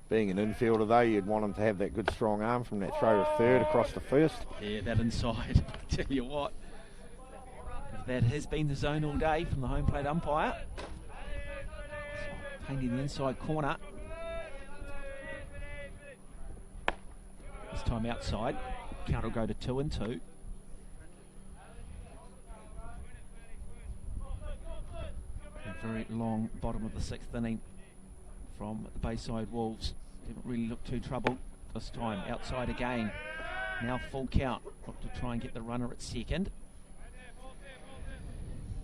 Being an infielder though, you'd want him to have that good strong arm from that throw to third across to first. Yeah, that inside. Tell you what, that has been the zone all day from the home plate umpire. Painting the inside corner. This time outside. Count will go to 2 and 2. A very long bottom of the 6th inning from the Bayside Wolves. Didn't really look too troubled this time. Outside again. Now full count. Look to try and get the runner at second.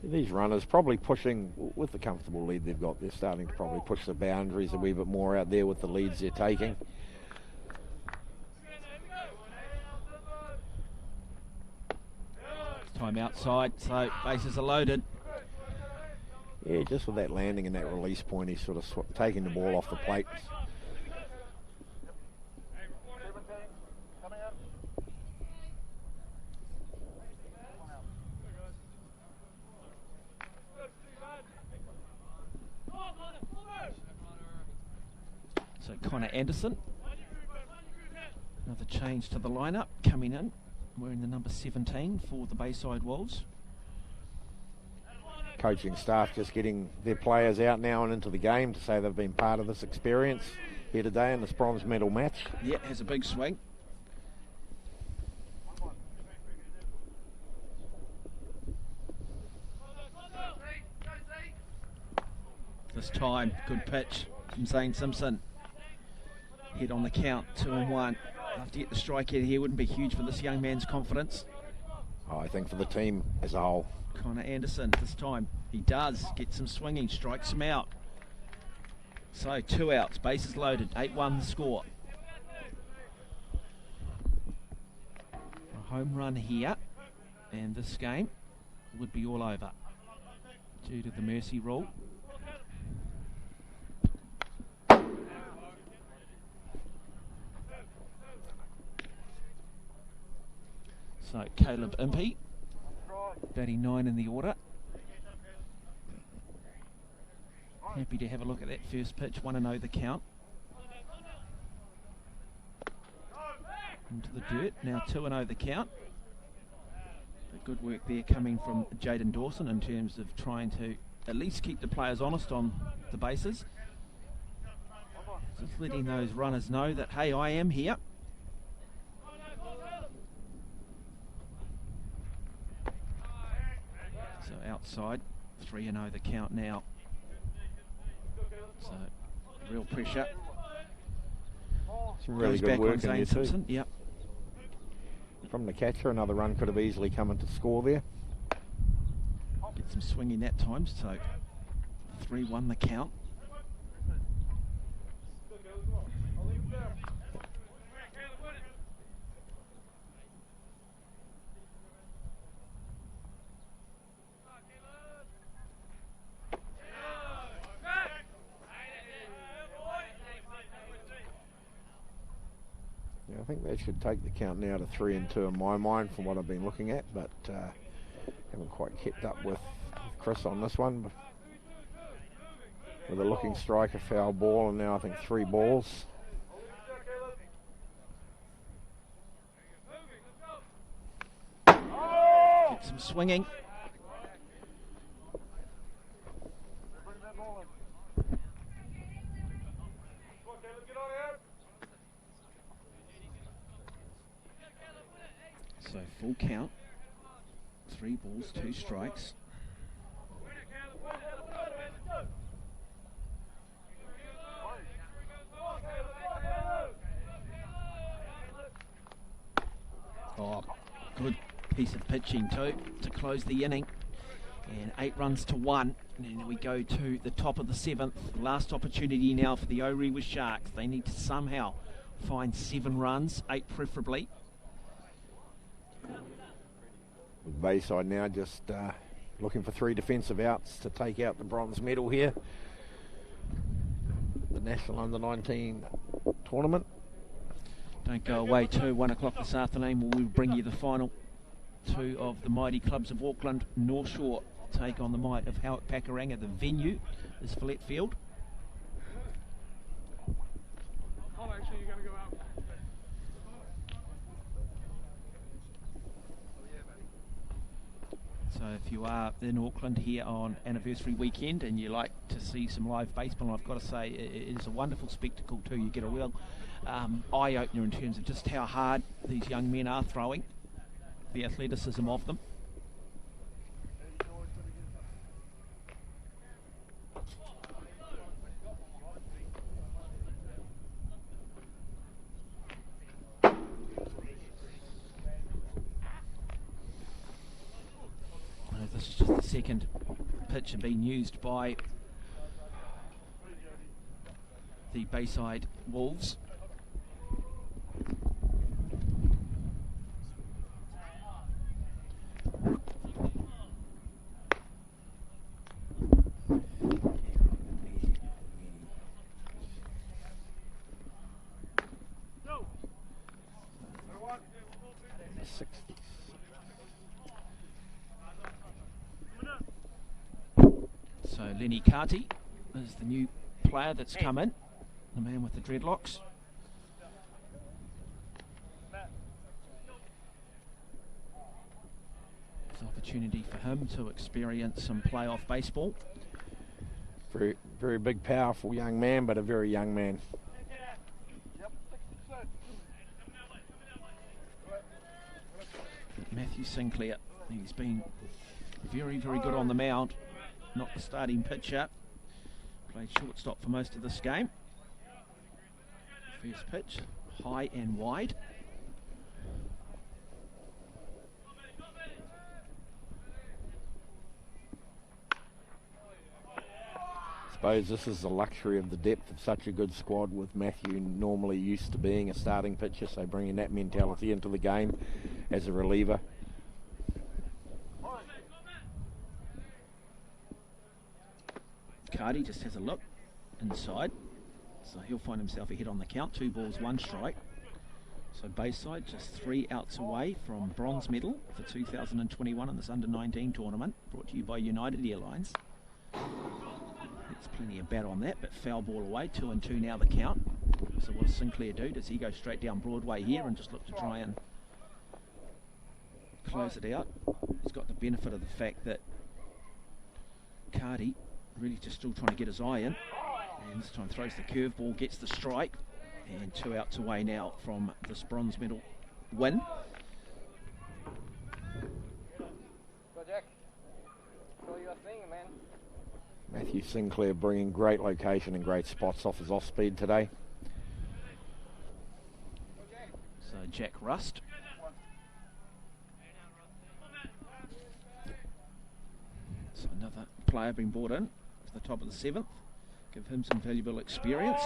These runners probably pushing, with the comfortable lead they've got, they're starting to probably push the boundaries a wee bit more out there with the leads they're taking. Time outside, so bases are loaded. Yeah, just with that landing and that release point, he's sort of taking the ball off the plate. So Connor Anderson, another change to the lineup coming in, wearing the number 17 for the Bayside Wolves. Coaching staff just getting their players out now and into the game to say they've been part of this experience here today in this bronze medal match. Yeah, has a big swing. This time, good pitch from Zane Simpson. Hit on the count, 2 and 1. Have to get the strike out here, wouldn't be huge for this young man's confidence. Oh, I think for the team as a whole. Connor Anderson, this time he does get some swinging, strikes him out. So 2 outs, bases loaded, 8-1 the score. A home run here, and this game would be all over due to the mercy rule. So Caleb Impey, batting 9 in the order. Happy to have a look at that first pitch, 1-0 the count. Into the dirt, now 2-0 the count. But good work there coming from Jaden Dawson in terms of trying to at least keep the players honest on the bases. Just letting those runners know that, hey, I am here. So outside, 3-0 the count now. So real pressure. Some really Goes good back work on in there Zane too. Simpson. Yep. From the catcher, another run could have easily come into score there. Get some swinging that time, so 3-1 the count. Yeah, I think they should take the count now to 3-2 in my mind from what I've been looking at, but haven't quite kept up with Chris on this one. With a looking strike, a foul ball, and now I think 3 balls. Get some swinging. So full count, 3 balls, 2 strikes. Oh, good piece of pitching too to close the inning. And 8 runs to 1. And then we go to the top of the 7th. Last opportunity now for the O-Rewa Sharks. They need to somehow find 7 runs, 8 preferably. With Bayside now just looking for 3 defensive outs to take out the bronze medal here. The National Under-19 tournament. Don't go away too. 1 o'clock this afternoon we'll bring you the final 2 of the mighty clubs of Auckland. North Shore take on the might of Howick Pakuranga. The venue is Follett Field. Oh, actually, you're going to go out. So if you are in Auckland here on anniversary weekend and you like to see some live baseball, I've got to say it is a wonderful spectacle too. You get a real eye-opener in terms of just how hard these young men are throwing, the athleticism of them. This is just the second pitcher being used by the Bayside Wolves. So Lenny Carty is the new player that's come in, the man with the dreadlocks. It's an opportunity for him to experience some playoff baseball. Very, very big, powerful young man, but a very young man. Matthew Sinclair, he's been very, very good on the mound. Not the starting pitcher. Played shortstop for most of this game. First pitch, high and wide. I suppose this is the luxury of the depth of such a good squad, with Matthew normally used to being a starting pitcher, so bringing that mentality into the game as a reliever. Cardi just has a look inside, so he'll find himself ahead on the count. 2 balls, 1 strike. So Bayside just 3 outs away from bronze medal for 2021 in this under-19 tournament, brought to you by United Airlines. There's plenty of bat on that, but foul ball away, 2-2 now the count. So what does Sinclair do? Does he go straight down Broadway here and just look to try and close it out? He's got the benefit of the fact that Cardi really just still trying to get his eye in, and this time throws the curveball, gets the strike, and 2 outs away now from this bronze medal win. Go Jack, show your thing, man. Matthew Sinclair bringing great location and great spots off his off-speed today. So Jack Rust. So another player being brought in to the top of the 7th. Give him some valuable experience.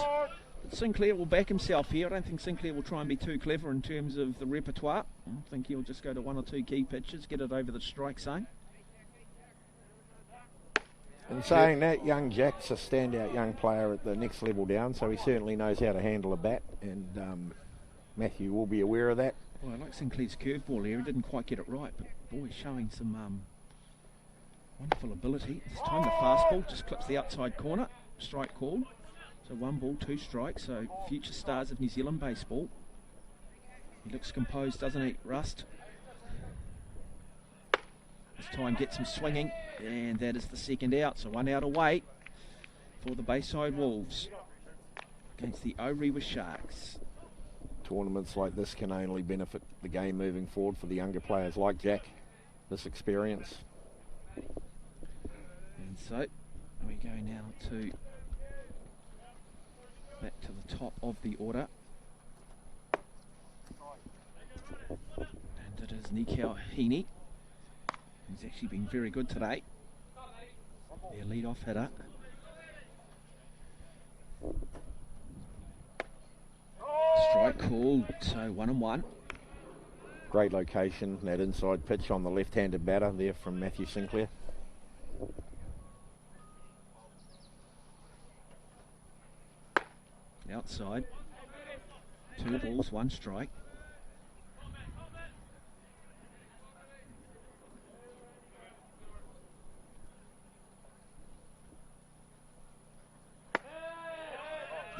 But Sinclair will back himself here. I don't think Sinclair will try and be too clever in terms of the repertoire. I think he'll just go to 1 or 2 key pitches, get it over the strike zone. And saying that, young Jack's a standout young player at the next level down, so he certainly knows how to handle a bat, and Matthew will be aware of that. Well, I like Sinclair's curveball here. He didn't quite get it right, but boy, showing some wonderful ability. This time the fastball just clips the outside corner. Strike called. So 1 ball, 2 strikes. So future stars of New Zealand baseball. He looks composed, doesn't he, Rust? This time gets him swinging, and that is the 2nd out. So 1 out away for the Bayside Wolves against the Orewa Sharks. Tournaments like this can only benefit the game moving forward for the younger players like Jack. This experience. And so we go now to back to the top of the order. And it is Nikau Heaney, who's actually been very good today. Their lead-off hitter. Strike called, so 1-1. Great location, that inside pitch on the left-handed batter there from Matthew Sinclair. Outside, 2 balls, 1 strike.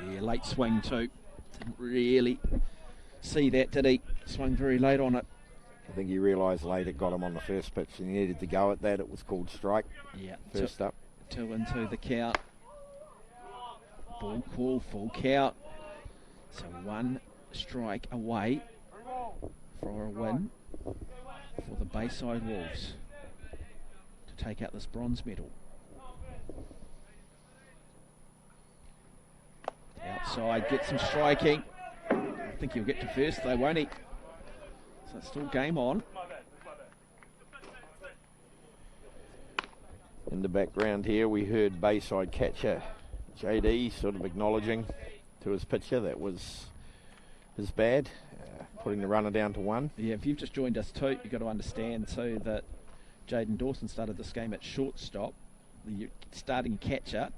Yeah, late swing too. Didn't really see that, did he? Swung very late on it. I think he realised late it got him on the first pitch and he needed to go at that. It was called strike. Yeah, first up. 2-2 the count. Ball call, full count. So 1 strike away for a win for the Bayside Wolves to take out this bronze medal. Outside, gets some striking. I think he'll get to first though, won't he? So it's still game on. In the background here, we heard Bayside catcher JD sort of acknowledging to his pitcher that was his bad, putting the runner down to 1. Yeah, if you've just joined us too, you've got to understand too that Jaden Dawson started this game at shortstop, the starting catcher.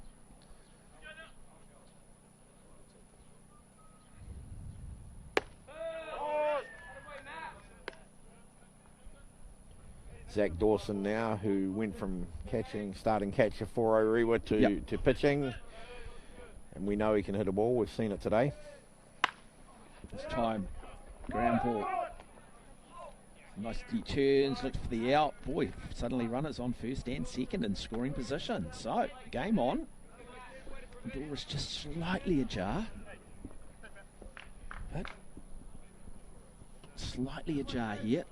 Zach Dawson now, who went from starting catcher for Orewa to pitching. And we know he can hit a ball. We've seen it today. This time, ground ball. Nicely turns, looks for the out. Boy, suddenly runners on first and second in scoring position. So, game on. The door is just slightly ajar. But slightly ajar here.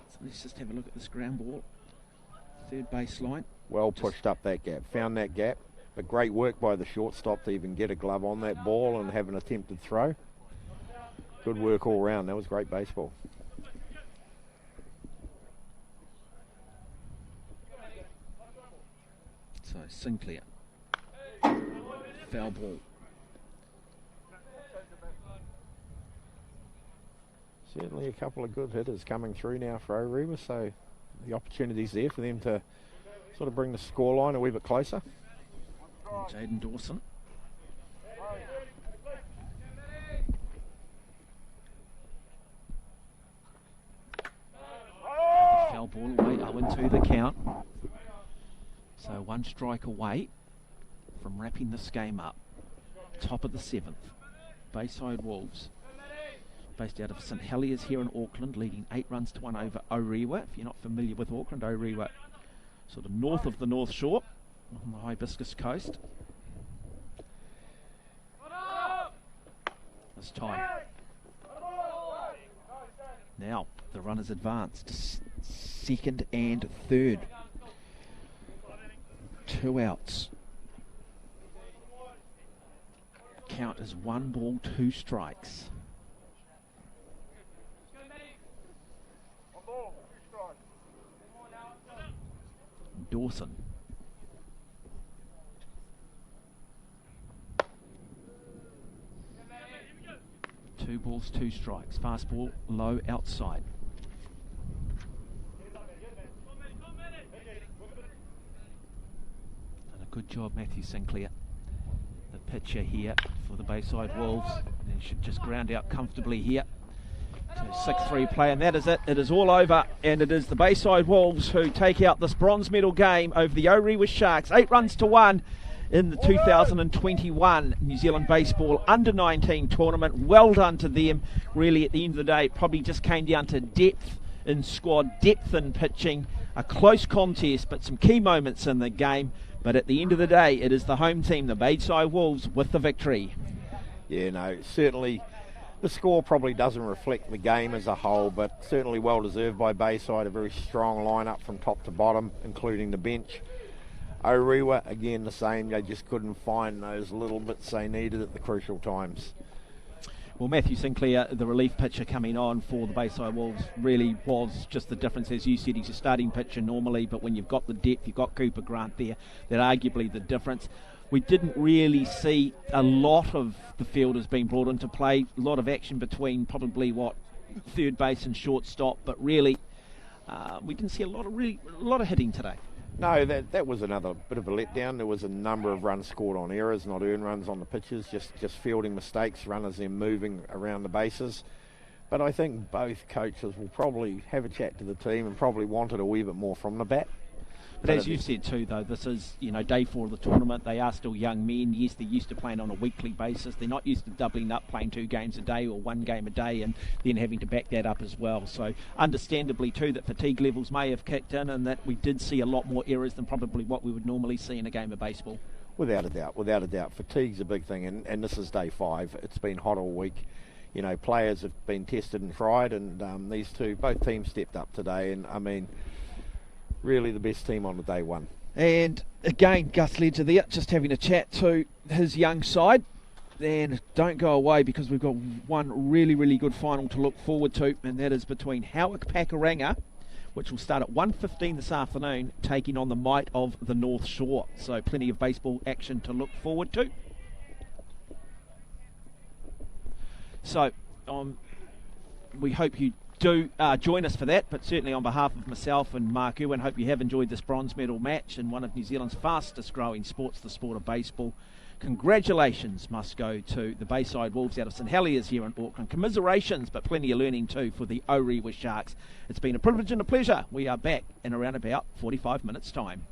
So let's just have a look at this ground ball. Third baseline. Well pushed up that gap. Found that gap. But great work by the shortstop to even get a glove on that ball and have an attempted throw. Good work all round. That was great baseball. So Sinclair. Foul ball. Certainly a couple of good hitters coming through now for Orewa, so the opportunity's there for them to sort of bring the scoreline a wee bit closer. Jaden Dawson. to the count. So 1 strike away from wrapping this game up. Top of the 7th. Bayside Wolves, based out of St Heliers here in Auckland, leading 8 runs to 1 over Orewa. If you're not familiar with Auckland, Orewa, sort of north of the North Shore, on the Hibiscus coast. This time. Now, the runners advanced. Second and third. 2 outs. Count is 1 ball, 2 strikes. Dawson. Two balls, 2 strikes. Fastball, low, outside. And a good job, Matthew Sinclair, the pitcher here for the Bayside Wolves. And he should just ground out comfortably here to 6-3 play, and that is it. It is all over, and it is the Bayside Wolves who take out this bronze medal game over the Orewa Sharks. 8 runs to 1 in the 2021 New Zealand Baseball Under-19 tournament. Well done to them. Really, at the end of the day, it probably just came down to depth in squad, depth in pitching. A close contest, but some key moments in the game. But at the end of the day, it is the home team, the Bayside Wolves, with the victory. Yeah, no, certainly the score probably doesn't reflect the game as a whole, but certainly well deserved by Bayside. A very strong lineup from top to bottom, including the bench. Orewa, again, the same. They just couldn't find those little bits they needed at the crucial times. Well, Matthew Sinclair, the relief pitcher coming on for the Bayside Wolves, really was just the difference. As you said, he's a starting pitcher normally, but when you've got the depth, you've got Cooper Grant there, that arguably the difference. We didn't really see a lot of the fielders being brought into play. A lot of action between probably third base and shortstop, but really we didn't see a lot of hitting today. No, that was another bit of a letdown. There was a number of runs scored on errors, not earned runs on the pitches, just fielding mistakes, runners then moving around the bases. But I think both coaches will probably have a chat to the team and probably wanted a wee bit more from the bat. But as you've said too, though, this is, day 4 of the tournament. They are still young men. Yes, they're used to playing on a weekly basis. They're not used to doubling up, playing 2 games a day or 1 game a day, and then having to back that up as well. So understandably too, that fatigue levels may have kicked in, and that we did see a lot more errors than probably what we would normally see in a game of baseball. Without a doubt. Fatigue's a big thing, and this is day 5. It's been hot all week. Players have been tested and tried, and both teams stepped up today, and I mean, really the best team on the day 1. And again, Gus Ledger there, just having a chat to his young side. And don't go away, because we've got one really, really good final to look forward to, and that is between Howick Pakuranga, which will start at 1:15 this afternoon, taking on the might of the North Shore. So plenty of baseball action to look forward to. So we hope you do join us for that, but certainly on behalf of myself and Mark Irwin, hope you have enjoyed this bronze medal match in one of New Zealand's fastest growing sports, the sport of baseball. Congratulations must go to the Bayside Wolves out of St Heliers here in Auckland. Commiserations, but plenty of learning too for the Orewa Sharks. It's been a privilege and a pleasure. We are back in around about 45 minutes time.